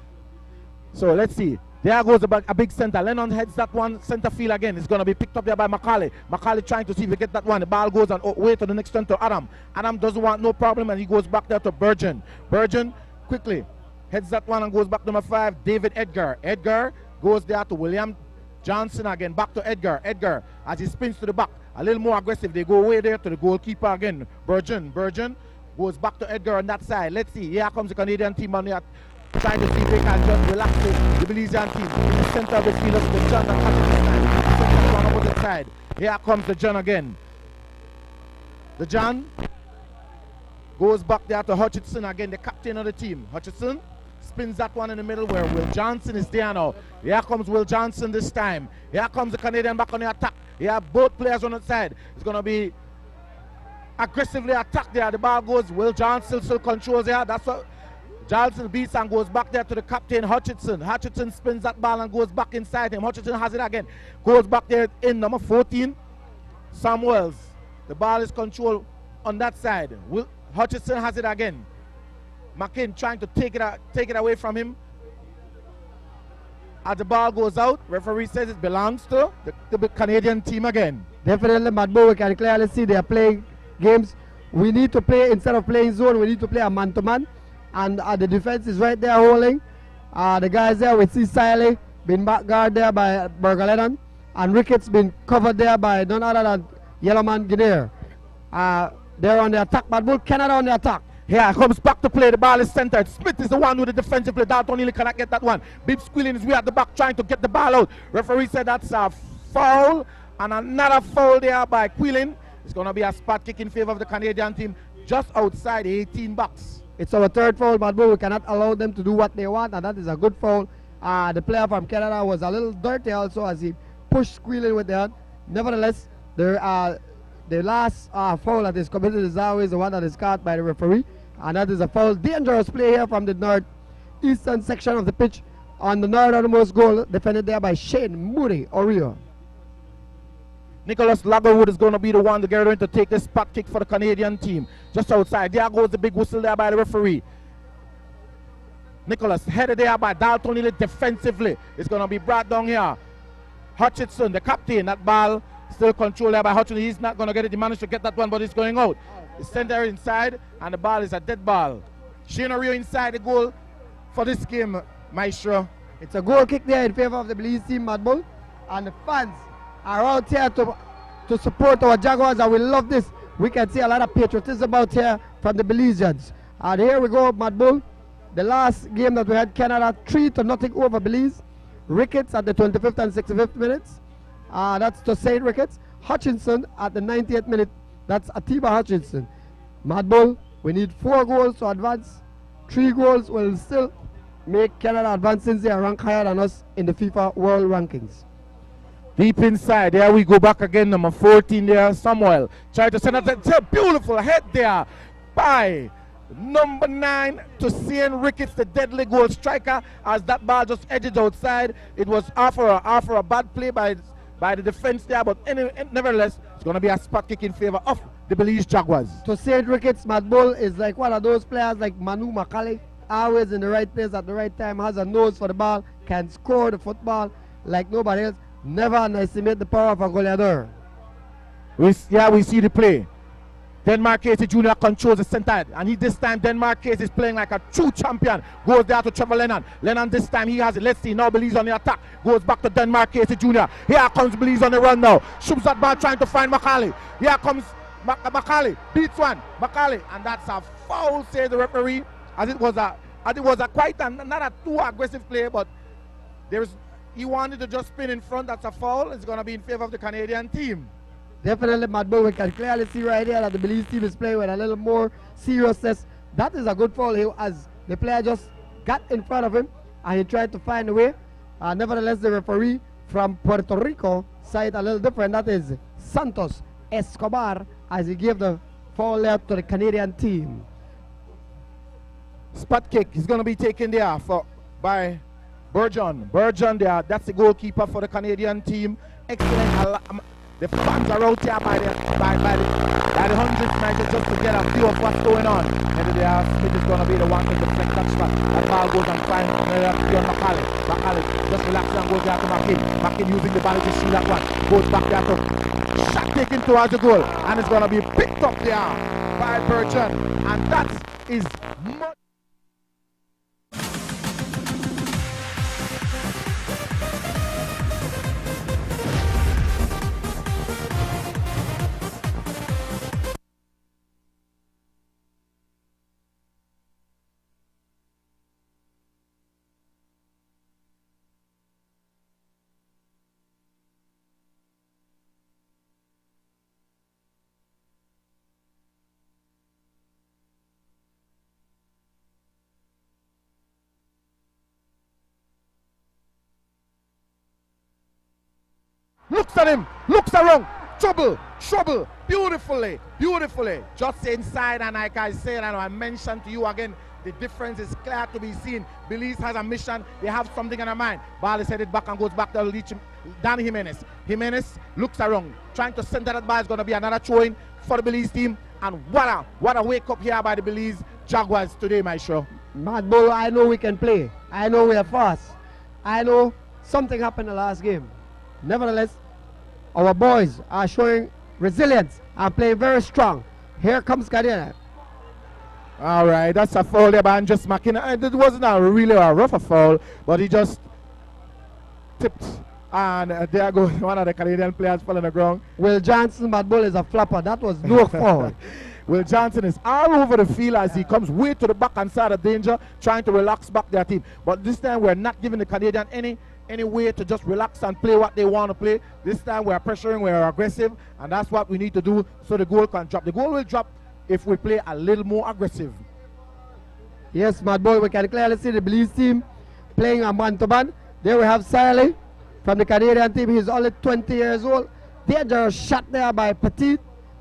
So let's see. There goes a big center. Lennon heads that one center field again. It's going to be picked up there by Macaulay. Macaulay trying to see if he get that one. The ball goes and way to the next turn to Adam. Adam doesn't want no problem and he goes back there to Burgeon. Burgeon quickly heads that one and goes back to number 5, David Edgar. Edgar goes there to William Johnson again. Back to Edgar. Edgar as he spins to the back. A little more aggressive. They go away there to the goalkeeper again. Burgeon goes back to Edgar on that side. Let's see. Here comes the Canadian team on there. Trying to see if they can just relax the Belizean team. In the center of the field, the John and Hutchinson on the side. Here comes the John again. The John goes back there to Hutchinson again, the captain of the team. Hutchinson spins that one in the middle where Will Johnson is there now. Here comes Will Johnson this time. Here comes the Canadian back on the attack. Here both players on the side. It's going to be aggressively attacked there. The ball goes. Will Johnson still controls there. That's what Johnson beats and goes back there to the captain, Hutchinson. Hutchinson spins that ball and goes back inside him. Hutchinson has it again. Goes back there in number 14, Samuels. The ball is controlled on that side. Hutchinson has it again. McKinn trying to take it away from him. As the ball goes out, referee says it belongs to the Canadian team again. Definitely, Madbo, we can clearly see they are playing games. We need to play, instead of playing zone, we need to play a man-to-man. And the defense is right there holding. The guys there, we see Siley being back guard there by Bergalenon. And Ricketts been covered there by none other than Yellowman Guinea. They're on the attack, Madbo. Canada on the attack. Here comes back to play. The ball is centered. Smith is the one with the defensive play. Dalton Neely cannot get that one. Bib squealing his way at the back trying to get the ball out. Referee said that's a foul. And another foul there by Quillen. It's going to be a spot kick in favor of the Canadian team just outside the 18 box. It's our third foul, but we cannot allow them to do what they want, and that is a good foul. The player from Canada was a little dirty also as he pushed Quillen with the hand. Nevertheless, the last foul that is committed is always the one that is caught by the referee. And that is a foul. Dangerous play here from the northeastern section of the pitch on the northernmost goal, defended there by Shane Moody Oreo. Nicholas Lagerwood is going to be the one to get ready to take this spot kick for the Canadian team. Just outside. There goes the big whistle there by the referee. Nicholas headed there by Dalton Neely defensively. It's going to be brought down here. Hutchinson, the captain, that ball still controlled there by Hutchinson. He's not going to get it. He managed to get that one, but it's going out. It's sent there inside, and the ball is a dead ball. Shane Rio inside the goal for this game, Maestro. It's a goal kick there in favor of the Belize team, Mad Bull. And the fans are out here to support our Jaguars, and we love this. We can see a lot of patriotism out here from the Belizeans. And here we go, Mad Bull. The last game that we had, Canada 3-0 over Belize. Ricketts at the 25th and 65th minutes. That's to St. Ricketts. Hutchinson at the 90th minute. That's Atiba Hutchinson. Mad Bull, we need 4 goals to advance. 3 goals will still make Canada advance since they are ranked higher than us in the FIFA World Rankings. Deep inside, there we go back again, number 14 there, Samuel. Try to send out a beautiful head there by number 9 to St. Ricketts, the deadly goal striker, as that ball just edged outside. It was after a bad play by the defense there, but nevertheless, it's going to be a spot kick in favor of the Belize Jaguars. To St. Ricketts, Mad Bull is like one of those players like Manu Makali, always in the right place at the right time, has a nose for the ball, can score the football like nobody else. Never underestimate the power of a goleador. We see the play. Denmark Casey Jr. controls the center, and this time Denmark Casey is playing like a true champion. Goes there to Trevor Lennon. Lennon this time he has it. Let's see now Belize on the attack. Goes back to Denmark Casey Jr. Here comes Belize on the run now. Shoots that ball trying to find Macaulay. Here comes Macaulay. Beats one. Macaulay, and that's a foul, says the referee. As it was a quite not a too aggressive play, but he wanted to just spin in front. That's a foul. It's going to be in favor of the Canadian team. Definitely, Mad Bull, we can clearly see right here that the Belize team is playing with a little more seriousness. That is a good foul here, as the player just got in front of him and he tried to find a way. Nevertheless, the referee from Puerto Rico saw it a little different. That is Santos Escobar, as he gave the foul left to the Canadian team. Spot kick is going to be taken there by Burgeon. Burgeon there, that's the goalkeeper for the Canadian team. Excellent. The fans are out here by the hundreds tonight just to get a view of what's going on. Maybe they are Smith is going to be the one to deflect that shot. That ball goes and finds Macaulay. Macaulay just relaxes and goes there to Makin. Makin using the ball to shoot that one. Goes back there to shot taken towards the goal. And it's going to be picked up there by Burgeon. And that is much. Looks at him, looks around, trouble, beautifully. Just inside, and like I said, and I mentioned to you again, the difference is clear to be seen. Belize has a mission, they have something in their mind. Ball is headed back and goes back to reach Danny Jimenez. Jimenez looks around, trying to center that ball. Is going to be another throw-in for the Belize team. And what a wake up here by the Belize Jaguars today, my show. Mad Bull, I know we can play. I know we are fast. I know something happened in the last game. Nevertheless, our boys are showing resilience and playing very strong. Here comes Gardena. All right, that's a foul there by Andres Mackin. It wasn't really a rough foul, but he just tipped. And there goes one of the Canadian players fell on the ground. Will Johnson, Mad Bull, is a flapper. That was no foul. Will Johnson is all over the field as he comes way to the back and side of danger, trying to relax back their team. But this time we're not giving the Canadian any way to just relax and play what they want to play. This time we're pressuring, we're aggressive, and that's what we need to do so the goal can drop. The goal will drop if we play a little more aggressive. Yes, Mad Bull, we can clearly see the Belize team playing a man-to-man. There we have Siley from the Canadian team. He's only 20 years old. Dangerous shot there by Petit.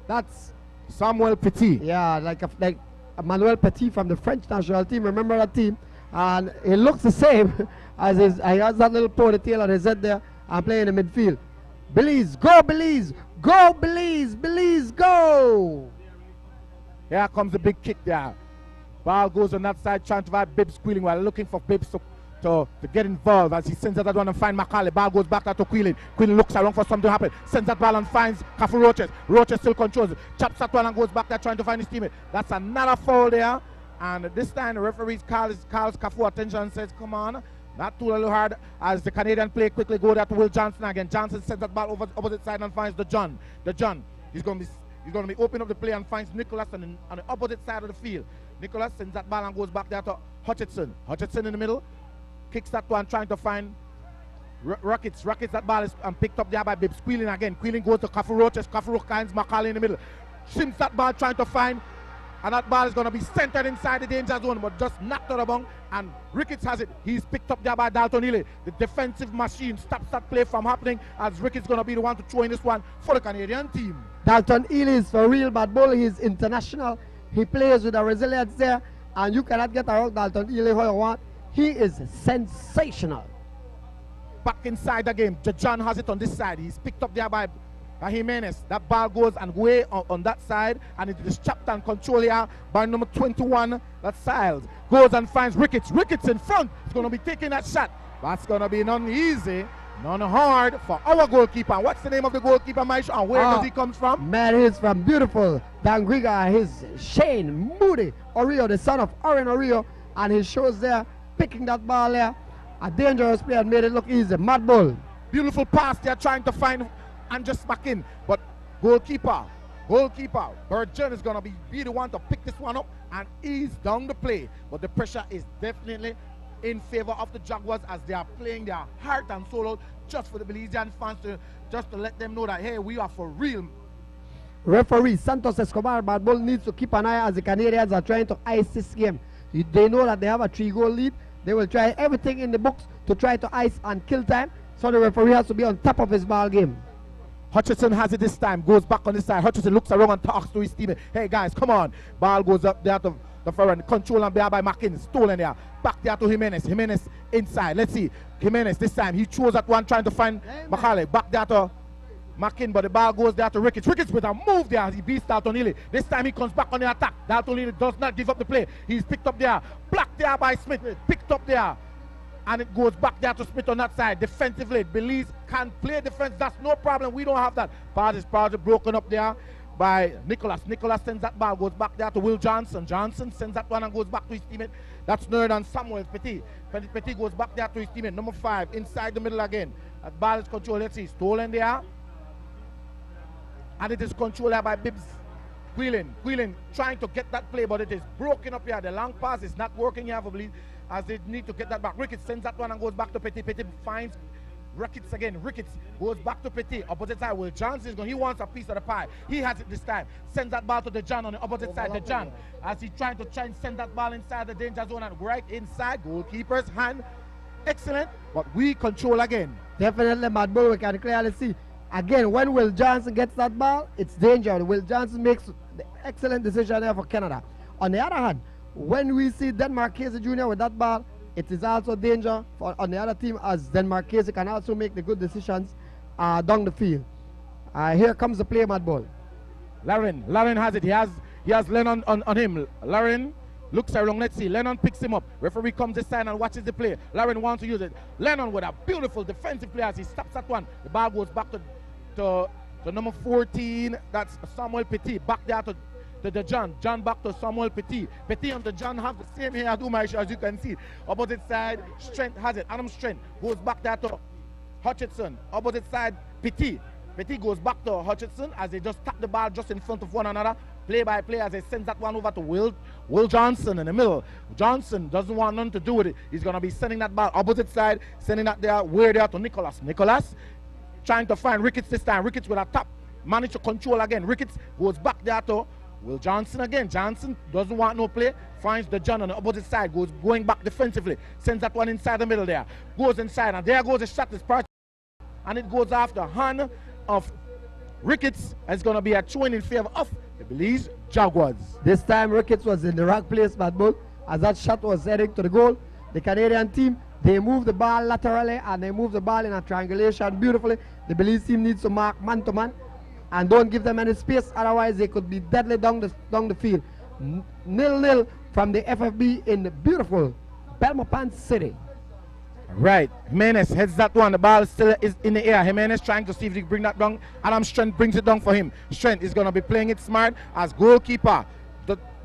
That's Samuel Petit. Yeah, like Manuel Petit from the French national team. Remember that team? And he looks the same as he has that little ponytail on his head there and playing in the midfield. Belize, go Belize! Go Belize! Belize, go! Here comes the big kick there. Ball goes on that side, trying to find Bibbs Queeling while looking for Bibbs to get involved as he sends that one and finds Macaulay. Ball goes back to Queeling. Queeling looks around for something to happen. Sends that ball and finds Kafu Roches. Roches still controls it. Chops that one and goes back there trying to find his teammate. That's another foul there. And this time the referee calls Kafu attention and says, come on, not too little hard, as the Canadian play quickly go there to Will Johnson again. Johnson sends that ball over the opposite side and finds the John. He's going to be opening up the play and finds Nicholas on the opposite side of the field. Nicholas sends that ball and goes back there to Hutchinson. Hutchinson in the middle. Kicks that one, trying to find Rockets. That ball is picked up there by Bibbs. Queeling again. Queeling goes to Kafu Roches. Kafu Roches finds Macaulay in the middle. Shims that ball, trying to find, and that ball is going to be centered inside the danger zone, but just knocked out of bounds. And Ricketts has it. He's picked up there by Dalton Ely. The defensive machine stops that play from happening, as Ricketts going to be the one to throw in this one for the Canadian team. Dalton Ely is for real bad bull. He's international. He plays with a resilience there, and you cannot get around Dalton Ely how you want. He is sensational. Back inside the game, John has it on this side. He's picked up there by Jimenez. That ball goes and way on that side, and it is chopped and controlled here by number 21, that's Siles. Goes and finds Ricketts. Ricketts in front. He's going to be taking that shot. That's going to be none easy, none hard for our goalkeeper. What's the name of the goalkeeper, Maisha, and where does he come from? Man, he's from beautiful Dangriga. He's Shane Moody Orio, the son of Oren Orio, and he shows there, picking that ball there. A dangerous play and made it look easy. Mad Bull. Beautiful pass there, trying to find and just back in. But goalkeeper, Burgeon is going to be the one to pick this one up and ease down the play. But the pressure is definitely in favor of the Jaguars, as they are playing their heart and soul out just for the Belizean fans, just to let them know that, hey, we are for real. Referee Santos Escobar, Mad Bull needs to keep an eye as the Canadians are trying to ice this game. They know that they have a 3-goal lead. They will try everything in the books to try to ice and kill time. So the referee has to be on top of his ball game. Hutchinson has it this time. Goes back on this side. Hutchinson looks around and talks to his teammate. Hey guys, come on. Ball goes up there to the front. Control and bear by Mackin. Stolen there. Back there to Jimenez. Jimenez inside. Let's see. Jimenez this time. He chose that one, trying to find Macaulay. Back there to Mackin, but the ball goes there to Ricketts. Ricketts with a move there. He beats Dalton Ely. This time he comes back on the attack. Dalton Ely does not give up the play. He's picked up there. Blocked there by Smith. Picked up there. And it goes back there to Smith on that side. Defensively, Belize can play defense. That's no problem. We don't have that. Part is broken up there by Nicholas. Nicholas sends that ball, goes back there to Will Johnson. Johnson sends that one and goes back to his teammate. That's Nerdan Samuel Petit. Petit goes back there to his teammate. Number 5, inside the middle again. That ball is controlled. Let's see. Stolen there. And it is controlled by Bibbs. Queeling trying to get that play, but it is broken up here. The long pass is not working here for Belize, as they need to get that back. Ricketts sends that one and goes back to Petit. Petit finds Ricketts again. Ricketts goes back to Petit. Opposite side, Will Johnson is going. He wants a piece of the pie. He has it this time. Sends that ball to the John on the opposite side. The John, as he trying to send that ball inside the danger zone and right inside. Goalkeeper's hand. Excellent, but we control again. Definitely, Mad Bull, we can clearly see. Again, when Will Johnson gets that ball, it's danger. Will Johnson makes the excellent decision there for Canada. On the other hand, when we see Denmark Casey Jr. with that ball, it is also danger on the other team, as Denmark Casey can also make the good decisions down the field. Here comes the play, Mad Bull. Lauren has it. He has Lennon on him. Lauren looks around. Let's see. Lennon picks him up. Referee comes this side and watches the play. Lauren wants to use it. Lennon with a beautiful defensive play as he stops that one. The ball goes back to number 14. That's Samuel Petit. Back there to the John. John back to Samuel Petit. Petit and the John have the same hair as you can see. Opposite side, Strength has it. Adam Strength goes back there to Hutchinson. Opposite side, Petit. Petit goes back to Hutchinson as they just tap the ball just in front of one another. Play by play as they send that one over to Will Johnson in the middle. Johnson doesn't want nothing to do with it. He's going to be sending that ball opposite side, sending that there, way there to Nicholas. Nicholas trying to find Ricketts this time. Ricketts with a tap. Managed to control again. Ricketts goes back there to Will Johnson again. Johnson doesn't want no play. Finds the John on the opposite side. Going back defensively. Sends that one inside the middle there. Goes inside. And there goes a shot. And it goes after hand of Ricketts. It's going to be a throw-in in favor of the Belize Jaguars. This time Ricketts was in the wrong place, Mad Bull, as that shot was heading to the goal. The Canadian team, they move the ball laterally and they move the ball in a triangulation beautifully. The Belize team needs to mark man to man and don't give them any space, otherwise they could be deadly down the field. 0-0 from the FFB in the beautiful Belmopan City. Right, Jimenez heads that one. The ball still is in the air. Jimenez trying to see if he can bring that down. Adam Strength brings it down for him. Strength is going to be playing it smart as goalkeeper.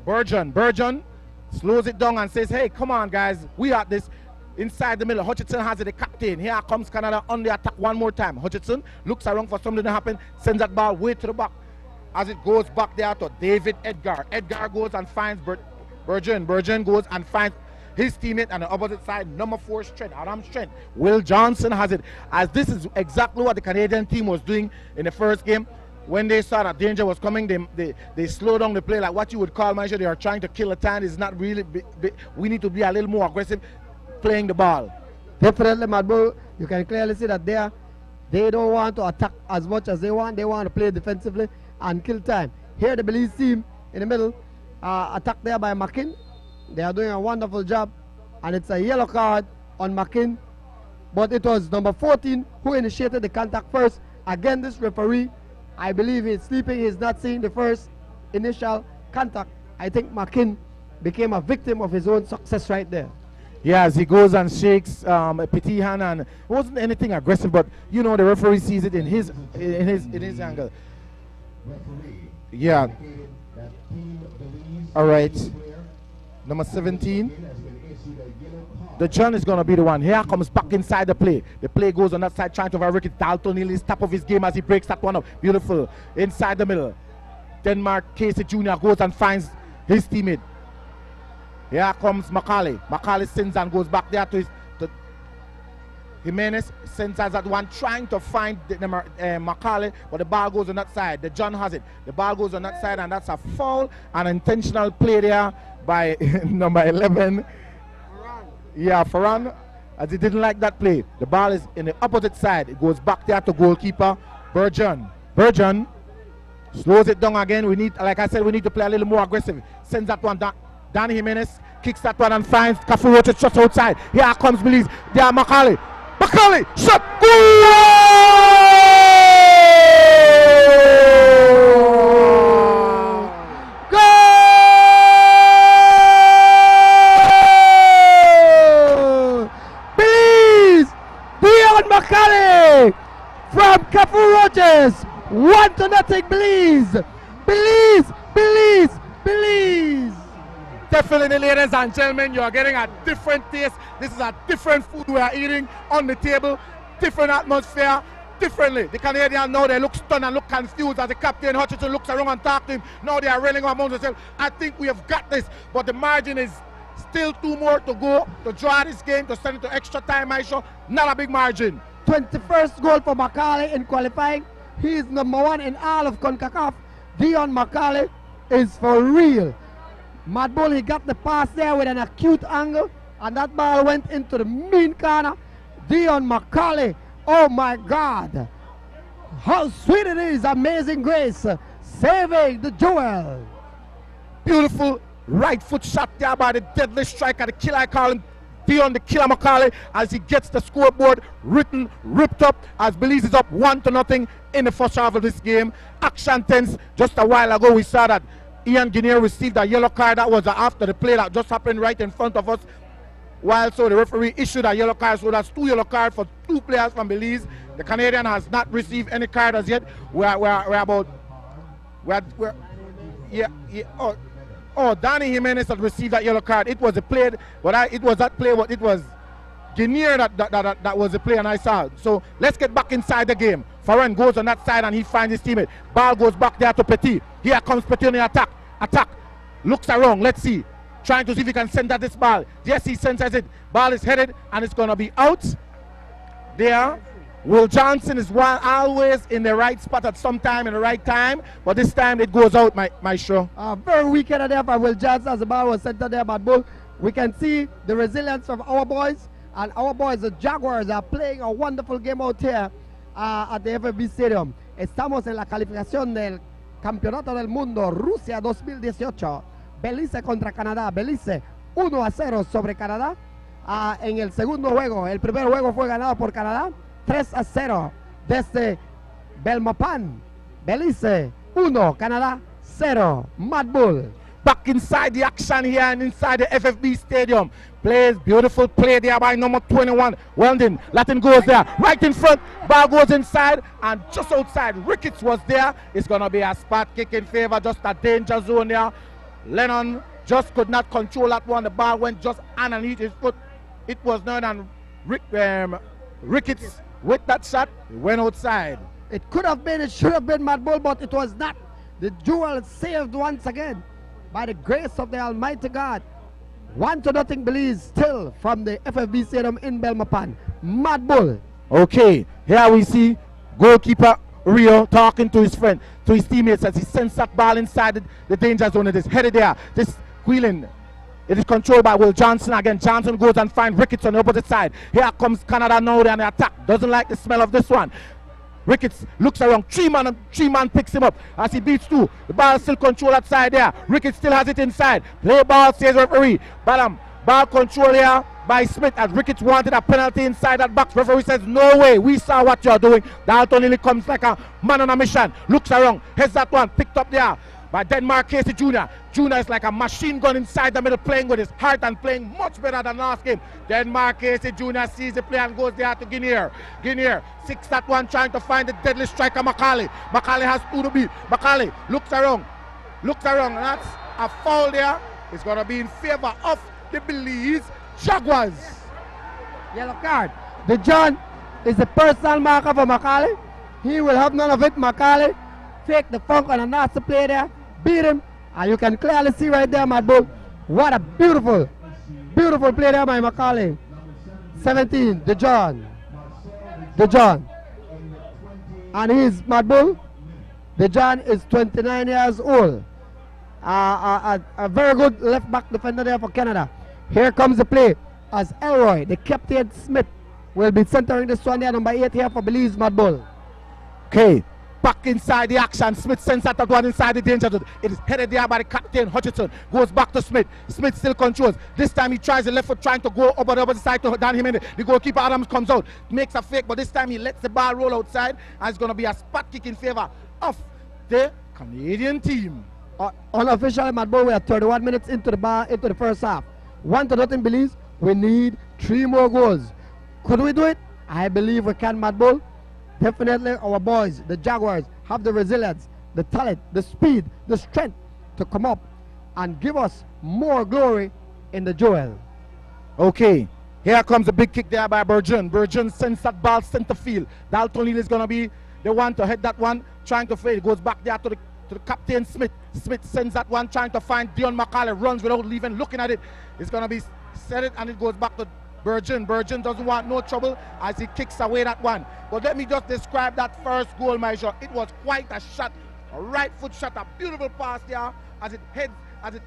Burgeon slows it down and says, hey, come on, guys. We are this. Inside the middle, Hutchinson has it, the captain. Here comes Canada on the attack one more time. Hutchinson looks around for something to happen, sends that ball way to the back. As it goes back there to David Edgar. Edgar goes and finds Burgeon. Burgeon goes and finds his teammate on the opposite side, number 4 Strength, Adam Strength. Will Johnson has it. As this is exactly what the Canadian team was doing in the first game. When they saw that danger was coming, they slowed down the play, like what you would call, they are trying to kill the time. It's not really, we need to be a little more aggressive playing the ball. Definitely, Madbo, you can clearly see that they don't want to attack as much as they want. They want to play defensively and kill time. Here the Belize team in the middle, attacked there by Makin. They are doing a wonderful job, and it's a yellow card on Makin, but it was number 14 who initiated the contact first. Again, this referee, I believe he's sleeping, he's not seeing the first initial contact. I think Makin became a victim of his own success right there. Yeah, as he goes and shakes a petty hand, and it wasn't anything aggressive, but you know the referee sees it in his angle. Yeah. All right. Number 17. The John is going to be the one. Here comes back inside the play. The play goes on that side, trying to overwork it. Dalton Neal is top of his game as he breaks that one up. Beautiful. Inside the middle. Denmark Casey Jr. goes and finds his teammate. Here comes Macaulay. Macaulay sends and goes back there to Jimenez. Sends as that one, trying to find Macaulay, but the ball goes on that side. The John has it. The ball goes on that side, and that's a foul. An intentional play there by number 11. Yeah, Farhan, as he didn't like that play. The ball is in the opposite side. It goes back there to goalkeeper Burgeon. Burgeon slows it down again. We need, like I said, we need to play a little more aggressive. Sends that one down. Danny Jimenez kicks that one and finds Cafu Roach just outside. Here comes Belize. There, Macaulay. Macaulay, shot, goal! Belize, Dion Macaulay from Cafu Roaches. 1-0 Belize. Belize. Definitely, ladies and gentlemen, you are getting a different taste. This is a different food we are eating on the table. Different atmosphere, differently. The Canadians now, they look stunned and look confused as the captain Hutchinson looks around and talks to him. Now they are railing among themselves. I think we have got this, but the margin is still 2 more to go to draw this game, to send it to extra time, Aisha. Not a big margin. 21st goal for Macaulay in qualifying. He is number 1 in all of CONCACAF. Dion Macaulay is for real. Mad Bull, he got the pass there with an acute angle, and that ball went into the mean corner. Dion Macaulay, oh my God. How sweet it is, Amazing Grace, saving the jewel. Beautiful right foot shot there by the deadly striker, the killer, I call him Dion the Killer Macaulay, as he gets the scoreboard ripped up as Belize is up 1-0 in the first half of this game. Action tense. Just a while ago we saw that Ian Guinea received a yellow card. That was after the play that just happened right in front of us. While so the referee issued a yellow card, so that's 2 yellow cards for 2 players from Belize. The Canadian has not received any card as yet. Danny Jimenez had received that yellow card. It was a play, but it was Guinea that was the play, and I saw it. So let's get back inside the game. Farhan goes on that side and he finds his teammate. Ball goes back there to Petit. Here comes Petit on the attack. Looks around. Let's see. Trying to see if he can send this ball. Yes, he senses it. Ball is headed and it's going to be out. There. Will Johnson is always in the right spot at some time, in the right time. But this time it goes out, my show. Very weak header there by Will Johnson as the ball was sent there by Bull. We can see the resilience of our boys. And our boys, the Jaguars, are playing a wonderful game out here at the FFB Stadium. Estamos en la calificación del Campeonato del Mundo Rusia 2018. Belice contra Canadá. Belice 1-0 sobre Canadá. En el segundo juego, el primer juego fue ganado por Canadá 3-0 desde Belmopan. Belice 1, Canadá 0. Mad Bull. back inside the action here and inside the FFB Stadium. Plays, beautiful play there by number 21, Weldon. Latin goes there, right in front. Ball goes inside and just outside. Ricketts was there. It's going to be a spot kick in favor, just a danger zone there. Lennon just could not control that one. The ball went just underneath his foot. It was not on Ricketts with that shot. It went outside. It could have been, it should have been Mad Bull, but it was not. The duel saved once again by the grace of the Almighty God. 1-0 Belize still from the FFB Stadium in Belmopan. Mad Bull. Okay, here we see goalkeeper Rio talking to his friend, to his teammates as he sends that ball inside the danger zone. It is headed there. This wheeling. It is controlled by Will Johnson again. Johnson goes and finds Ricketts on the opposite side. Here comes Canada now on the attack. Doesn't like the smell of this one. Ricketts looks around, three man picks him up as he beats two. The ball still control outside there. Ricketts still has it inside. Play ball, says referee. Ball control here by Smith as Ricketts wanted a penalty inside that box. Referee says, no way, we saw what you're doing. Dalton Lilly comes like a man on a mission. Looks around, heads that one, picked up there by Denmark Casey Jr. Jr. is like a machine gun inside the middle, playing with his heart and playing much better than last game. Denmark Casey Jr. sees the play and goes there to Guinier. Guinier, 6 that one, trying to find the deadly striker Macaulay. Macaulay has 2 to beat. Macaulay looks around, and that's a foul there. It's going to be in favor of the Belize Jaguars. Yellow card. The John is the personal marker for Macaulay. He will have none of it. Macaulay fake the funk on a nasty play there, beat him, and you can clearly see right there, Mad Bull, what a beautiful play there by Macaulay. 17, the John, and he's Mad Bull. The John is 29 years old. A very good left back defender there for Canada. Here comes the play as Elroy, the captain Smith, will be centering this one there, number 8 here for Belize, Mad Bull. Okay. Back inside the action. Smith sends that one inside the danger zone. It is headed there by the captain Hutchinson. Goes back to Smith. Smith still controls. This time he tries the left foot, trying to go over the opposite side to Dan Jimenez. The goalkeeper Adams comes out, makes a fake, but this time he lets the ball roll outside, and it's going to be a spot kick in favor of the Canadian team. Unofficially, Mad Bull, we are 31 minutes into the first half. 1-0 Belize. We need 3 more goals. Could we do it? I believe we can, Mad Bull. Definitely our boys, the Jaguars, have the resilience, the talent, the speed, the strength to come up and give us more glory in the duel. Okay, here comes a big kick there by Burgeon. Burgeon sends that ball center field. Dalton Lilly is going to be the one to head that one, trying to fade. It goes back there to the captain Smith. Smith sends that one, trying to find Dion Macaulay. Runs without even looking at it. It's going to be set it, and it goes back to Burgeon. Burgeon doesn't want no trouble as he kicks away that one. But let me just describe that first goal measure. It was quite a shot, a right foot shot, a beautiful pass there as it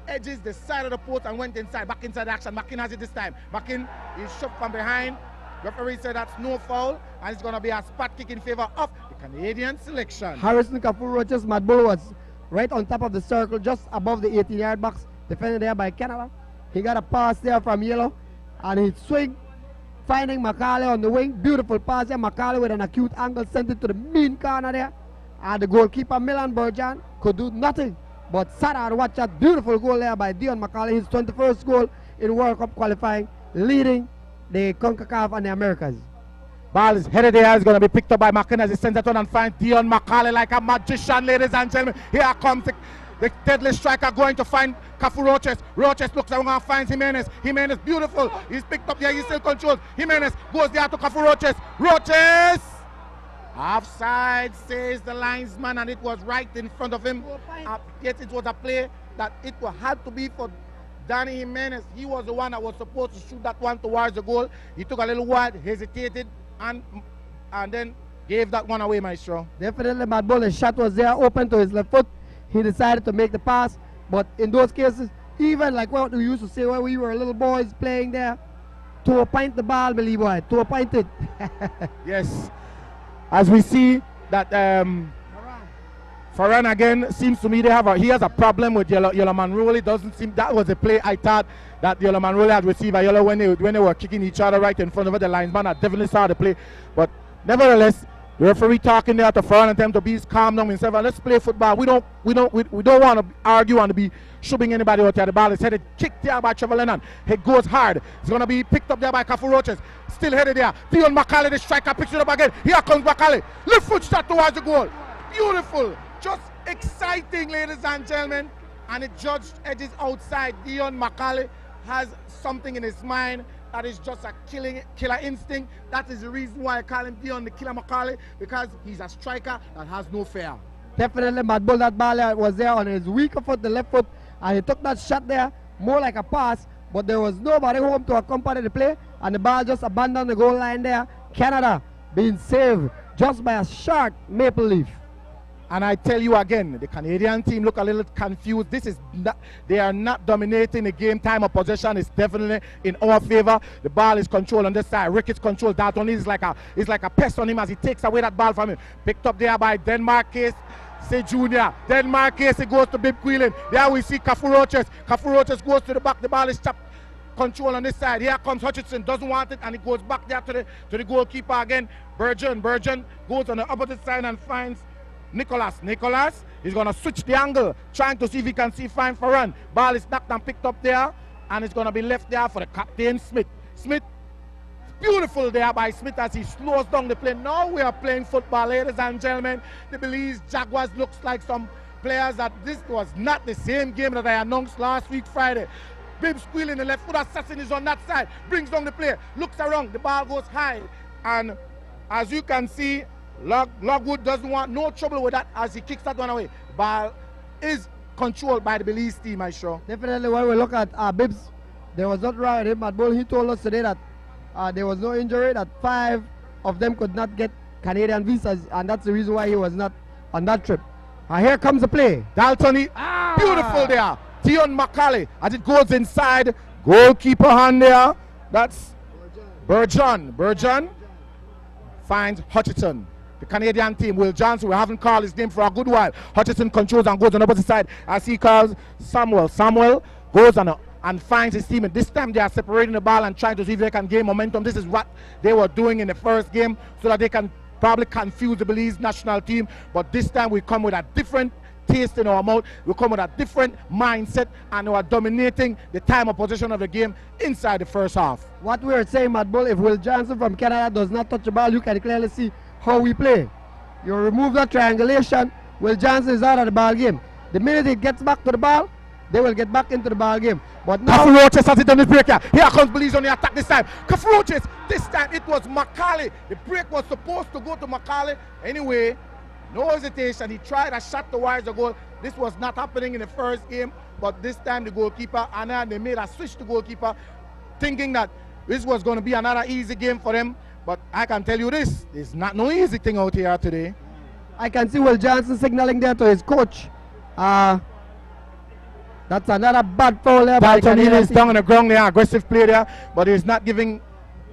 edges the side of the post and went inside, back inside the action. Mackin has it this time. Mackin is shoved from behind. Referee said that's no foul, and it's going to be a spot kick in favor of the Canadian selection. Harrison Kafur-Roches, Mad Bull, was right on top of the circle, just above the 18-yard box, defended there by Canada. He got a pass there from Yellow, and he swing, finding Macaulay on the wing. Beautiful pass there. Macaulay with an acute angle sent it to the mean corner there. And the goalkeeper, Milan Burjan, could do nothing but sat and watch that beautiful goal there by Dion Macaulay. His 21st goal in World Cup qualifying, leading the CONCACAF and the Americas. Ball is headed there. It's going to be picked up by Mackin as he sends it on and finds Dion Macaulay like a magician, ladies and gentlemen. Here comes the deadly striker going to find Cafu Roches. Roches looks around and finds Jimenez. Jimenez, beautiful. He's picked up there. He still controls. Jimenez goes there to Cafu Roches. Roches! Offside, says the linesman, and it was right in front of him. Yet it was a play that it had to be for Danny Jimenez. He was the one that was supposed to shoot that one towards the goal. He took a little while, hesitated, and then gave that one away, Maestro. Definitely, Mad Bull. The shot was there, open to his left foot. He decided to make the pass, but in those cases, even like what we used to say when we were little boys playing there, to a pint the ball, believe boy, to a pint it. Yes, as we see that Farran again seems to me he has a problem with Yellow Man Rowley. Doesn't seem that was a play I thought that Yellow Man Rowley had received a yellow when they were kicking each other right in front of the linesman. I definitely saw the play, but nevertheless, The referee talking there to foreign them to be calm down himself and let's play football. We don't want to argue and be shoving anybody out there. The ball is headed, kicked there by Trevor Lennon. It goes hard. It's gonna be picked up there by Cafu Roaches. Still headed there. Dion McCauley, the striker, picks it up again. Here comes McCauley. Left foot shot towards the goal. Beautiful. Just exciting, ladies and gentlemen. And the judge edges outside. Dion McCauley has something in his mind that is just a killer instinct. That is the reason why I call him Dion the Killer McCauley, because he's a striker that has no fear. Definitely, Mad Bull, that ball was there on his weaker foot, the left foot, and he took that shot there more like a pass, but there was nobody home to accompany the play, and the ball just abandoned the goal line there. Canada being saved just by a short maple leaf. And I tell you again, the Canadian team look a little confused. They are not dominating the game. Time of possession is definitely in our favor. The ball is controlled on this side. Ricketts control. Dalton is like a pest on him as he takes away that ball from him. Picked up there by Denmark Case. Say Junior. Denmark Case, it goes to Bib Quillen. There we see Cafu Roaches. Cafu Roaches goes to the back. The ball is chopped. Control on this side. Here comes Hutchinson. Doesn't want it, and it goes back there to the goalkeeper again. Burgeon goes on the opposite side and finds Nicholas is going to switch the angle, trying to see if he can find for run. Ball is knocked and picked up there, and it's going to be left there for the captain, Smith. Smith, beautiful there by Smith as he slows down the play. Now we are playing football, ladies and gentlemen. The Belize Jaguars looks like some players that this was not the same game that I announced last week Friday. Bibb squealing the left foot assassin is on that side, brings down the play, looks around, the ball goes high, and as you can see, Logwood doesn't want no trouble with that as he kicks that one away. Ball is controlled by the Belize team, I'm sure. Definitely, when we look at Bibbs, there was not wrong with him. Mad Bull, he told us today that there was no injury, that 5 of them could not get Canadian visas, and that's the reason why he was not on that trip. And here comes the play. Dalton, beautiful there. Dion McCauley as it goes inside. Goalkeeper hand there. That's Burgeon finds Hutchinson. The Canadian team, Will Johnson, we haven't called his name for a good while. Hutchinson controls and goes on the opposite side as he calls Samuel. Samuel goes on and finds his team. And this time they are separating the ball and trying to see if they can gain momentum. This is what they were doing in the first game so that they can probably confuse the Belize national team. But this time we come with a different taste in our mouth. We come with a different mindset, and we are dominating the time of possession of the game inside the first half. What we are saying, Mad Bull, if Will Johnson from Canada does not touch the ball, you can clearly see how we play. You remove that triangulation, Will Johnson is out of the ball game. The minute he gets back to the ball, they will get back into the ball game. But now Cafu Roaches has it on the break here. Here comes Belize on the attack this time. Cafu Roaches, this time it was McCauley. The break was supposed to go to McCauley. Anyway, no hesitation. He tried a shot towards the goal. This was not happening in the first game, but this time the goalkeeper, and they made a switch to goalkeeper, thinking that this was going to be another easy game for them. But I can tell you this, it's not no easy thing out here today. I can see Will Johnson signaling there to his coach. That's another bad foul there. Dalton is down on the ground there, aggressive play there, but he's not giving,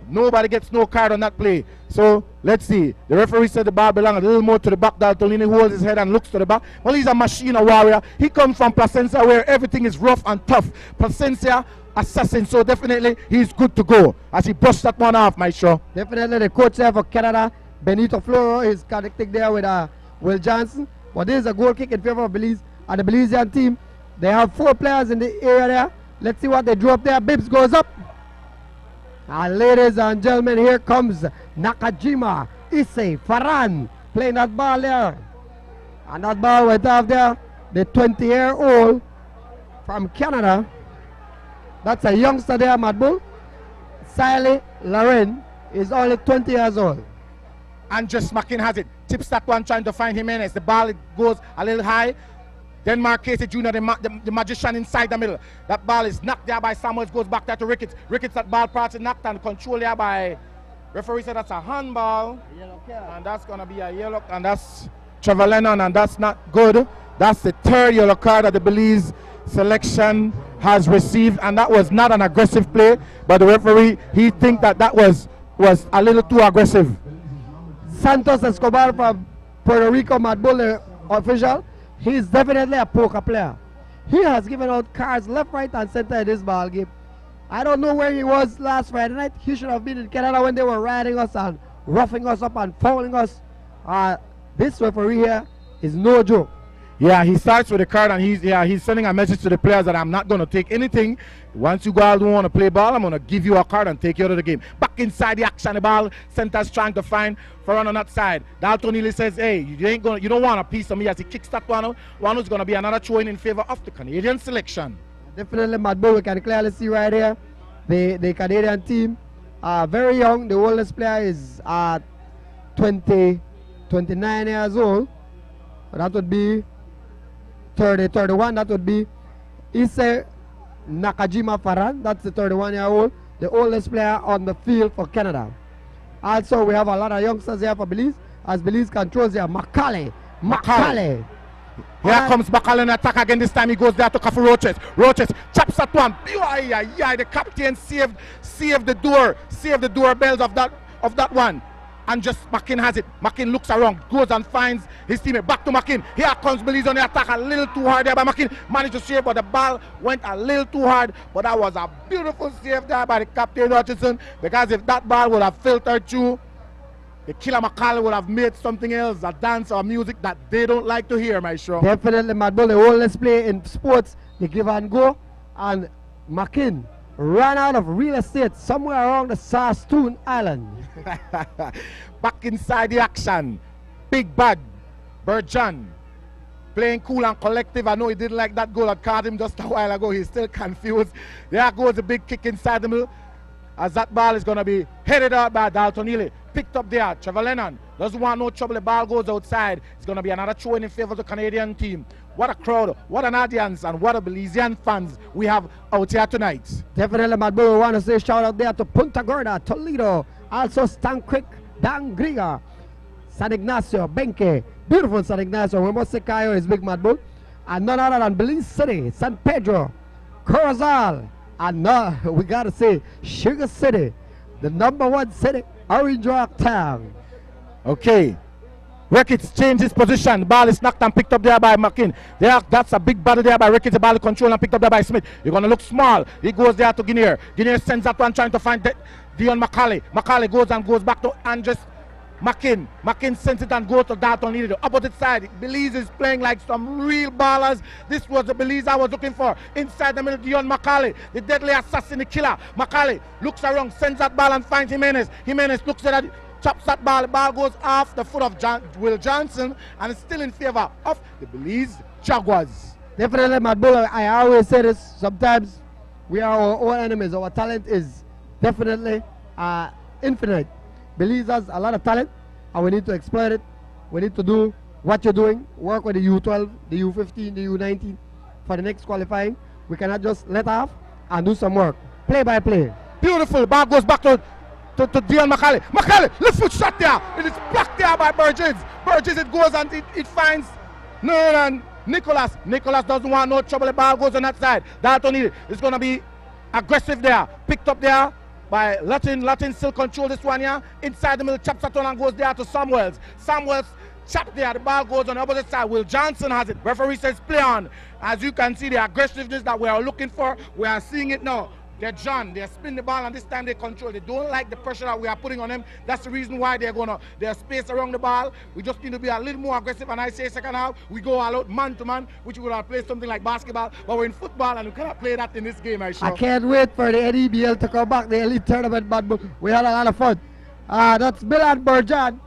nobody gets no card on that play. So let's see. The referee said the ball belongs a little more to the back. Dalton holds his head and looks to the back. Well, he's a machine, a warrior. He comes from Placencia where everything is rough and tough. Placencia assassin, so definitely he's good to go as he brushed that one off, my show. Definitely the coach there for Canada, Benito Floro, is connecting there with Will Johnson. But this is a goal kick in favor of Belize, and the Belizean team, they have 4 players in the area there. Let's see what they drew up there. Bibbs goes up. And ladies and gentlemen, here comes Nakajima, Issei, Farhan playing that ball there. And that ball went off there. The 20-year-old from Canada. That's a youngster there, Mad Bull. Siley Lauren is only 20 years old. Andres Mackin has it. Tips that one, trying to find Jimenez. The ball goes a little high. Denmark Casey Jr., the magician inside the middle. That ball is knocked there by Samuels, goes back there to Ricketts. Ricketts, that ball parts knocked and controlled there by referee said that's a handball. And that's going to be a yellow, and that's Trevor Lennon, and that's not good. That's the 3rd yellow card that the Belize selection has received, and that was not an aggressive play, but the referee, he think that was a little too aggressive. Santos Escobar from Puerto Rico, Mad Bull, the official. He's definitely a poker player. He has given out cards left, right, and center in this ball game. I don't know where he was last Friday night. He should have been in Canada when they were riding us and roughing us up and fouling us. This referee here is no joke. Yeah, he starts with a card and he's sending a message to the players that I'm not going to take anything. Once you guys don't want to play ball, I'm going to give you a card and take you out of the game. Back inside the action, the ball center's trying to find for on that side. Dalton Neely says, hey, you don't want a piece of me, as he kicks that one out. One who's going to be another throw in favor of the Canadian selection. Definitely, Mad Bull, we can clearly see right here the Canadian team are very young. The oldest player is 29 years old. That would be 31. That would be Issei Nakajima Faran. That's the 31-year-old, the oldest player on the field for Canada. Also, we have a lot of youngsters here for Belize, as Belize controls here. Macaulay. Here comes Macaulay in attack again. This time he goes there to cover Roaches. Roaches chops that one. The captain saved the doorbells of that one. And just Makin has it. Makin looks around, goes and finds his teammate. Back to Makin. Here comes Belize on the attack. A little too hard there by Makin. Managed to save, but the ball went a little too hard. But that was a beautiful save there by the captain Hutchinson. Because if that ball would have filtered through, the killer Macaulay would have made something else, a dance or music that they don't like to hear, my show. Definitely, Mad Bull, the oldest player in sports, the give and go. And Makin ran out of real estate somewhere around the Saskatoon Island. Back inside the action, Big Bad Berjan playing cool and collective. I know he didn't like that goal. I caught him just a while ago. He's still confused. There goes a big kick inside the middle, as that ball is going to be headed out by Dalton Neely. Picked up there. Trevor Lennon doesn't want no trouble. The ball goes outside. It's going to be another throw in favor of the Canadian team. What a crowd, what an audience, and what a Belizean fans we have out here tonight. Definitely, Mad Bull, we want to say shout out there to Punta Gorda, Toledo, also Stan Creek, Dan Griga, San Ignacio, Benke, beautiful San Ignacio. We must say Cayo is big, Mad Bull. And none other than Belize City, San Pedro, Corozal, and we got to say Sugar City, the #1 city, Orange Rock Town. Okay. Ricketts changes position. The ball is knocked and picked up there by McKinn. That's a big battle there by Ricketts. The ball control and picked up there by Smith. You're going to look small. He goes there to Guinea. Guinea sends that one trying to find Dion Macaulay. Macaulay goes back to Andres McKinn. McKinn sends it and goes to Dalton Neely. The opposite side. Belize is playing like some real ballers. This was the Belize I was looking for. Inside the middle, Dion Macaulay, the deadly assassin, the killer. Macaulay looks around, sends that ball and finds Jimenez. Jimenez looks at it, chops that ball. The ball goes off the foot of Will Johnson, and it's still in favor of the Belize Jaguars. Definitely, Mad Bull, I always say this. Sometimes we are our own enemies. Our talent is definitely infinite. Belize has a lot of talent, and we need to exploit it. We need to do what you're doing, work with the U12, the U15, the U19 for the next qualifying. We cannot just let off and do some work. Play by play. Beautiful. Ball goes back to Dion Macaulay. Macaulay, left foot shot there. It is blocked there by Burgess. Burgess, it goes and it finds Nicholas. Nicholas doesn't want no trouble. The ball goes on that side. Dalton Neely is going to be aggressive there. Picked up there by Latin. Latin still control this one here. Inside the middle, chops that one and goes there to Samuels. Samuels chopped there. The ball goes on the opposite side. Will Johnson has it. Referee says play on. As you can see, the aggressiveness that we are looking for, we are seeing it now. They're spin the ball, and this time they control. They don't like the pressure that we are putting on them. That's the reason why they're space around the ball. We just need to be a little more aggressive, and I say second half, we go all out man to man, which we would have played something like basketball, but we're in football, and we cannot play that in this game, I can't wait for the NEBL to come back, the Elite Tournament, but we had a lot of fun. That's Milan Berjan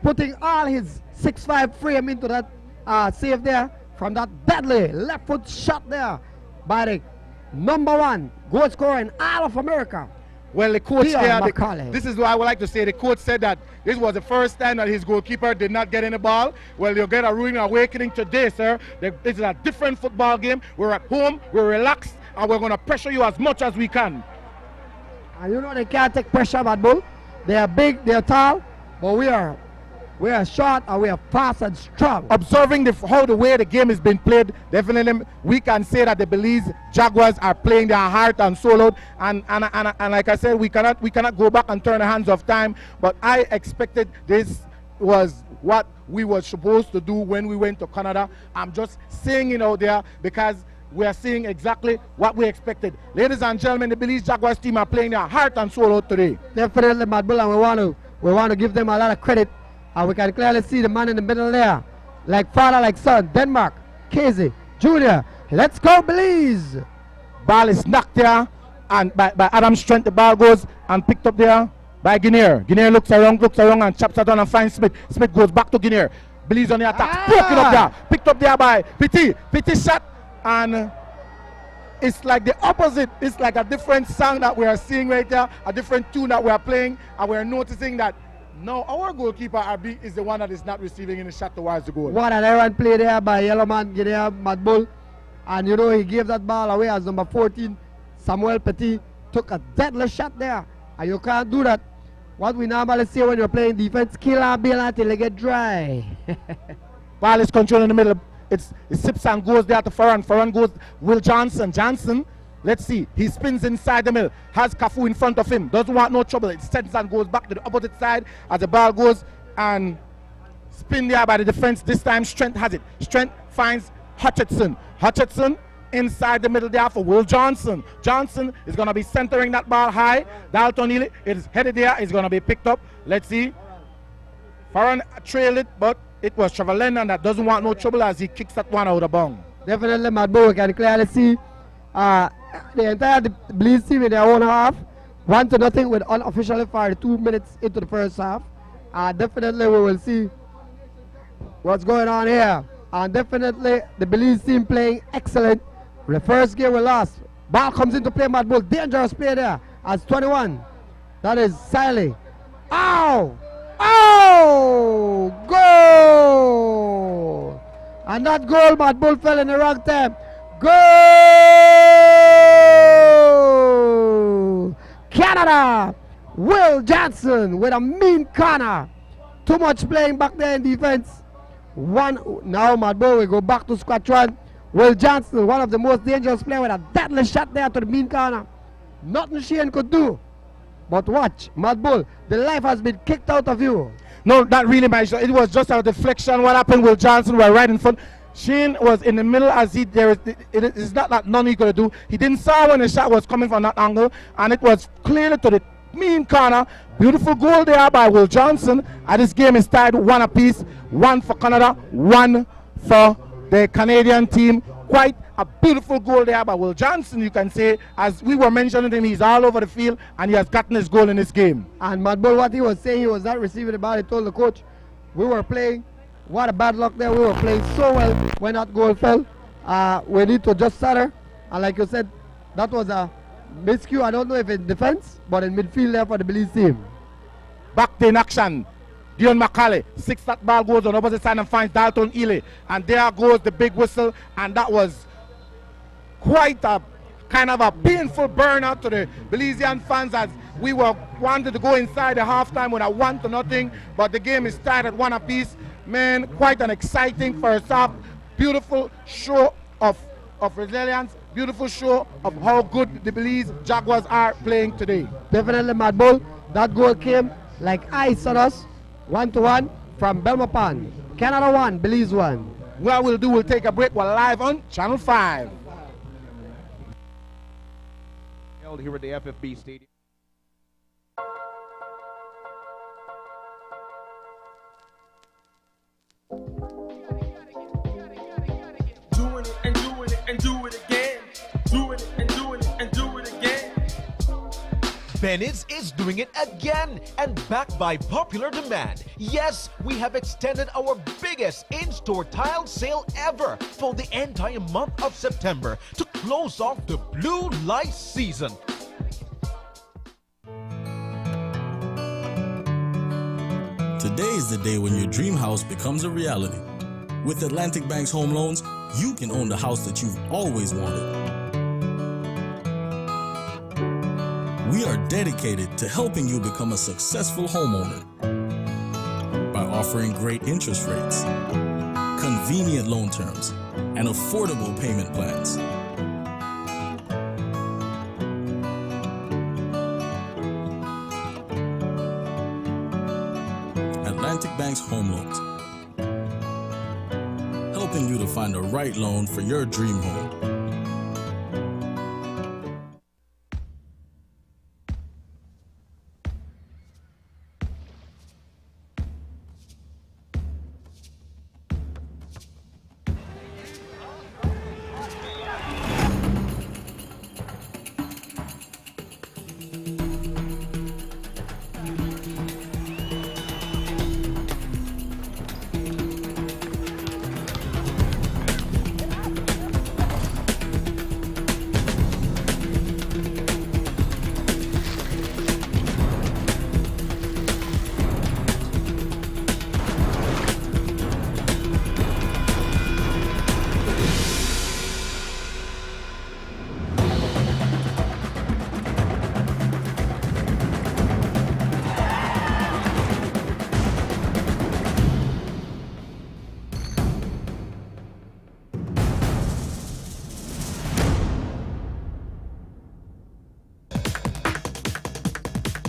putting all his 6'5" frame into that save there from that deadly left foot shot there by the #1 goal scorer in all of America. Well, the coach there, this is what I would like to say. The coach said that this was the first time that his goalkeeper did not get in the ball. Well, you'll get a rude awakening today, sir. This is a different football game. We're at home, we're relaxed, and we're going to pressure you as much as we can. And you know they can't take pressure, Mad Bull. They are big, they are tall, but we are short and we are fast and strong. Observing how the way the game is being played, definitely we can say that the Belize Jaguars are playing their heart and soul out. And like I said, we cannot go back and turn the hands of time. But I expected this was what we were supposed to do when we went to Canada. I'm just saying it out there because we are seeing exactly what we expected. Ladies and gentlemen, the Belize Jaguars team are playing their heart and soul out today. Definitely, Mad Bull, and we want to give them a lot of credit And we can clearly see the man in the middle there. Like father, like son. Denmark. Casey. Junior. Let's go, Belize. Ball is knocked there. And by Adam's strength, the ball goes and picked up there by Guinea. Guinea looks around and chops it on and finds Smith. Smith goes back to Guinea. Belize on the attack. Broken up there. Picked up there by Petit. Petit shot. And it's like the opposite. It's like a different song that we are seeing right there. A different tune that we are playing. And we are noticing that now our goalkeeper RB is the one that is not receiving any shot towards the goal. What an errant play there by Yellow Man, Guinea, Mad Bull. And you know, he gave that ball away as number 14. Samuel Petit took a deadly shot there. And you can't do that. What we normally say when you're playing defense, kill and bail until they get dry. Ball is controlled in the middle. It sips and goes there to Farron. Farron goes Will Johnson. Johnson, let's see. He spins inside the middle. Has Cafu in front of him. Doesn't want no trouble. It sends and goes back to the opposite side as the ball goes and spin there by the defense. This time Strength has it. Strength finds Hutchinson. Hutchinson inside the middle there for Will Johnson. Johnson is going to be centering that ball high. Dalton Ely is headed there. It's going to be picked up. Let's see. Farron trailed it, but it was Trevor Lennon that doesn't want no trouble as he kicks that one out of bounds. Definitely, Mad Bull. We can clearly see the entire Belize team in their own half. 1-0 with unofficially fired 2 minutes into the first half. Definitely, we will see what's going on here. And definitely, the Belize team playing excellent. The first game we lost. Ball comes into play, Mad Bull. Dangerous play there as 21. That is Siley. Ow! Oh! Goal! And that goal, Mad Bull fell in the wrong time. Goal! Canada! Will Johnson with a mean corner. Too much playing back there in defense. Now, Mad Bull, we go back to squad one. Will Johnson, one of the most dangerous players, with a deadly shot there to the mean corner. Nothing Shane could do. But watch, Mad Bull, the life has been kicked out of you. No, not really, my shot. It was just a deflection. What happened? Will Johnson were right in front. Shane was in the middle as it is not that none he could do. He didn't saw when the shot was coming from that angle, and it was clearly to the mean corner. Beautiful goal there by Will Johnson. And this game is tied 1 apiece. 1 for Canada, 1 for the Canadian team. Quite a beautiful goal there by Will Johnson, you can say. As we were mentioning him, he's all over the field and he has gotten his goal in this game. And Mad Bull, what he was saying, he was not receiving the ball. He told the coach, we were playing, what a bad luck there. We were playing so well when that goal fell. We need to just center. And like you said, that was a miscue. I don't know if in defense, but in midfield there for the Belize team. Back in action. Dion McCauley, 6 that ball goes on opposite side and finds Dalton Ely. And there goes the big whistle. And that was quite a kind of a painful burnout to the Belizean fans as we wanted to go inside the halftime with a 1-0. But the game is tied at 1 apiece. Man, quite an exciting first half. Beautiful show of resilience. Beautiful show of how good the Belize Jaguars are playing today. Definitely, Mad Bull. That goal came like ice on us. 1-1 from Belmopan. Canada 1, Belize 1. What we'll do, we'll take a break. We're live on Channel 5. Held here at the FFB Stadium. Doing it and doing it and do it again. Doing it and doing it and do it again. Belize is doing it again and backed by popular demand. Yes, we have extended our biggest in-store tile sale ever for the entire month of September to close off the blue light season. Today is the day when your dream house becomes a reality. With Atlantic Bank's home loans, you can own the house that you've always wanted. We are dedicated to helping you become a successful homeowner by offering great interest rates, convenient loan terms, and affordable payment plans. Atlantic Bank's home loans, helping you to find the right loan for your dream home.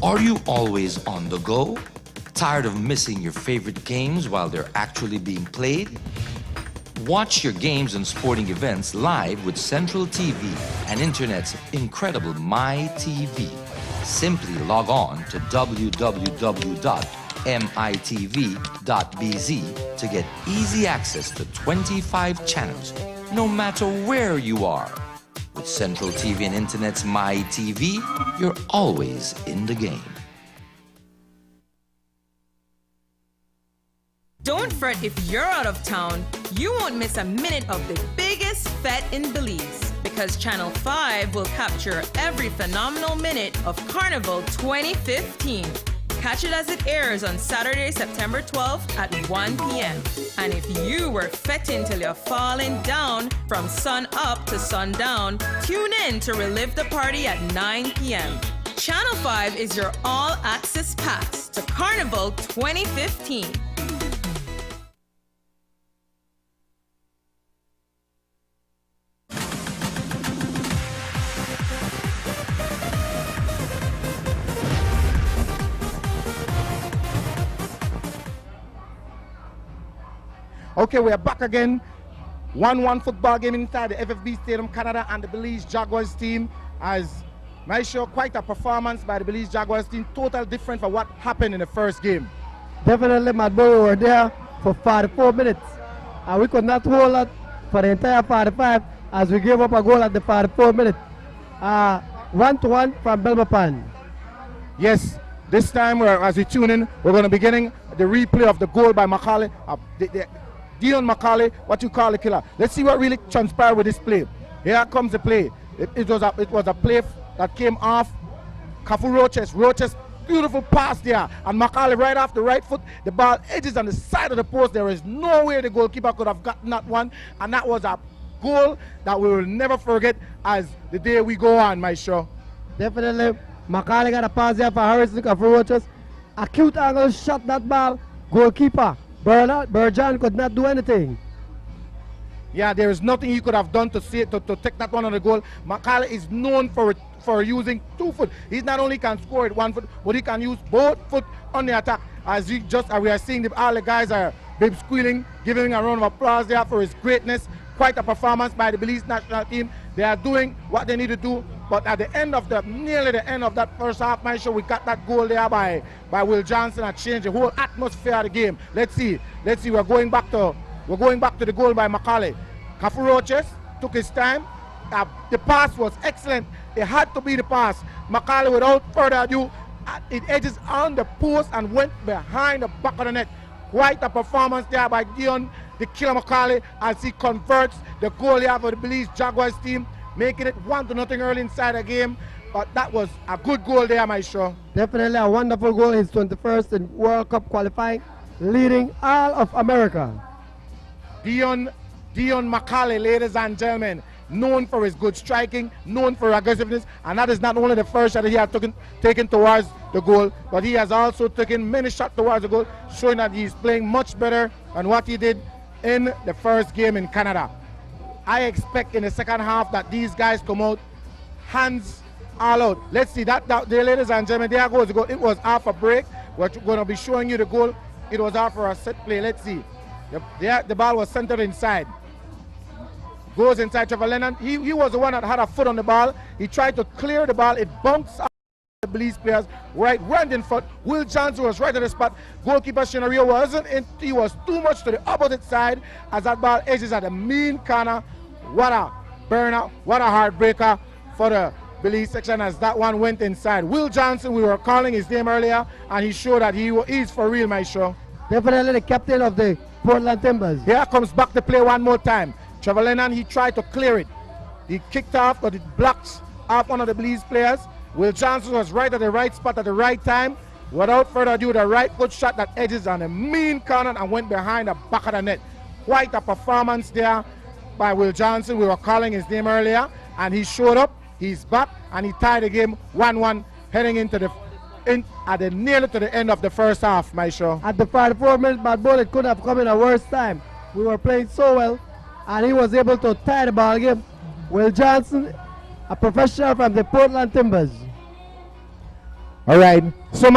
Are you always on the go? Tired of missing your favorite games while they're actually being played? Watch your games and sporting events live with Central TV and Internet's incredible MyTV. Simply log on to www.mitv.bz to get easy access to 25 channels, no matter where you are. With Central TV and Internet's MyTV, you're always in the game. Don't fret if you're out of town. You won't miss a minute of the biggest fete in Belize because Channel 5 will capture every phenomenal minute of Carnival 2015. Catch it as it airs on Saturday, September 12th at 1 p.m. And if you were fetting till you're falling down from sun up to sundown, tune in to relive the party at 9 p.m. Channel 5 is your all-access pass to Carnival 2015. Okay, we are back again. 1-1 football game inside the FFB Stadium, Canada, and the Belize Jaguars team. As I show quite a performance by the Belize Jaguars team, total different from what happened in the first game. Definitely, my boy, we were there for 44 minutes. And we could not hold it for the entire 45 as we gave up a goal at the 44 minutes. 1-1 from Belmopan. Yes, this time, as we tune in, we're going to be getting the replay of the goal by Macaulay. Dion Macaulay, what you call the killer. Let's see what really transpired with this play. Here comes the play. It was a play that came off Kafu Roches, beautiful pass there. And Macaulay right off the right foot. The ball edges on the side of the post. There is no way the goalkeeper could have gotten that one. And that was a goal that we will never forget as the day we go on, my show. Definitely, Macaulay got a pass there for Harrison Kafu Roches. Acute angle shot that ball. Goalkeeper Berjan could not do anything. Yeah, there is nothing he could have done to take that one on the goal. Macaulay is known for using 2 foot. He not only can score at 1 foot, but he can use both foot on the attack. As we are seeing all the guys are bib squealing, giving a round of applause there for his greatness. Quite a performance by the Belize national team. They are doing what they need to do. But at the end of nearly the end of that first half, my show, we got that goal there by Will Johnson and changed the whole atmosphere of the game. Let's see. We're going back to the goal by Macaulay. Kafu Roches took his time. The pass was excellent. It had to be the pass. Macaulay, without further ado, it edges on the post and went behind the back of the net. Quite a performance there by Dion the Killer Macaulay as he converts the goal here for the Belize Jaguars team, making it 1-0 early inside the game. But that was a good goal there, my show. Definitely a wonderful goal. His 21st in World Cup qualifying, leading all of America. Dion Macaulay, ladies and gentlemen, known for his good striking, known for aggressiveness, and that is not only the first shot that he has taken towards the goal, but he has also taken many shots towards the goal, showing that he's playing much better than what he did in the first game in Canada. I expect in the second half that these guys come out hands all out. Let's see that there, ladies and gentlemen, there goes the goal. It was off a break. We're going to be showing you the goal. It was off for a set play. Let's see. The ball was centered inside. Goes inside Trevor Lennon. He was the one that had a foot on the ball. He tried to clear the ball. It bounced off the Belize players right in front. Will Johnson was right at the spot. Goalkeeper Shenario wasn't in. He was too much to the opposite side as that ball edges at the mean corner. What a burner. What a heartbreaker for the Belize section as that one went inside. Will Johnson, we were calling his name earlier, and he showed that he is for real, my show. Definitely the captain of the Portland Timbers. Here comes back to play one more time. Trevor Lennon, he tried to clear it. He kicked off, but it blocked off one of the Belize players. Will Johnson was right at the right spot at the right time. Without further ado, the right foot shot that edges on the mean corner and went behind the back of the net. Quite a performance there by Will Johnson. We were calling his name earlier, and he showed up. He's back, and he tied the game 1-1, heading into nearly to the end of the first half, my show. At the 44 minutes, but ball, it couldn't have come in a worse time. We were playing so well, and he was able to tie the ball game. Will Johnson, a professional from the Portland Timbers. All right. So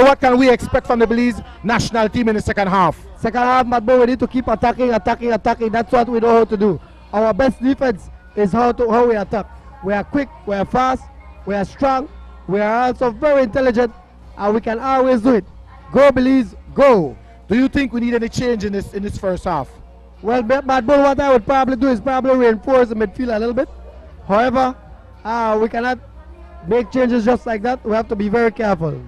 what can we expect from the Belize national team in the second half? Second half, Madbo, we need to keep attacking. That's what we know how to do. Our best defense is how we attack. We are quick, we are fast, we are strong, we are also very intelligent, and we can always do it. Go Belize, go! Do you think we need any change in this first half? Well, Madbo, what I would probably do is probably reinforce the midfield a little bit. However, we cannot make changes just like that. We have to be very careful.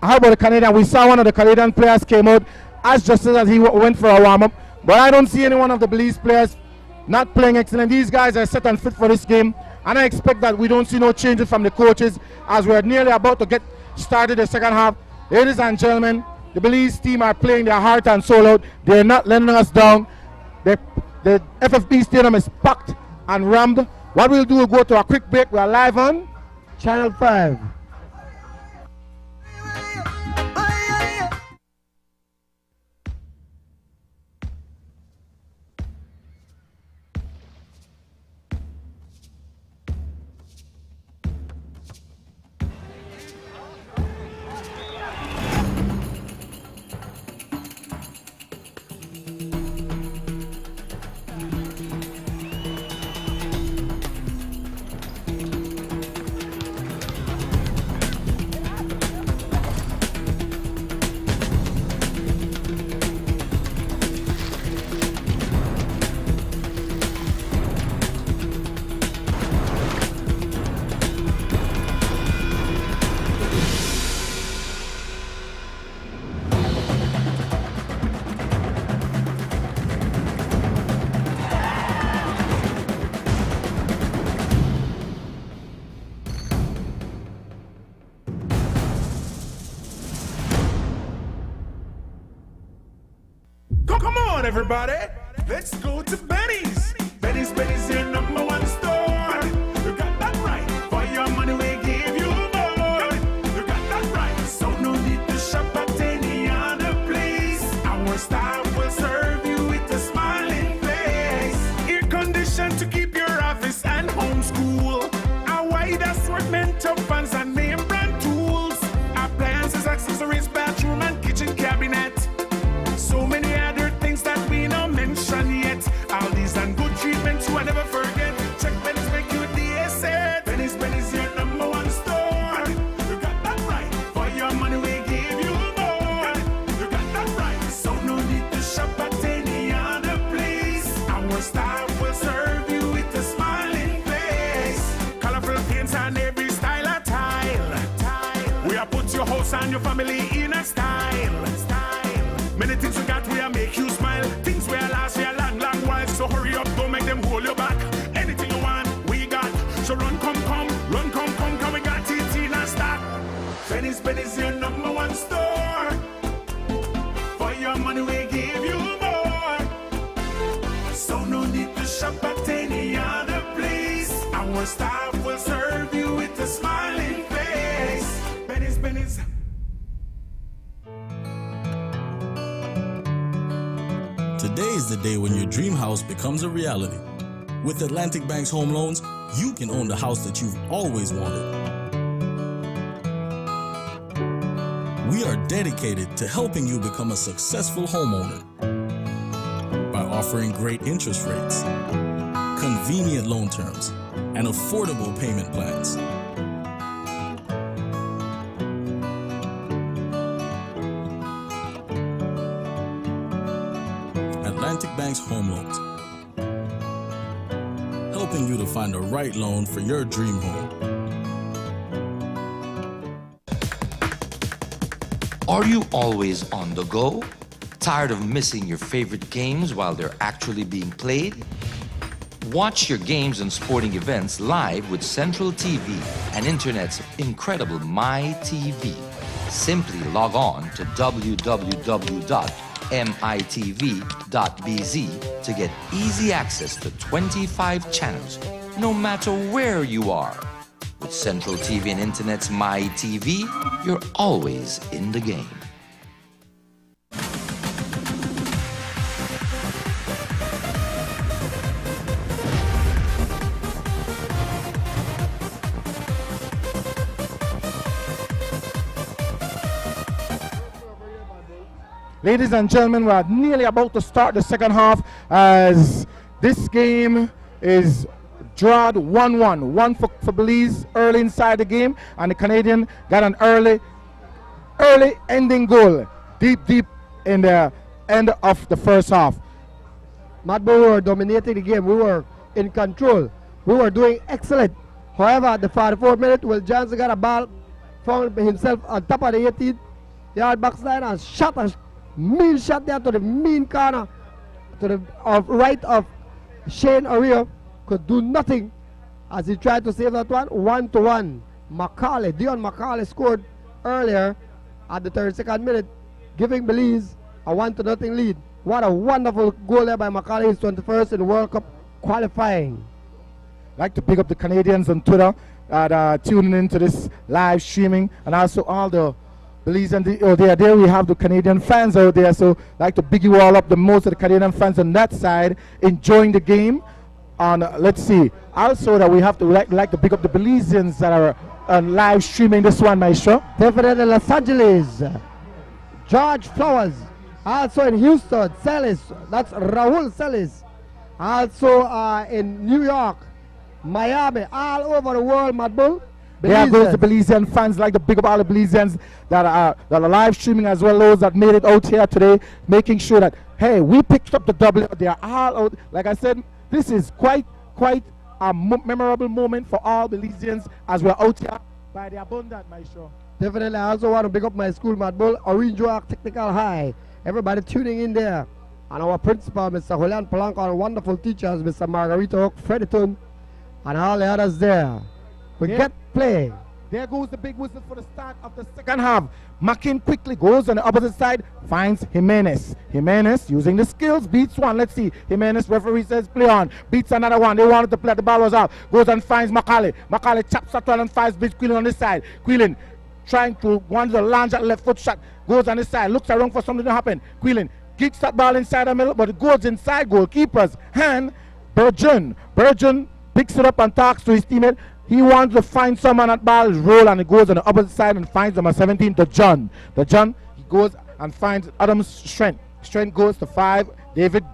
How about the Canadian? We saw one of the Canadian players came out as just as he went for a warm-up, but I don't see any one of the Belize players not playing excellent. These guys are set and fit for this game, and I expect that we don't see no changes from the coaches as we're nearly about to get started the second half. Ladies and gentlemen, the Belize team are playing their heart and soul out. They're not letting us down. The FFB stadium is packed and rammed. What we'll do, we'll go to a quick break. We're live on Channel 5. Come on, everybody. Let's go to Benny's. Benny's your number one store. You got that right. For your money, we give you more. You got that right. So no need to shop at any other place. Our staff will serve you with a smiling face. Air conditioned to keep your office and home cool. A wide assortment of fans and name brand tools. Appliances, accessories, bathroom and kitchen cabinet. So many other things that we don't mention yet. All these and good treatments you will never forget. Check Benny's, make you the asset. Benny's your number one store. You got that right. For your money we give you more. You got that right. So no need to shop at any other place. Our staff will serve you with a smiling face. Colorful paints and every style of tile. We are put your house and your family in a style. Many things we got, we are make you smile. Things we are last, we are long while. So hurry up, don't make them hold you back. Anything you want, we got. So run, come, cause we got it in a stock. Benny's your number one store. For your money, we give you more. So no need to shop at any other place. Our staff will serve you with a smiling face. Benny's. Today is the day when your dream house becomes a reality. With Atlantic Bank's home loans, you can own the house that you've always wanted. We are dedicated to helping you become a successful homeowner by offering great interest rates, convenient loan terms, and affordable payment plans. Atlantic Bank's home loans, helping you to find the right loan for your dream home. Are you always on the go? Tired of missing your favorite games while they're actually being played? Watch your games and sporting events live with Central TV and Internet's incredible MyTV. Simply log on to www.mitv.bz to get easy access to 25 channels, no matter where you are. With Central TV and Internet's MyTV, you're always in the game. Ladies and gentlemen, we are nearly about to start the second half as this game is drawed 1-1. One for Belize early inside the game, and the Canadian got an early ending goal deep in the end of the first half. Mad Bull were dominating the game. We were in control. We were doing excellent. However, at the 44th minute, Will Johnson got a ball, found himself on top of the 18-yard backslide and shot a mean shot there to the mean corner to the right of Shane Ario. Could do nothing as he tried to save that one. 1-1. Dion Macaulay scored earlier at the 32nd minute, giving Belize a 1-0 lead. What a wonderful goal there by Macaulay, his 21st in World Cup qualifying. I'd like to pick up the Canadians on Twitter tuning into this live streaming, and also all the Belize and there we have the Canadian fans out there. So I'd like to big you all up. The most of the Canadian fans on that side enjoying the game. And let's see. Also that we have to like to pick up the Belizeans that are live streaming this one, Maestro. Definitely Los Angeles. George Flowers. Also in Houston, Celis. That's Raul Celis. Also in New York, Miami, all over the world, Mad Bull. There goes the Belizean fans. Like to pick up all the Belizeans that are live streaming, as well those that made it out here today, making sure that, hey, we picked up the W. They are all out. Like I said, this is quite a memorable moment for all Belizeans as we're out here by the abundant, Maestro. Definitely, I also want to pick up my school, Mad Bull, Orange Technical High. Everybody tuning in there. And our principal, Mr. Julian Polanco, and wonderful teachers, Mr. Margarito Hook, Frederton, and all the others there. We get play. There goes the big whistle for the start of the second half. Makin quickly goes on the opposite side, finds Jimenez. Jimenez, using the skills, beats one. Let's see. Jimenez, referee says play on. Beats another one. They wanted to play. The ball was out. Goes and finds Macaulay. Macaulay chops that one and finds Bitch Quillen on this side. Quillen trying to want to launch at left foot shot. Goes on this side. Looks around for something to happen. Quillen kicks that ball inside the middle, but it goes inside goalkeeper's hand. Burgeon picks it up and talks to his teammate. He wants to find someone at ball, roll, and he goes on the opposite side and finds number 17, the John. He goes and finds Adam's Strength. Strength goes to 5, David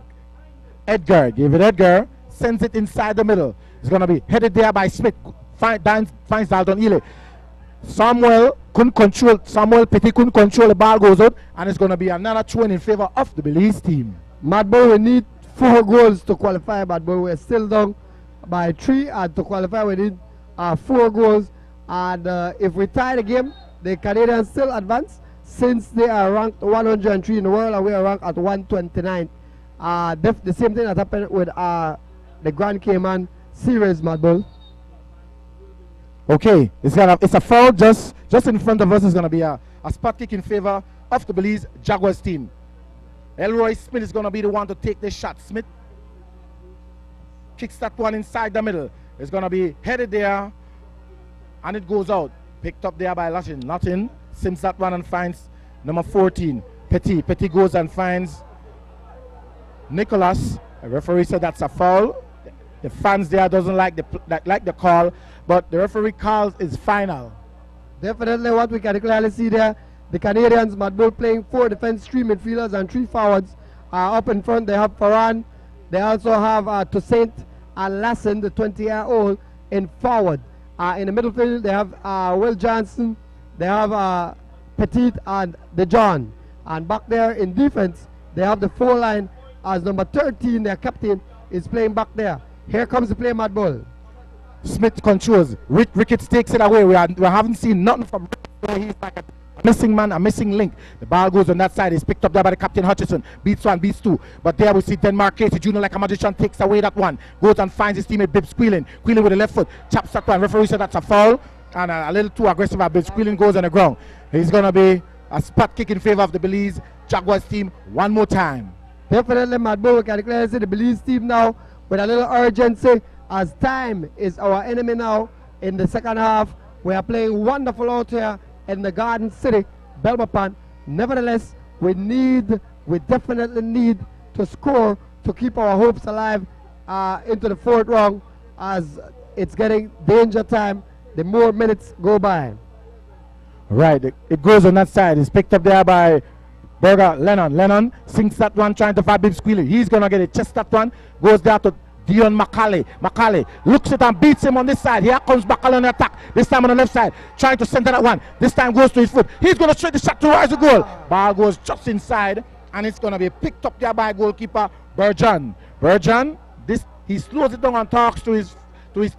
Edgar sends it inside the middle. It's going to be headed there by Smith. Finds Dalton Ely. Samuel Petit couldn't control, the ball goes out, and it's going to be another throw in favor of the Belize team. Mad Bull, we need 4 goals to qualify, Mad Bull. We're still down by 3, and to qualify we need 4 goals. And if we tie the game, the Canadians still advance, since they are ranked 103 in the world and we are ranked at 129. The same thing that happened with the Grand Cayman series, Mad Bull. Okay, it's a foul just in front of us. It's going to be a spot kick in favor of the Belize Jaguars team. Elroy Smith is going to be the one to take this shot. Smith kicks that one inside the middle. It's going to be headed there, and it goes out. Picked up there by Latin. Sims that one and finds number 14, Petit. Petit goes and finds Nicholas. The referee said that's a foul. The fans there doesn't like the call, but the referee calls is final. Definitely what we can clearly see there, the Canadians, Mad Bull, playing 4 defense, 3 midfielders and 3 forwards. Up in front they have Farhan. They also have Toussaint and Lassen, the 20-year-old, in forward. In the middle field they have Will Johnson, they have Petit and the John. And back there in defense they have the 4 line as number 13, their captain, is playing back there. Here comes the play, Mad Bull. Smith controls. Ricketts takes it away. We haven't seen nothing from Ricketts. He's like a missing man, a missing link. The ball goes on that side. It's picked up there by the captain Hutchison. Beats 1, beats 2. But there we see Denmark Casey Jr. like a magician takes away that one. Goes and finds his teammate Bibbs Quillen. Quillen with the left foot. Chaps that one. Referee said that's a foul. And a little too aggressive. Bibbs Quillen goes on the ground. He's going to be a spot kick in favor of the Belize Jaguars team one more time. Definitely, Mad Bull, we can declare the Belize team now with a little urgency, as time is our enemy now in the second half. We are playing wonderful out here in the Garden City, Belmopan. Nevertheless, we definitely need to score to keep our hopes alive into the 4th round, as it's getting danger time the more minutes go by. Right, it goes on that side. It's picked up there by Berger, Lennon sinks that one, trying to fight Bib Squealy. He's gonna get it. Chest that one, goes there to Dion McCauley looks it and beats him on this side. Here comes McCauley on the attack. This time on the left side, trying to center that one. This time goes to his foot. He's gonna straight the shot towards the goal. Ball goes just inside, and it's gonna be picked up there by goalkeeper Berjan. He slows it down and talks to his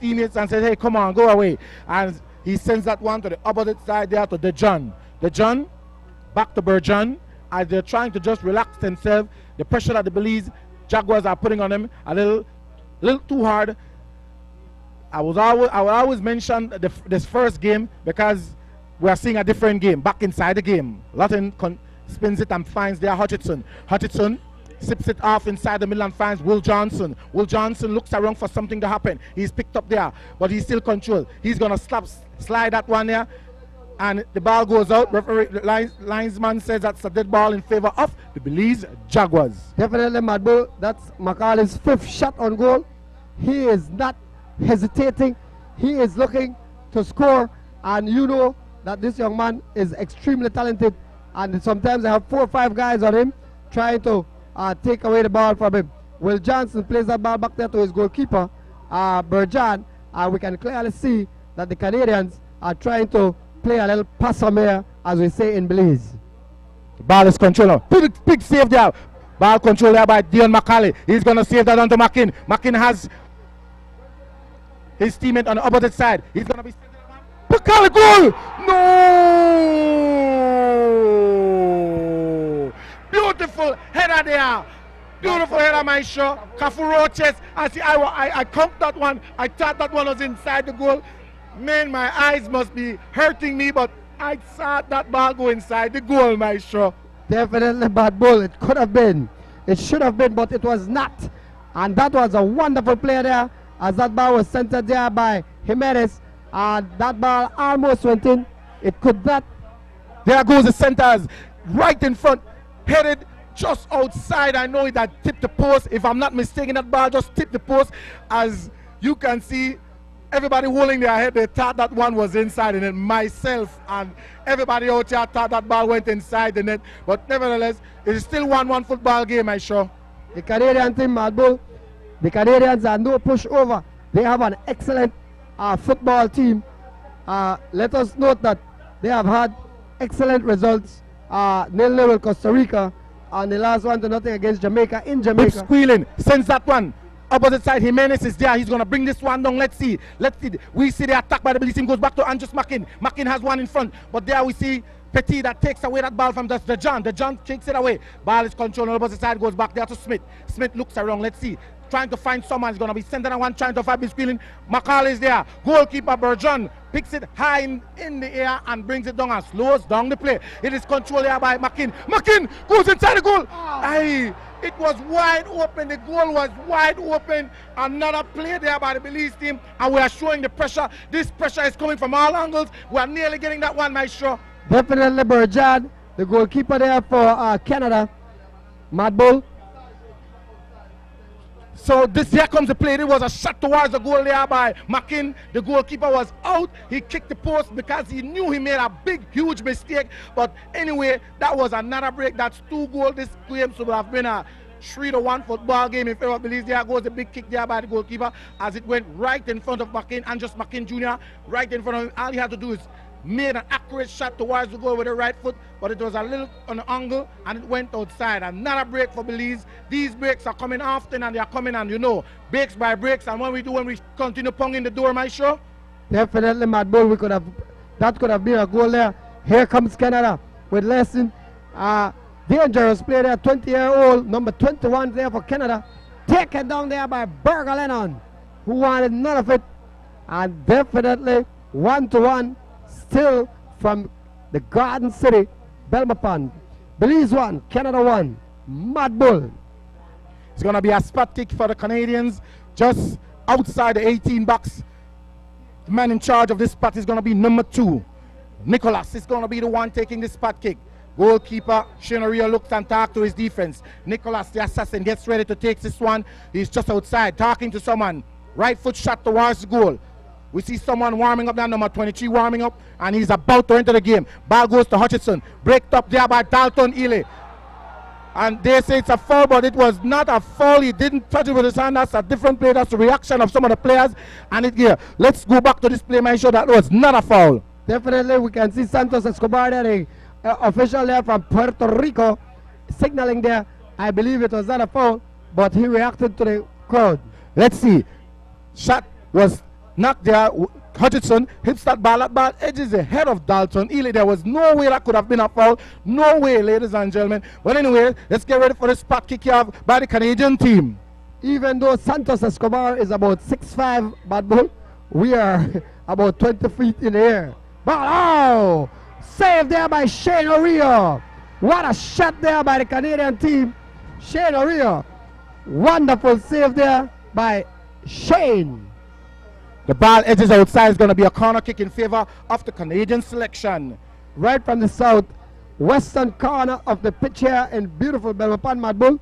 teammates and says, "Hey, come on, go away." And he sends that one to the opposite side there to Dejan. Back to Berjan as they're trying to just relax themselves. The pressure that the Belize Jaguars are putting on them a little too hard. I will always mention this first game because we are seeing a different game back inside the game. Lawton spins it and finds there Hutchinson. Hutchinson sips it off inside the middle and finds Will Johnson. Will Johnson looks around for something to happen. He's picked up there, but he's still controlled. He's gonna slide that one there, and the ball goes out. Referee linesman says that's a dead ball in favor of the Belize Jaguars. Definitely, Madbo. That's Macaulay's 5th shot on goal. He is not hesitating. He is looking to score, and you know that this young man is extremely talented, and sometimes I have 4 or 5 guys on him trying to take away the ball from him. Will Johnson plays that ball back there to his goalkeeper, Berjan, and we can clearly see that the Canadians are trying to play a little passe-mer, as we say in Belize. The ball is controlled. Big save there. Ball control there by Dion McCauley. He's going to save that onto Makin. Makin has his teammate on the opposite side. He's going to be... McCauley goal! No! Beautiful header there. Beautiful header, my show. Kafu Roches. I conked that one. I thought that one was inside the goal. Man, my eyes must be hurting me, but I saw that ball go inside the goal, my show. Definitely bad ball. It could have been. It should have been, but it was not. And that was a wonderful play there, as that ball was centered there by Jimenez. And that ball almost went in. It could not. There goes the centers right in front, headed just outside. I know that tipped the post. If I'm not mistaken, that ball just tipped the post. As you can see, everybody holding their head, they thought that one was inside the net. Myself and everybody out here thought that ball went inside the net. But nevertheless, it is still 1-1 football game, I sure. The Canadian team, Mad Bull, the Canadians are no pushover. They have an excellent football team. Let us note that they have had excellent results. 0-0 with Costa Rica, and the last 1-0 against Jamaica in Jamaica. Squealing, sends that one. Opposite side, Jimenez is there. He's going to bring this one down. Let's see. We see the attack by the Belize team goes back to Andres Makin. Makin has one in front, but there we see Petit that takes away that ball from the John. The John takes it away. Ball is controlled on the opposite side, goes back there to Smith. Smith looks around. Let's see. Trying to find someone. He's going to be sending that one, trying to find Squealing. McCall is there. Goalkeeper Bergeron picks it high in the air and brings it down and slows down the play. It is controlled here by Makin. Makin goes inside the goal. Aye. It was wide open. The goal was wide open. Another play there by the Belize team, and we are showing the pressure. This pressure is coming from all angles. We are nearly getting that one, my show. Definitely Berjad, the goalkeeper there for Canada. Mad Bull. So here comes the play. It was a shot towards the goal there by Makin. The goalkeeper was out. He kicked the post because he knew he made a huge mistake. But anyway, that was another break. That's 2 goals this game. So it would have been a 3-1 football game in favor of Belize. There goes the big kick there by the goalkeeper as it went right in front of Makin, and just Makin Jr. right in front of him. All he had to do is made an accurate shot towards the goal with the right foot, but it was a little on the angle and it went outside. Another break for Belize. These breaks are coming often, and they are coming, and you know, breaks by breaks. And when we continue ponging the door, my show. Definitely, Mad Bull, that could have been a goal there. Here comes Canada with Lesson. Dangerous player there, 20-year-old, number 21 there for Canada. Taken down there by Berger Lennon, who wanted none of it. And definitely 1-1. Still from the Garden City, Belmopan. Belize 1, Canada 1. Mad Bull. It's going to be a spot kick for the Canadians just outside the 18 box. The man in charge of this spot is going to be number 2. Nicholas is going to be the one taking this spot kick. Goalkeeper Shinoria looks and talks to his defense. Nicholas, the assassin, gets ready to take this one. He's just outside talking to someone. Right foot shot towards the goal. We see someone warming up, that number 23 warming up, and he's about to enter the game. Ball goes to Hutchinson. Breaked up there by Dalton Ely. And they say it's a foul, but it was not a foul. He didn't touch it with his hand. That's a different play. That's the reaction of some of the players. And it here. Let's go back to this play, make sure that was not a foul. Definitely, we can see Santos Escobar there, the official there from Puerto Rico, signaling there. I believe it was not a foul, but he reacted to the crowd. Let's see. Shot was knocked there. Hutchinson hits that ball. That ball edges the head of Dalton Ely. There was no way that could have been a foul. No way, ladies and gentlemen. But anyway, let's get ready for the spot kick here by the Canadian team. Even though Santos Escobar is about 6'5", Bad Bull, we are about 20 feet in the air. But oh, saved there by Shane O'Rio. What a shot there by the Canadian team. Shane O'Rio. Wonderful save there by Shane. The ball edges outside. Is going to be a corner kick in favor of the Canadian selection. Right from the south western corner of the pitch here in beautiful Belmopan, Mad Bull.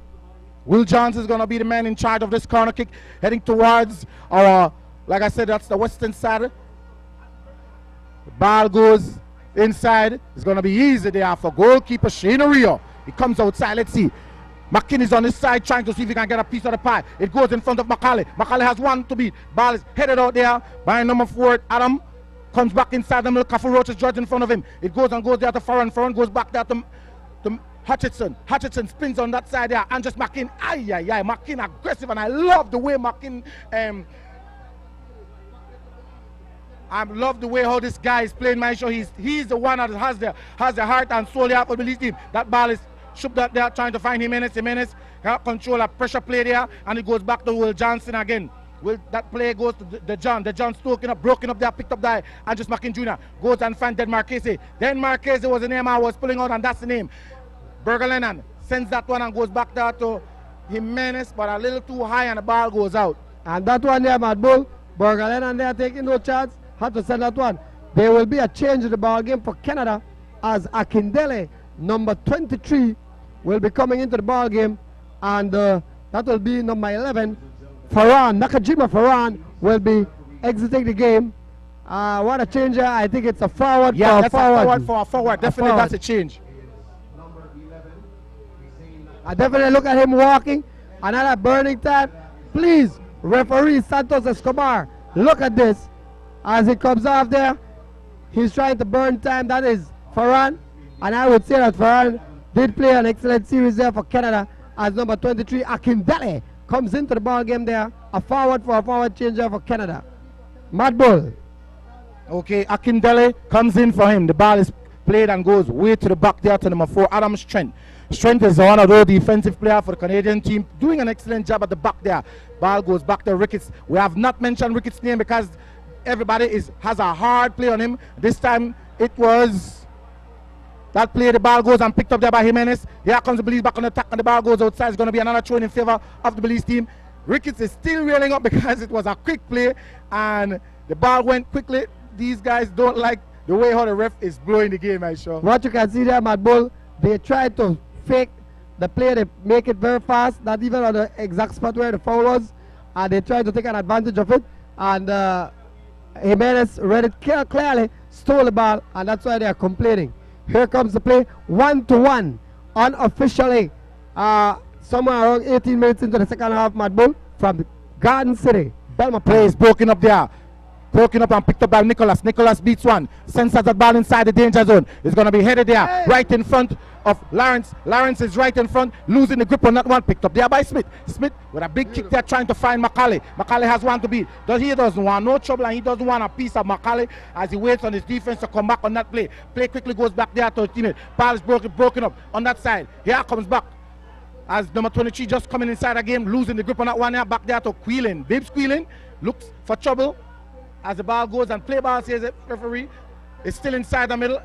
Will Johns is going to be the man in charge of this corner kick, heading towards our, like I said, that's the western side. The ball goes inside. It's going to be easy there for goalkeeper Shane O'Rio. He comes outside. Let's see. McKinney is on his side trying to see if he can get a piece of the pie. It goes in front of Macaulay. Macaulay has one to beat. Ball is headed out there by number 4, Adam. Comes back inside the middle. Cafu Roach is judged in front of him. It goes and goes there to Farron. Farron goes back there to Hutchinson. Hutchinson spins on that side there. And just McKinn. McKinn aggressive. And I love the way McKinn... I love the way how this guy is playing. My show. He's the one that has the heart and soul here for the Belize team. That ball is shook that there, trying to find Jimenez. Jimenez can't control a pressure play there, and it goes back to Will Johnson again. That play goes to the John stoking up, broken up there, picked up there, and just McKinn Jr. goes and finds Den Marchese. Den Marchese was the name I was pulling out, and that's the name. Berger Lennon sends that one and goes back there to Jimenez, but a little too high, and the ball goes out. And that one there, Mad Bull, Berger Lennon there taking no chance, had to send that one. There will be a change in the ball game for Canada as Akindele, number 23, will be coming into the ball game, and that will be number 11. Nakajima Farran will be exiting the game. What a change here. I think it's a forward. Yeah, that's a forward for a forward. Definitely that's a change. I definitely look at him walking. Another burning time. Please, referee Santos Escobar, look at this. As he comes off there, he's trying to burn time. That is Farran. And I would say that Farran did play an excellent series there for Canada as number 23, Akindele, comes into the ball game there. A forward for a forward changer for Canada. Mad Bull. Okay, Akindele comes in for him. The ball is played and goes way to the back there to number 4, Adam Strength. Strength is one of those defensive players for the Canadian team, doing an excellent job at the back there. Ball goes back to Ricketts. We have not mentioned Ricketts' name because everybody has a hard play on him. This time it was that play. The ball goes and picked up there by Jimenez. Here comes the Belize back on attack, and the ball goes outside. It's going to be another throw in favor of the Belize team. Ricketts is still reeling up because it was a quick play and the ball went quickly. These guys don't like the way how the ref is blowing the game, I sure. What you can see there, Mad Bull, they try to fake the play. They make it very fast, not even on the exact spot where the foul was, and they try to take an advantage of it. And Jimenez read it clearly, stole the ball, and that's why they are complaining. Here comes the play, 1-1, unofficially, somewhere around 18 minutes into the second half, Mad Bull, from Garden City. Belmont play is broken up there. Broken up and picked up by Nicholas. Nicholas beats one. Sends that ball inside the danger zone. It's going to be headed there, right in front of Lawrence. Lawrence is right in front, losing the grip on that one. Picked up there by Smith. Smith with a big kick there trying to find Macaulay. Macaulay has one to beat. He doesn't want no trouble, and he doesn't want a piece of Macaulay as he waits on his defense to come back on that play. Play quickly goes back there to his teammate. Ball is broken up on that side. Here comes back as number 23 just coming inside the game, losing the grip on that one here. Back there to Queelan. Bibbs Queelan looks for trouble as the ball goes, and play ball, says the referee. It's still inside the middle.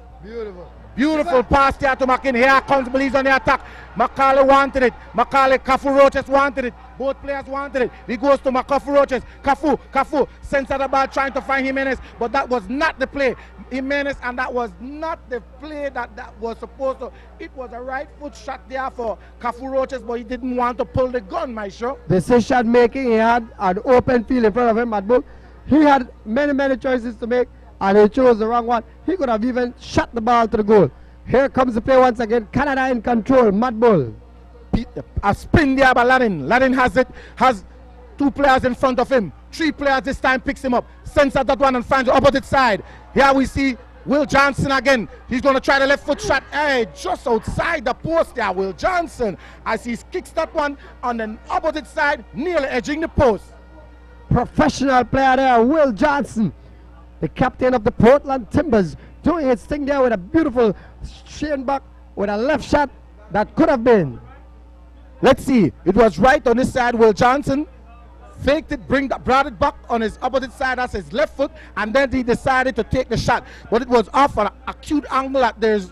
Beautiful pass there to McKinney. Here comes Belize on the attack. Macaulay wanted it. Macaulay, Cafu Roches wanted it. Both players wanted it. He goes to Cafu Roches. Cafu sends out the ball trying to find Jimenez, but that was not the play. Jimenez, and that was not the play that was supposed to. It was a right foot shot there for Cafu Roches, but he didn't want to pull the gun, my show. Decision making, he had an open field in front of him, Mad Bull. He had many choices to make, and he chose the wrong one. He could have even shot the ball to the goal. Here comes the play once again. Canada in control. Mad Bull. A spin there by Latin. Latin has it, has 2 players in front of him. 3 players this time picks him up. Sends out that one and finds the opposite side. Here we see Will Johnson again. He's going to try the left foot shot. Hey, just outside the post there, Will Johnson. As he kicks that one on the opposite side, nearly edging the post. Professional player there, Will Johnson, the captain of the Portland Timbers, doing his thing there with a beautiful straight back with a left shot that could have been. Let's see. It was right on this side. Will Johnson faked it, brought it back on his opposite side. That's his left foot, and then he decided to take the shot. But it was off on an acute angle that there's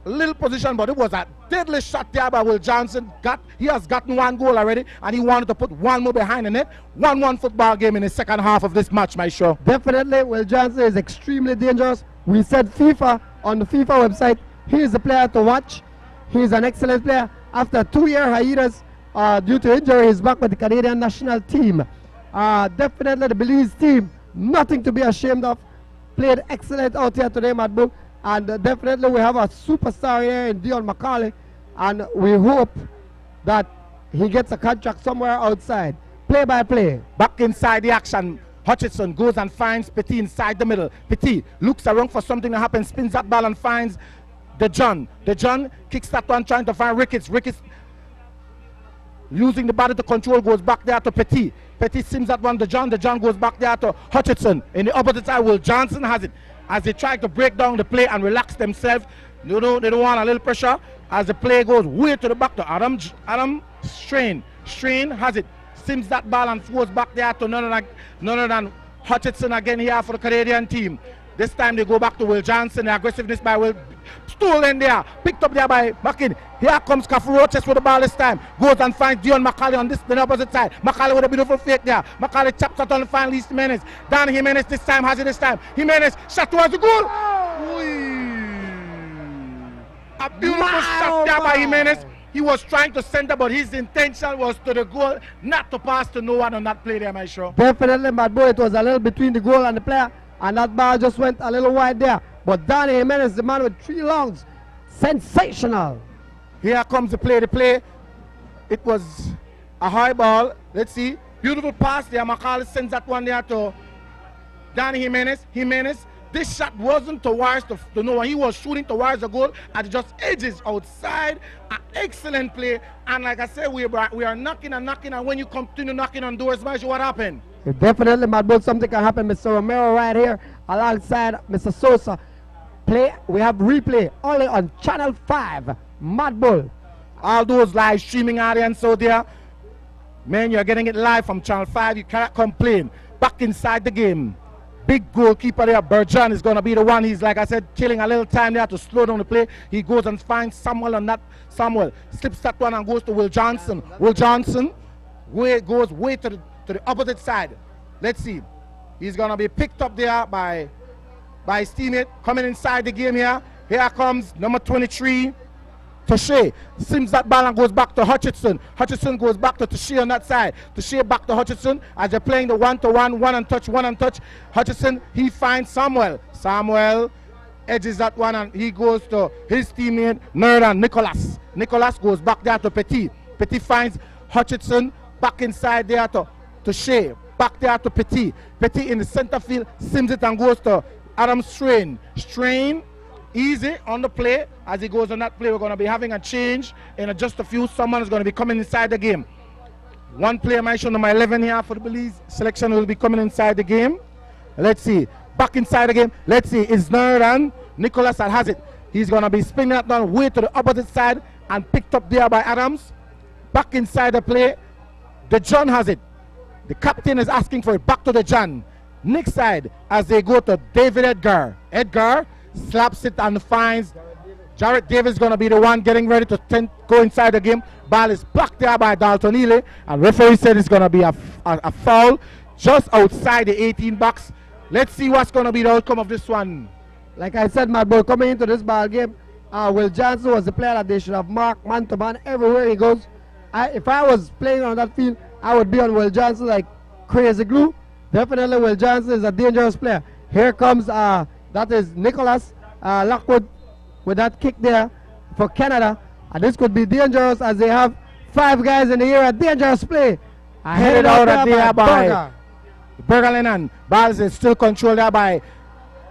a little position, but it was a deadly shot there by Will Johnson. He has gotten 1 goal already, and he wanted to put 1 more behind the net. 1-1 football game in the second half of this match, my show. Definitely, Will Johnson is extremely dangerous. We said FIFA on the FIFA website, he is the player to watch. He is an excellent player. After a 2-year hiatus due to injury, he's back with the Canadian national team. Definitely the Belize team, nothing to be ashamed of. Played excellent out here today, Mad Bull. And definitely we have a superstar here in Dion McCauley. And we hope that he gets a contract somewhere outside. Play by play. Back inside the action. Hutchinson goes and finds Petit inside the middle. Petit looks around for something to happen, spins that ball and finds DeJohn. DeJohn kicks that one, trying to find Ricketts. Ricketts losing the body to control, goes back there to Petit. Petit sims that one, DeJohn. DeJohn goes back there to Hutchinson. In the opposite side, Will Johnson has it. As they try to break down the play and relax themselves, they don't want a little pressure. As the play goes way to the back to Adam Strain. Strain has it. Sims that ball and throws back there to none other than Hutchinson again here for the Canadian team. This time they go back to Will Johnson. The aggressiveness by Will. Stolen there. Picked up there by Mackin. Here comes Cafu Roches with the ball this time. Goes and finds Dion McCauley on the opposite side. McCauley with a beautiful fake there. McCauley chops out on the final Jimenez. Dan Jimenez this time has it this time. Jimenez shot towards the goal. A beautiful shot there by Jimenez. He was trying to center, but his intention was to the goal, not to pass to no one on that play there, my show. Definitely, Mad Boy. It was a little between the goal and the player, and that ball just went a little wide there. But Danny Jimenez, the man with 3 lungs, sensational. Here comes the play. The play, it was a high ball. Let's see. Beautiful pass there. McCauley sends that one there to Danny Jimenez. Jimenez, this shot wasn't towards the no one. He was shooting towards the goal and it just edges outside. An excellent play. And like I said, we are knocking and knocking. And when you continue knocking on doors, what happened? Definitely, Mad Bull, something can happen. Mr. Romero right here alongside Mr. Sosa. We have replay only on Channel 5, Mad Bull. All those live streaming audience out there, man, you're getting it live from Channel 5. You cannot complain. Back inside the game. Big goalkeeper there, Bergeron, is going to be the one. He's, like I said, killing a little time there to slow down the play. He goes and finds Samuel on that. Samuel slips that one and goes to Will Johnson. Will Johnson goes way to the opposite side. Let's see. He's going to be picked up there by his teammate coming inside the game here. Here comes number 23, Touche. Sims that ball and goes back to Hutchinson. Hutchinson goes back to Touche on that side. Touche back to Hutchinson as they're playing the 1-to-1, one and touch. Hutchinson, he finds Samuel. Samuel edges that one and he goes to his teammate, Nerdan Nicholas. Nicholas goes back there to Petit. Petit finds Hutchinson back inside there to Touche. Back there to Petit. Petit in the center field, sims it and goes to Adam Strain. Strain, easy on the play. As he goes on that play, we're going to be having a change in just a few. Someone is going to be coming inside the game. One player, my show number 11 here for the Belize selection, will be coming inside the game. Let's see. Back inside the game. Let's see. It's Nerdan Nicholas that has it. He's going to be spinning that down way to the opposite side and picked up there by Adams. Back inside the play. DeJohn has it. The captain is asking for it. Back to DeJohn. Next side as they go to David Edgar. Edgar slaps it and finds Jarrett Davis. Going to be the one getting ready to go inside the game. Ball is blocked there by Dalton Ely, and referee said it's going to be a foul just outside the 18 box. Let's see what's going to be the outcome of this one. Like I said, my boy, coming into this ball game, Will Johnson was the player that they should have marked man to man everywhere he goes. If I was playing on that field, I would be on Will Johnson like crazy glue. Definitely Will Johnson is a dangerous player. Here comes, that is Nicholas Lockwood with that kick there for Canada. And this could be dangerous as they have 5 guys in the area. Dangerous play. Headed out of there by Berger Lennon. Ball is still controlled there by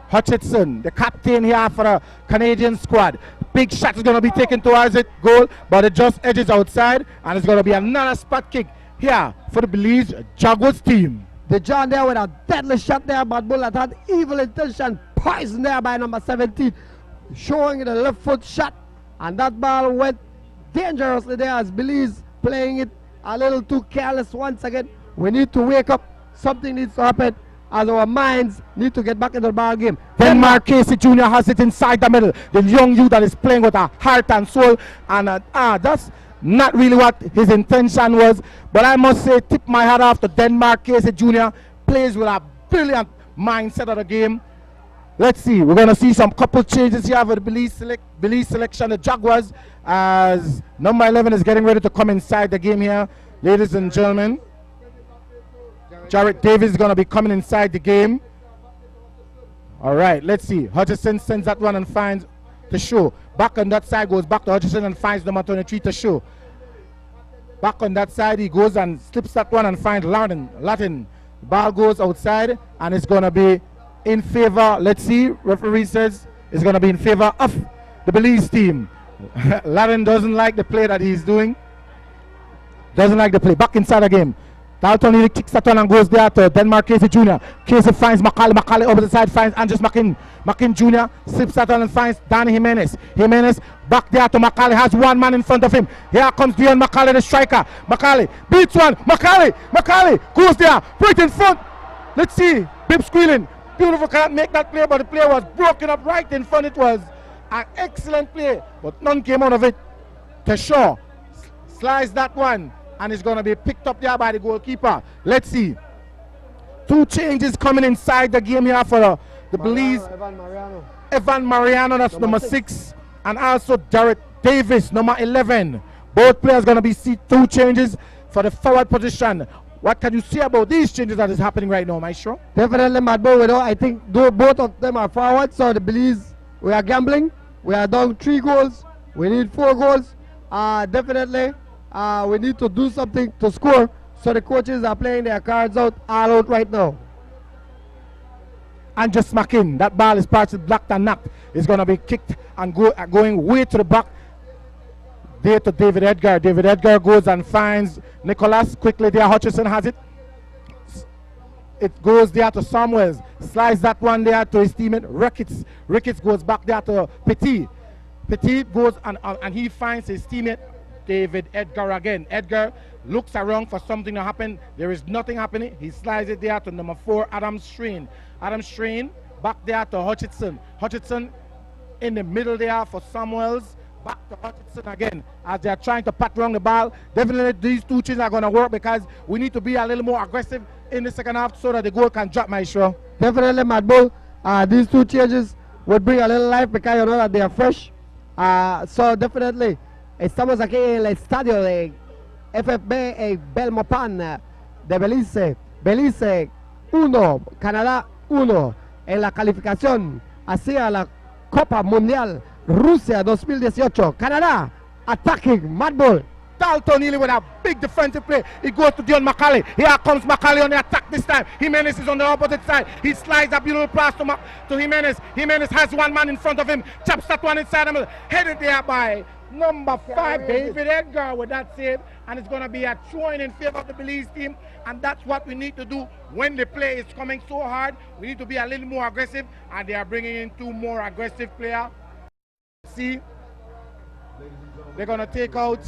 Hutchinson, the captain here for the Canadian squad. Big shot is going to be taken towards it, goal, but it just edges outside, and it's going to be another spot kick here for the Belize Jaguars team. The John there with a deadly shot there, but Bull that had evil intention, poison there by number 17, showing the left foot shot, and that ball went dangerously there as Belize playing it a little too careless once again. We need to wake up. Something needs to happen as our minds need to get back into the ball game. Denmark Casey Jr. has it inside the middle. The young youth that is playing with a heart and soul, and that's not really what his intention was. But I must say, tip my hat off to Denmark Casey Jr. Plays with a brilliant mindset of the game. Let's see, we're going to see some couple changes here for the Belize selection, the Jaguars, as number 11 is getting ready to come inside the game here. Ladies and gentlemen, Jarrett Davis is going to be coming inside the game. All right, let's see. Hutchison sends that one and finds the show. Back on that side, goes back to Hutchison and finds number 23 to show. Back on that side, he goes and slips that one and finds Latin. The ball goes outside, and it's going to be in favor. Let's see. Referee says it's going to be in favor of the Belize team. Latin doesn't like the play that he's doing. Doesn't like the play. Back inside the game. Dalton Ely kicks that one and goes there to Denmark Casey Jr. Casey finds Macaulay. Macaulay over the side finds Andres Makin. Makin Jr. slips that one and finds Danny Jimenez. Jimenez back there to Macaulay. Has one man in front of him. Here comes Dion Macaulay, the striker. Macaulay beats one. Macaulay goes there right in front. Let's see. Bib squealing. Beautiful, can't make that play, but the play was broken up right in front. It was an excellent play, but none came out of it. Teshaw slides that one, and it's going to be picked up there by the goalkeeper. Let's see. 2 changes coming inside the game here for the Belize. Evan Mariano, that's number 6, and also Jarrett Davis, number 11. Both players going to be 2 changes for the forward position. What can you say about these changes that is happening right now, Maestro? Definitely, Madbo. I think both of them are forward, so the Belize, we are gambling. We are down 3 goals. We need 4 goals. Definitely. We need to do something to score, so the coaches are playing their cards all out right now. And just smack in. That ball is partially blocked and knocked. It's going to be kicked and going way to the back. There to David Edgar. David Edgar goes and finds Nicholas. Quickly there, Hutchison has it. It goes there to Samuels. Slides that one there to his teammate Ricketts. Ricketts goes back there to Petit. Petit goes and he finds his teammate David Edgar again. Edgar looks around for something to happen. There is nothing happening. He slides it there to number 4, Adam Strain. Adam Strain back there to Hutchinson. Hutchinson in the middle there for Samuels. Back to Hutchinson again as they are trying to pat around the ball. Definitely these 2 changes are going to work because we need to be a little more aggressive in the second half so that the goal can drop, Maestro. Definitely, Mad Bull. These 2 changes would bring a little life because you know that they are fresh. So definitely, estamos aquí en el estadio de FFB Belmopan de Belice. Belize 1, Canadá 1 en la calificación hacia la Copa Mundial Rusia 2018. Canadá attacking. Mad Bull. Dalton Ely with a big defensive play. It goes to Dion Macaulay. Here comes Macaulay on the attack this time. Jimenez is on the opposite side. He slides a beautiful pass to Jimenez. Jimenez has one man in front of him. Chops that one inside the middle. Headed there by number 5, David Edgar with that save. And it's going to be a throw-in in favor of the Belize team. And that's what we need to do when the play is coming so hard. We need to be a little more aggressive. And they are bringing in 2 more aggressive players. See, they're going to take out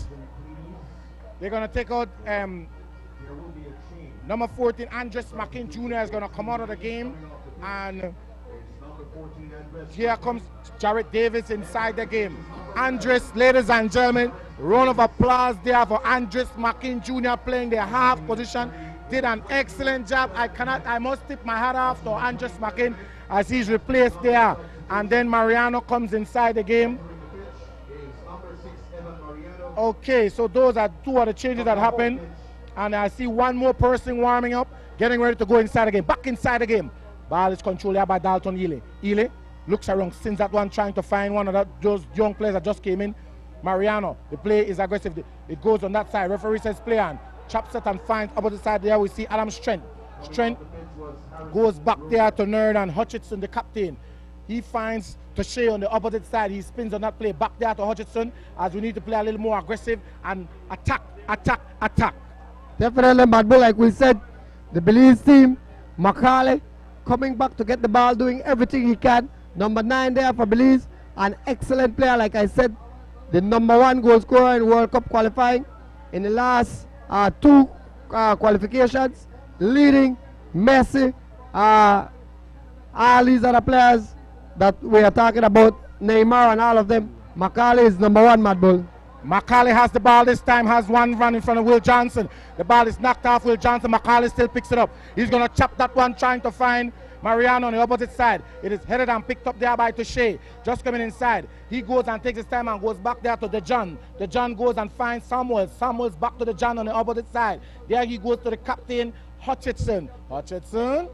number 14, Andres Makin Jr. is going to come out of the game, and here comes Jarrett Davis inside the game. Andres, ladies and gentlemen, round of applause there for Andres Makin Jr. playing the half position. Did an excellent job. I must tip my hat off to Andres Makin as he's replaced there. And then Mariano comes inside the game. Okay, so those are 2 of the changes that happened. And I see 1 more person warming up, getting ready to go inside the game. Back inside the game. Ball is controlled here by Dalton Ely. Ely looks around, sends that one, trying to find one of those young players that just came in. Mariano. The play is aggressive. It goes on that side. Referee says play on. Chops it and finds opposite side there. We see Adam Strength. Strength goes back there to Nerd and Hutchinson, the captain. He finds Toshe on the opposite side. He spins on that play back there to Hutchinson as we need to play a little more aggressive and attack. Definitely, Mad Bull, like we said, the Belize team, Macaulay coming back to get the ball, doing everything he can. Number 9 there for Belize, an excellent player, like I said, the number 1 goal scorer in World Cup qualifying in the last 2 qualifications, leading Messi, all these other players that we are talking about, Neymar and all of them. Macaulay is number 1, Mad Bull. Macaulay has the ball this time, has one run in front of Will Johnson. The ball is knocked off Will Johnson. Macaulay still picks it up. He's going to chop that one, trying to find Mariano on the opposite side. It is headed and picked up there by Toshe. Just coming inside. He goes and takes his time and goes back there to DeJohn. DeJohn goes and finds Samuels. Samuels back to DeJohn on the opposite side. There he goes to the captain, Hutchinson. Hutchinson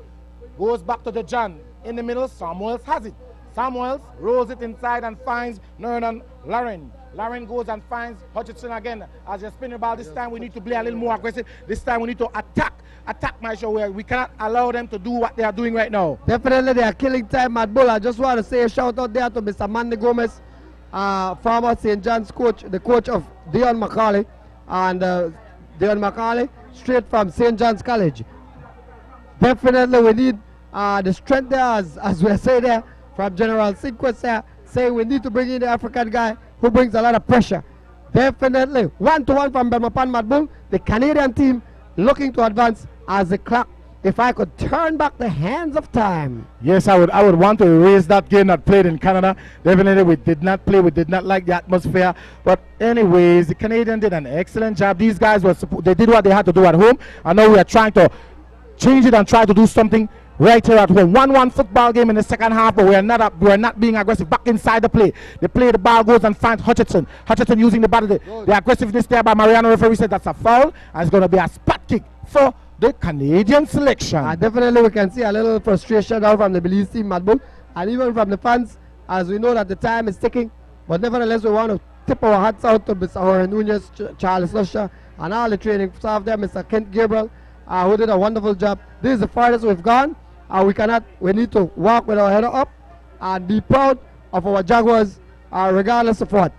goes back to DeJohn. In the middle, Samuels has it. Samuels rolls it inside and finds Nernan Lauren. Lauren goes and finds Hutchinson again. As you're spinning the ball, this time we need to play a little more aggressive. This time we need to attack my show, where we cannot allow them to do what they are doing right now. Definitely they are killing time, Mad Bull. I just want to say a shout out there to Mr. Mandy Gomez, former St. John's coach, the coach of Dion Macaulay. And Dion Macaulay, straight from St. John's College. Definitely we need the strength there, as we say there, from General Sinquist there, saying we need to bring in the African guy who brings a lot of pressure. Definitely 1-1 from Belmopan, Mad Bull. The Canadian team looking to advance as the clock, if I could turn back the hands of time. Yes, I would want to erase that game that played in Canada. Definitely we did not play, we did not like the atmosphere. But anyways, the Canadians did an excellent job. These guys they did what they had to do at home. I know we are trying to change it and try to do something right here at home. 1-1 football game in the second half, but we are not being aggressive. Back inside the play. The ball goes and finds Hutchinson. Hutchinson using the ball. The aggressiveness there by Mariano. Referee said that's a foul, and it's going to be a spot kick for the Canadian selection. Definitely we can see a little frustration now from the Belize team, Mad Bull, and even from the fans, as we know that the time is ticking. But nevertheless, we want to tip our hats out to Mr. Jorge Nunez, Charles Lusher, and all the training staff there, Mr. Kent Gabriel, who did a wonderful job. This is the farthest we've gone. We need to walk with our head up and be proud of our Jaguars, regardless of what.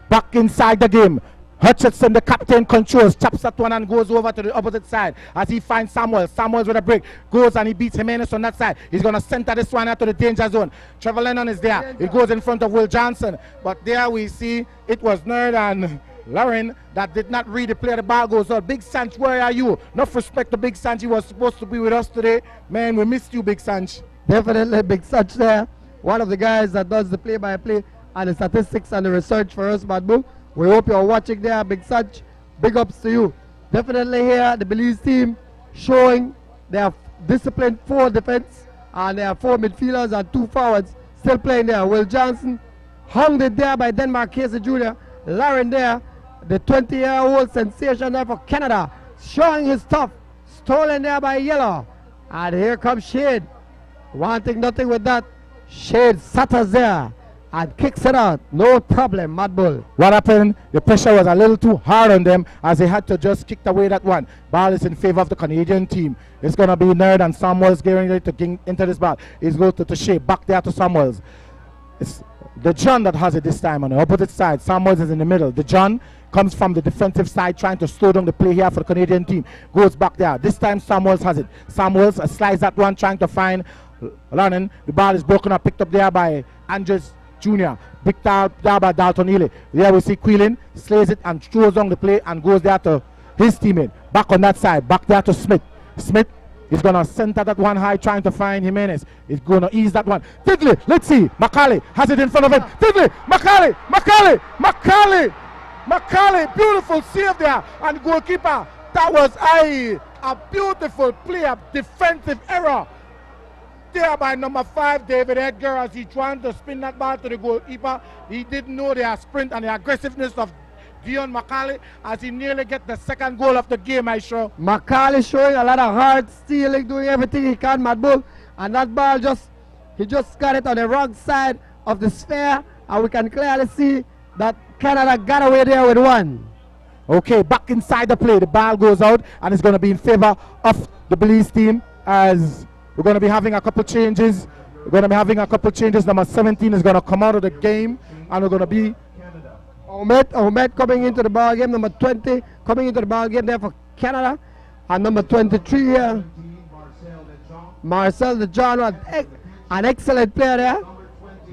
Back inside the game, Hutchinson, the captain, controls, chops that one and goes over to the opposite side as he finds Samuels. Samuels with a break, goes and he beats Jimenez on that side. He's going to center this one out to the danger zone. Trevor Lennon is there. It goes in front of Will Johnson. But there we see it was Nerd and Lauren that did not read the play. The ball goes out. Big Sanch, where are you? Enough respect to Big Sanch. He was supposed to be with us today. Man, we missed you, Big Sanch. Definitely Big Sanch there. One of the guys that does the play-by-play and the statistics and the research for us, Mad Bull. We hope you're watching there, Big Sanch. Big ups to you. Definitely here, the Belize team showing their disciplined 4 defense, and there are 4 midfielders and 2 forwards still playing there. Will Johnson hung it there by Denmark Casey Jr. Lauren there, the 20-year-old sensation there for Canada, showing his stuff, stolen there by Yellow. And here comes Shade, wanting nothing with that. Shade satters there and kicks it out. No problem, Mad Bull. What happened? The pressure was a little too hard on them as they had to just kick away that one. Ball is in favor of the Canadian team. It's going to be Nerd and Samuels getting ready to get into this ball. He's going to Shade, back there to Samuels. It's DeJohn that has it this time on the opposite side. Samuels is in the middle. DeJohn comes from the defensive side, trying to slow down the play here for the Canadian team. Goes back there. This time Samuels has it. Samuels slides that one, trying to find Lennon. The ball is broken up, picked up there by Andres Jr. Picked out there by Dalton Ely. There we see Quillen slays it and throws on the play and goes there to his teammate. Back on that side. Back there to Smith. Smith is going to center that one high, trying to find Jimenez. He's going to ease that one. Tiddley, let's see. Macaulay has it in front of him. Tiddley, Macaulay, beautiful save there. And goalkeeper, that was a beautiful play, a defensive error there by number 5, David Edgar, as he trying to spin that ball to the goalkeeper. He didn't know the sprint and the aggressiveness of Dion Macaulay as he nearly get the second goal of the game, I show. Macaulay showing a lot of hard stealing, doing everything he can, Mad Bull. And that ball he just got it on the wrong side of the sphere, and we can clearly see that Canada got away there with one. Okay, back inside the play. The ball goes out and it's going to be in favor of the Belize team as we're going to be having a couple changes. Number 17 is going to come out of the game and we're going to be Ahmed coming into the ball game. Number 20 coming into the ball game there for Canada. And number 23 here, Marcel DeJohn, an excellent player there.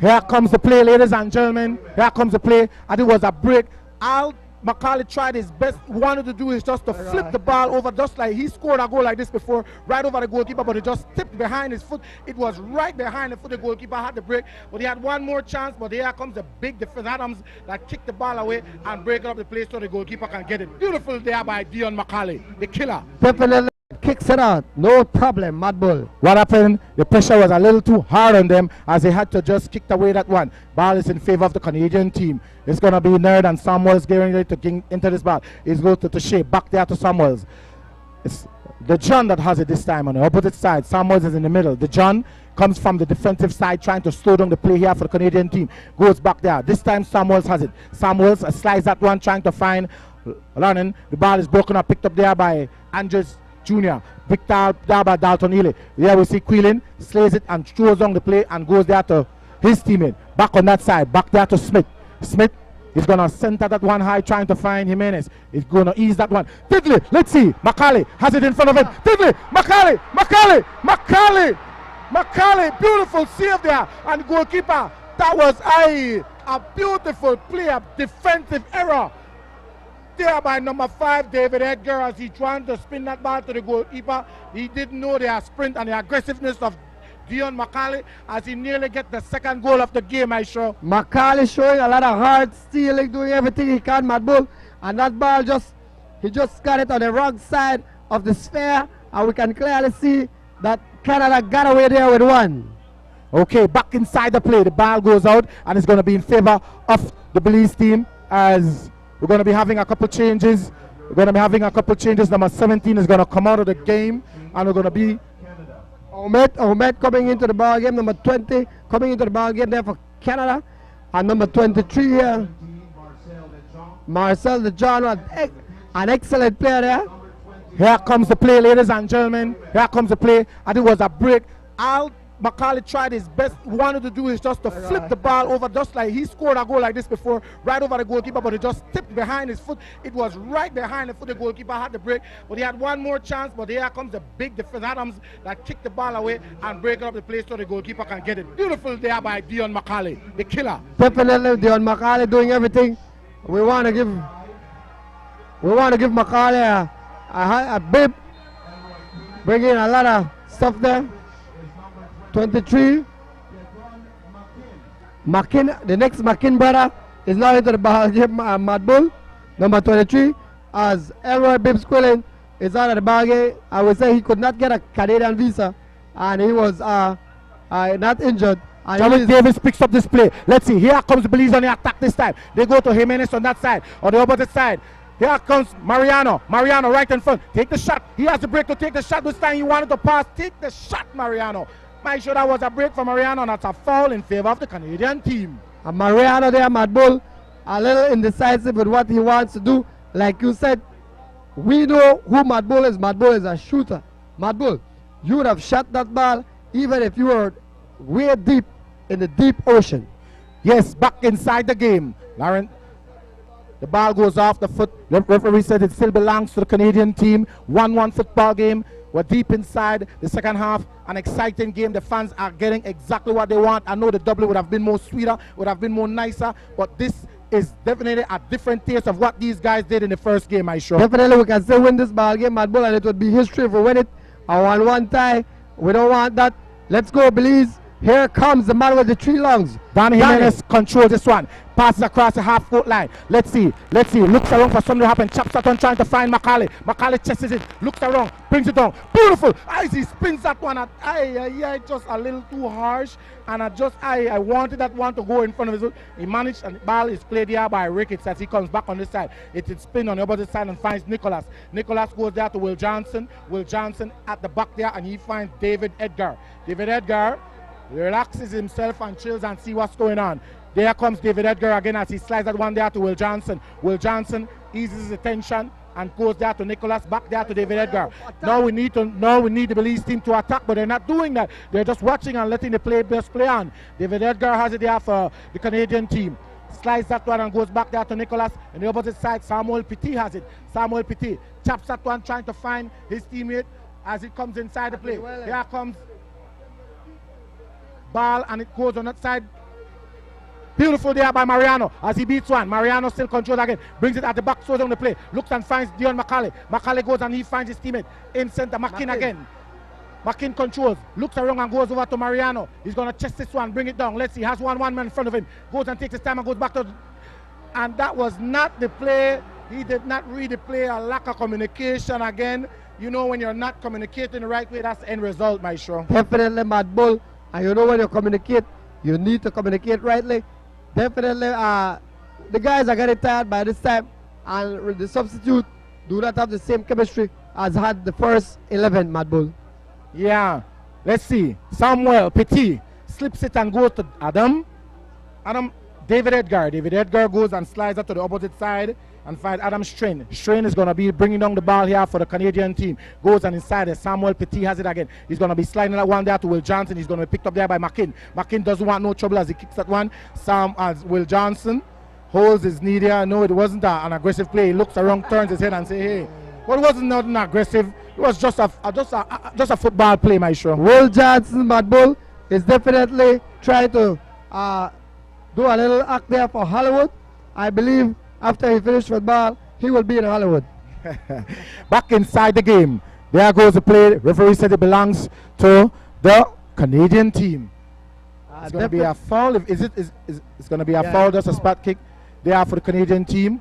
Here comes the play, ladies and gentlemen. Here comes the play. And it was a break. Al McCauley tried his best. Wanted to do is just to flip the ball over, just like he scored a goal like this before, right over the goalkeeper, but it just tipped behind his foot. It was right behind the foot. The goalkeeper had the break, but he had one more chance. But here comes the big defense, Adams, that kicked the ball away and break up the play so the goalkeeper can get it. Beautiful there by Dion McCauley, the killer. Definitely kicks it out. No problem, Mad Bull. What happened? The pressure was a little too hard on them as they had to just kick away that one. Ball is in favor of the Canadian team. It's going to be Nerd and Samuels getting ready to get into this ball. It's going to shape back there to Samuels. It's the John that has it this time on the opposite side. Samuels is in the middle. The John comes from the defensive side trying to slow down the play here for the Canadian team. Goes back there. This time Samuels has it. Samuels slides that one trying to find Lennon. The ball is broken up, picked up there by Andres Jr. Picked out there by Dalton Ely. There we see Quillen slays it and throws down the play and goes there to his teammate. Back on that side. Back there to Smith. Smith is going to center that one high trying to find Jimenez. He's going to ease that one. Tiddley, let's see. McCauley has it in front of him. Tiddley, McCauley, beautiful save there. And goalkeeper, that was a beautiful play, a defensive error there by number 5, David Edgar, as he trying to spin that ball to the goalkeeper. He didn't know the sprint and the aggressiveness of Dion McCauley as he nearly get the second goal of the game, I show. McCauley showing a lot of hard stealing, doing everything he can, Mad Bull. And that ball he just got it on the wrong side of the sphere. And we can clearly see that Canada got away there with one. Okay, back inside the play. The ball goes out and it's going to be in favor of the Belize team as we're going to be having a couple changes. Number 17 is going to come out of the game and we're going to be Ahmed coming into the ball game. Number 20 coming into the ball game there for Canada. And number 23 here, Marcel DeJohn, an excellent player there. Here comes the play, ladies and gentlemen. Here comes the play. And it was a break. Al McCauley tried his best. Wanted to do is just to flip the ball over, just like he scored a goal like this before, right over the goalkeeper, but it just tipped behind his foot. It was right behind the foot. The goalkeeper had the break, but he had one more chance. But here comes the big defense, Adams, that kicked the ball away and break up the play so the goalkeeper can get it. Beautiful there by Dion McCauley, the killer. Definitely Dion McCauley doing everything. We want to give McCauley a bib, bringing a lot of stuff there. 23, the next Makin brother is now into the ball game, Mad Bull. Number 23, as Elroy Bibbs Quillen is out of the ball game. I would say he could not get a Canadian visa and he was not injured. Derek Davis picks up this play. Let's see, here comes the Belize on the attack this time. They go to Jimenez on that side, on the opposite side. Here comes Mariano right in front. Take the shot. He has the break to take the shot. This time he wanted to pass. Take the shot, Mariano. Make sure that was a break for Mariano, and that's a foul in favor of the Canadian team. And Mariano there, Mad Bull, a little indecisive with what he wants to do. Like you said, we know who Mad Bull is. Mad Bull is a shooter. Mad Bull, you would have shot that ball even if you were way deep in the deep ocean. Yes, back inside the game. Lauren, the ball goes off the foot. The referee said it still belongs to the Canadian team. 1-1 football game. We're deep inside the second half. An exciting game. The fans are getting exactly what they want. I know the double would have been more sweeter, would have been more nicer, but this is definitely a different taste of what these guys did in the first game, I sure. Definitely we can still win this ball game, Mad Bull, and it would be history if we win it. A 1-1 tie. We don't want that. Let's go, Belize. Here comes the man with the 3 lungs. Danny Jimenez controls this one. Passes across the half-court line. Let's see. Looks around for something to happen. Chops that one trying to find McCauley. McCauley chases it. Looks around. Brings it down. Beautiful. As he spins that one. Just a little too harsh. And I wanted that one to go in front of his. He managed, and the ball is played here by Ricketts as he comes back on this side. It is spin on the opposite side and finds Nicholas. Nicholas goes there to Will Johnson. Will Johnson at the back there, and he finds David Edgar. David Edgar relaxes himself and chills and see what's going on. There comes David Edgar again as he slides that one there to Will Johnson. Will Johnson eases his attention and goes there to Nicholas, back there to David Edgar. Now we need the Belize team to attack, but they're not doing that. They're just watching and letting the best play on. David Edgar has it there for the Canadian team. Slides that one and goes back there to Nicholas. On the opposite side, Samuel Petit has it. Samuel Petit taps that one, trying to find his teammate as it comes inside the play. Here comes ball, and it goes on that side. Beautiful there by Mariano as he beats one. Mariano still controls again. Brings it at the back, throws on the play. Looks and finds Dion McCauley. McCauley goes and he finds his teammate in center. McKin again. McKin controls. Looks around and goes over to Mariano. He's going to chest this one, bring it down. Let's see. Has one man in front of him. Goes and takes his time and goes back to... And that was not the play. He did not read the play. A lack of communication again. You know, when you're not communicating the right way, that's the end result, my show. Definitely, Mad Bull. And you know when you communicate, you need to communicate rightly. Definitely, the guys are getting tired by this time, and the substitute do not have the same chemistry as had the first 11, Mad Bull. Yeah, let's see. Samuel Petit slips it and goes to Adam. David Edgar. David Edgar goes and slides up to the opposite side and finds Adam Strain. Strain is going to be bringing down the ball here for the Canadian team. Goes and inside it. Samuel Petit has it again. He's going to be sliding that one there to Will Johnson. He's going to be picked up there by McKin. McKin doesn't want no trouble as he kicks that one. As Will Johnson holds his knee there. No, it wasn't an aggressive play. He looks around, turns his head and say, hey, well, it wasn't nothing aggressive. It was just a football play, my show. Will Johnson, Mad Bull, is definitely trying to do a little act there for Hollywood. I believe after he finished football, he will be in Hollywood. Back inside the game. There goes the play. Referee said it belongs to the Canadian team. It's going to be a foul. It's going to be a foul, just a spot kick there for the Canadian team.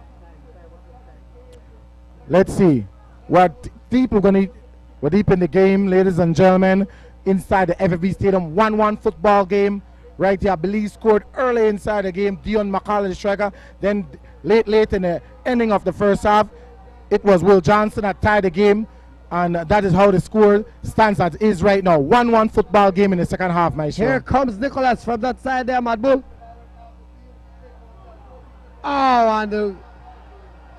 Let's see. We're deep in the game, ladies and gentlemen, inside the FFB Stadium. 1-1 football game. Right here, Belize scored early inside the game. Dion McCauley, the striker. Then late in the ending of the first half, it was Will Johnson that tied the game. And that is how the score stands as is right now. 1-1 football game in the second half, my show. Here comes Nicholas from that side there, Mad Bull. Oh, and the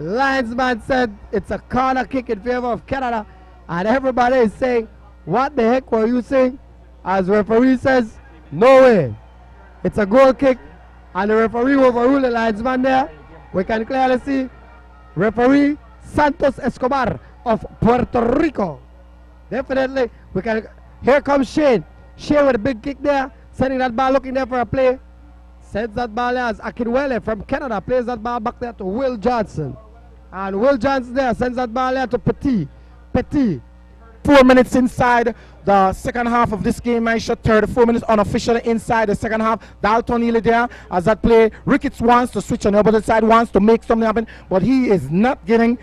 linesman said it's a corner kick in favor of Canada. And everybody is saying, what the heck were you saying? As referee says, no way. It's a goal kick, and the referee overruled the linesman there. We can clearly see referee Santos Escobar of Puerto Rico. Definitely, we can. Here comes Shane. Shane with a big kick there, sending that ball, looking there for a play. Sends that ball there as Akinwele from Canada plays that ball back there to Will Johnson. And Will Johnson there sends that ball there to Petit. 4 minutes inside the second half of this game. I shot 34 minutes unofficially inside the second half. Dalton Neely there as that play. Ricketts wants to switch on the opposite side, wants to make something happen, but he is not getting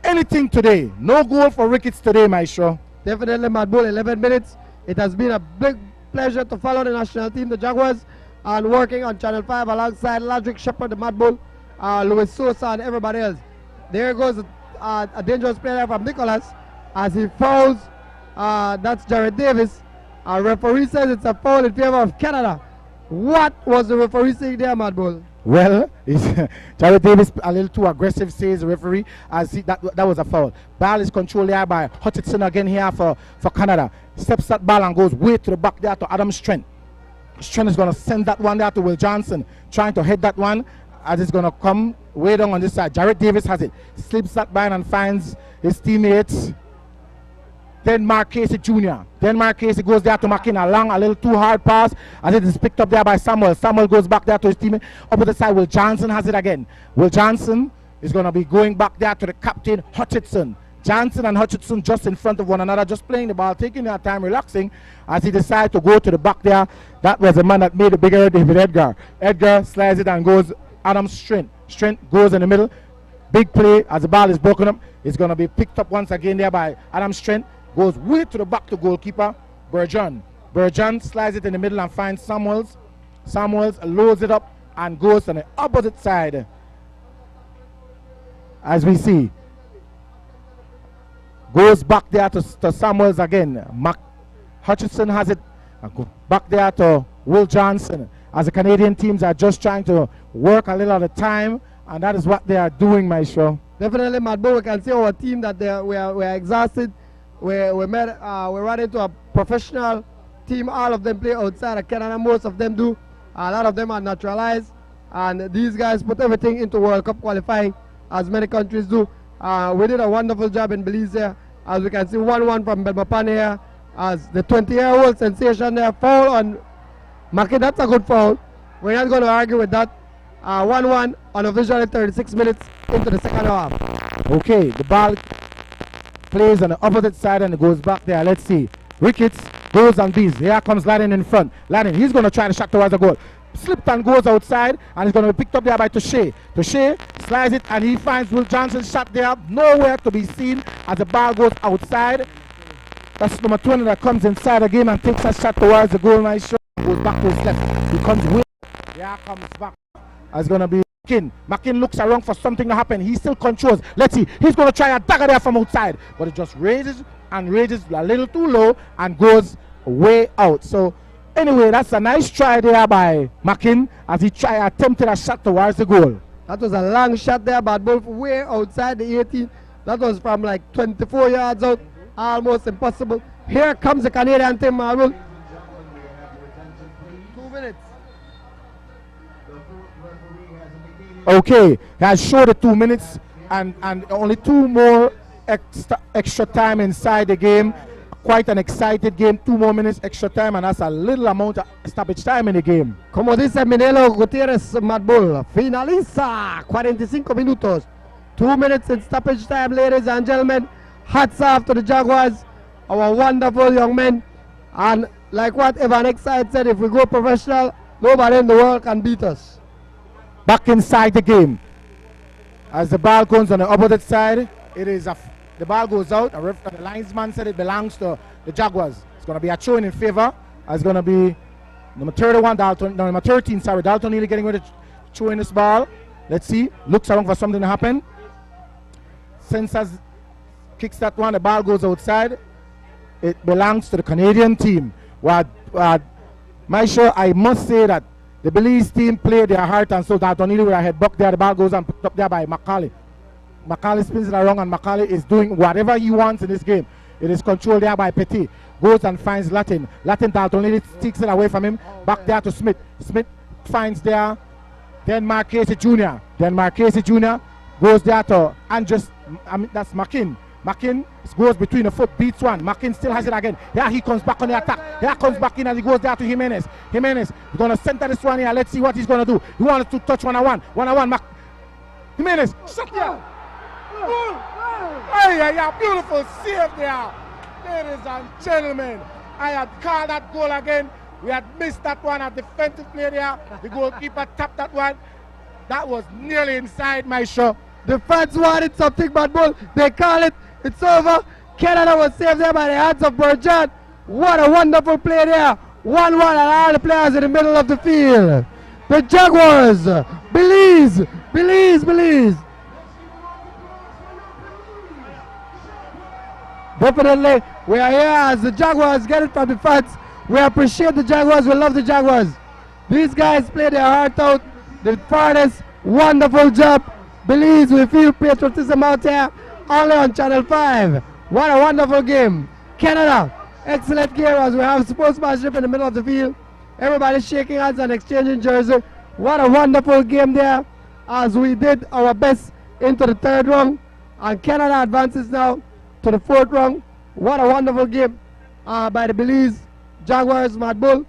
anything today. No goal for Ricketts today, my show. Definitely, Mad Bull, 11 minutes. It has been a big pleasure to follow the national team, the Jaguars, and working on Channel 5 alongside Ladrick Shepard, the Mad Bull, Luis Sosa, and everybody else. There goes a dangerous player from Nicholas as he fouls. That's Jared Davis. Our referee says it's a foul in favor of Canada. What was the referee saying there, Mad Bull? Well, Jared Davis a little too aggressive, says the referee, as that was a foul. Ball is controlled here by Hutchinson again here for Canada. Steps that ball and goes way to the back there to Adam Strent. Strent is going to send that one there to Will Johnson, trying to head that one as it's going to come way down on this side. Jared Davis has it. Slips that by and finds his teammates. Then Mark Casey Jr. Then Mark Casey goes there to McKin. A little too hard pass as it is picked up there by Samuel. Samuel goes back there to his teammate. Up at the side, Will Johnson has it again. Will Johnson is going to be going back there to the captain, Hutchinson. Johnson and Hutchinson just in front of one another, just playing the ball, taking their time, relaxing as he decides to go to the back there. That was the man that made the bigger David Edgar. Edgar slides it and goes Adam Strent. Strent goes in the middle. Big play as the ball is broken up. It's going to be picked up once again there by Adam Strent. Goes way to the back to goalkeeper Burjan. Burjan slides it in the middle and finds Samuels. Samuels loads it up and goes on the opposite side. As we see. Goes back there to Samuels again. Hutchinson has it. Back there to Will Johnson. as the Canadian teams are just trying to work a little at a time, and that is what they are doing, Maestro. Definitely, Madbo, we can see our team that we are exhausted. We're running to a professional team. All of them play outside of Canada. Most of them do. A lot of them are naturalized. And these guys put everything into World Cup qualifying, as many countries do. We did a wonderful job in Belize here. As we can see, 1-1 from Belmopan here. As the 20-year-old sensation there, foul on Maki. That's a good foul. We're not going to argue with that. 1-1 unofficially 36 minutes into the second half. Okay, the ball plays on the opposite side and it goes back there. Let's see. Ricketts goes on these. Here comes Latin in front. Latin, he's going to try to shot towards the goal. Slipped and goes outside, and he's going to be picked up there by Touché. Touché slides it, and he finds Will Johnson's shot there. Nowhere to be seen as the ball goes outside. That's number 20 that comes inside the game and takes a shot towards the goal. Nice shot. Goes back to his left. He comes way. There comes back. It's going to be McKin. McKin looks around for something to happen. He still controls. Let's see. He's going to try a dagger there from outside, but it just raises and raises a little too low and goes way out. So anyway, that's a nice try there by McKin as he attempted a shot towards the goal. That was a long shot there, but both way outside the 18. That was from like 24 yards out. Almost impossible. Here comes the Canadian team, Marvel. 2 minutes. Okay, he has showed the 2 minutes and only 2 more extra time inside the game. Quite an excited game. 2 more minutes extra time, and that's a little amount of stoppage time in the game. Como dice Minelo Gutierrez Madbull, finaliza 45 minutos. 2 minutes in stoppage time, ladies and gentlemen. Hats off to the Jaguars, our wonderful young men. And like what Evan Exide said, if we go professional, nobody in the world can beat us. Back inside the game. As the ball goes on the opposite side, it is the ball goes out. The linesman said it belongs to the Jaguars. It's going to be a throw in favor. It's going to be number 31, number 13, Dalton Neely getting ready to throw in this ball. Let's see. Looks around for something to happen. Sensors kicks that one. The ball goes outside. It belongs to the Canadian team. Maisha, I must say that the Belize team played their heart and soul. Dalton Neely with a head buck there. The ball goes and picked up there by Macaulay. Macaulay spins it around, and Macaulay is doing whatever he wants in this game. It is controlled there by Petit. Goes and finds Latin. Latin Dalton Neely takes it away from him. Back there to Smith. Smith finds there. Then Marquese Jr. Then Marquese Jr. goes there to Andres. That's McKin. McKin goes between the foot, beats one. McKin still has it again. Here he comes back on the attack. Here comes back in as he goes there to Jimenez. Jimenez is going to center this one here. Let's see what he's going to do. He wants to touch one-on-one. One-on-one. Jimenez, shut down. Hey, beautiful save there. Ladies and gentlemen, I had called that goal again. We had missed that one, a defensive play there. The goalkeeper tapped that one. That was nearly inside my shot. The fans wanted something, but bull. They call it. It's over. Canada was saved there by the hands of Burjan. What a wonderful play there. 1-1 and all the players in the middle of the field. The Jaguars. Belize. Definitely, we are here as the Jaguars get it from the fans. We appreciate the Jaguars. We love the Jaguars. These guys play their heart out. The farthest, wonderful job. Belize, we feel patriotism out here. Only on Channel 5. What a wonderful game. Canada, excellent game as we have sportsmanship in the middle of the field. Everybody shaking hands and exchanging jerseys. What a wonderful game there as we did our best into the 3rd round. And Canada advances now to the 4th round. What a wonderful game by the Belize Jaguars, Mad Bull.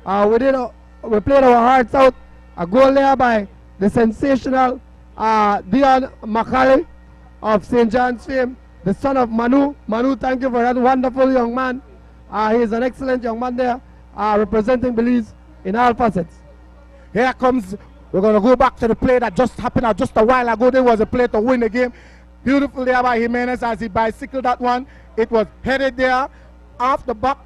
We played our hearts out. A goal there by the sensational Dion Macaulay of St. John's fame, the son of Manu. Manu, thank you for that wonderful young man. He is an excellent young man there, representing Belize in all facets. Here comes, we're going to go back to the play that just happened just a while ago. There was a play to win the game. Beautiful there by Jimenez as he bicycled that one. It was headed there off the back.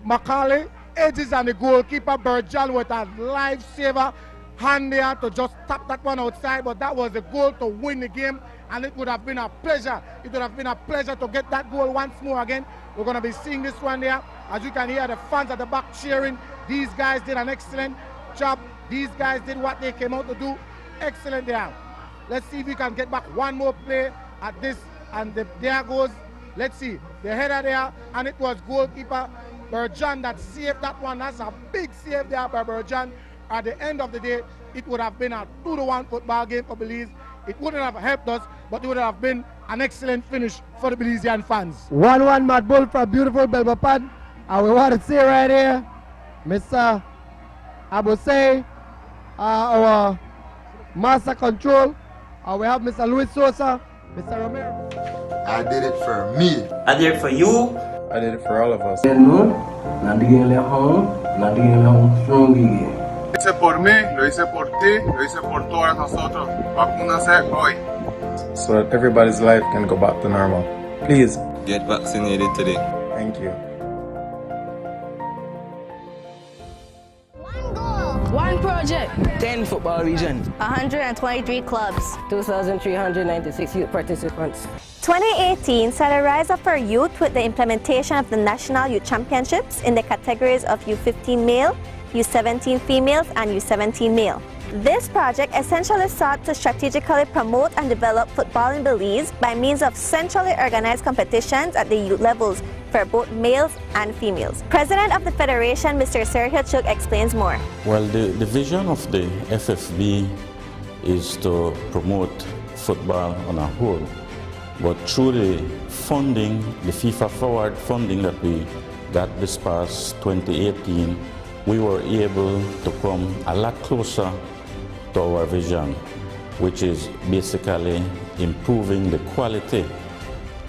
Macaulay edges and the goalkeeper Burjal with a lifesaver hand there to just tap that one outside, but that was the goal to win the game, and it would have been a pleasure. It would have been a pleasure to get that goal once more again. We're going to be seeing this one there. As you can hear the fans at the back cheering. These guys did an excellent job. These guys did what they came out to do. Excellent there. Let's see if we can get back one more play at this. And there goes, let's see, the header there. And it was goalkeeper Berjan that saved that one. That's a big save there by Berjan. At the end of the day, it would have been a 2-1 football game for Belize. It wouldn't have helped us, but it would have been an excellent finish for the Belizean fans. 1-1 Mad Bull for a beautiful Belbapad. And we want to say right here, Mr. Abosei, our master control. We have Mr. Luis Sosa, Mr. Romero. I did it for me. I did it for you. I did it for all of us. Lo hice por mí, lo hice por ti, lo hice por todos nosotros. Vacúnase hoy. So that everybody's life can go back to normal. Please. Get vaccinated today. Thank you. One project. 10 football regions. 123 clubs. 2,396 youth participants. 2018 saw the rise of our youth with the implementation of the National Youth Championships in the categories of U15 male, U17 females, and U17 male. This project essentially sought to strategically promote and develop football in Belize by means of centrally organized competitions at the youth levels for both males and females. President of the Federation, Mr. Sergio Chuk, explains more. Well, the vision of the FFB is to promote football on a whole. But through the funding, the FIFA Forward funding that we got this past 2018, we were able to come a lot closer to our vision, which is basically improving the quality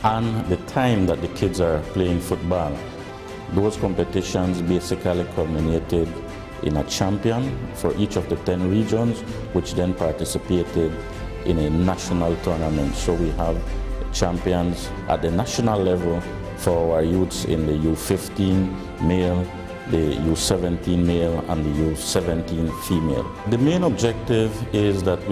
and the time that the kids are playing football. Those competitions basically culminated in a champion for each of the 10 regions, which then participated in a national tournament. So we have champions at the national level for our youths in the U15 male, the U17 male, and the U17 female. The main objective is that we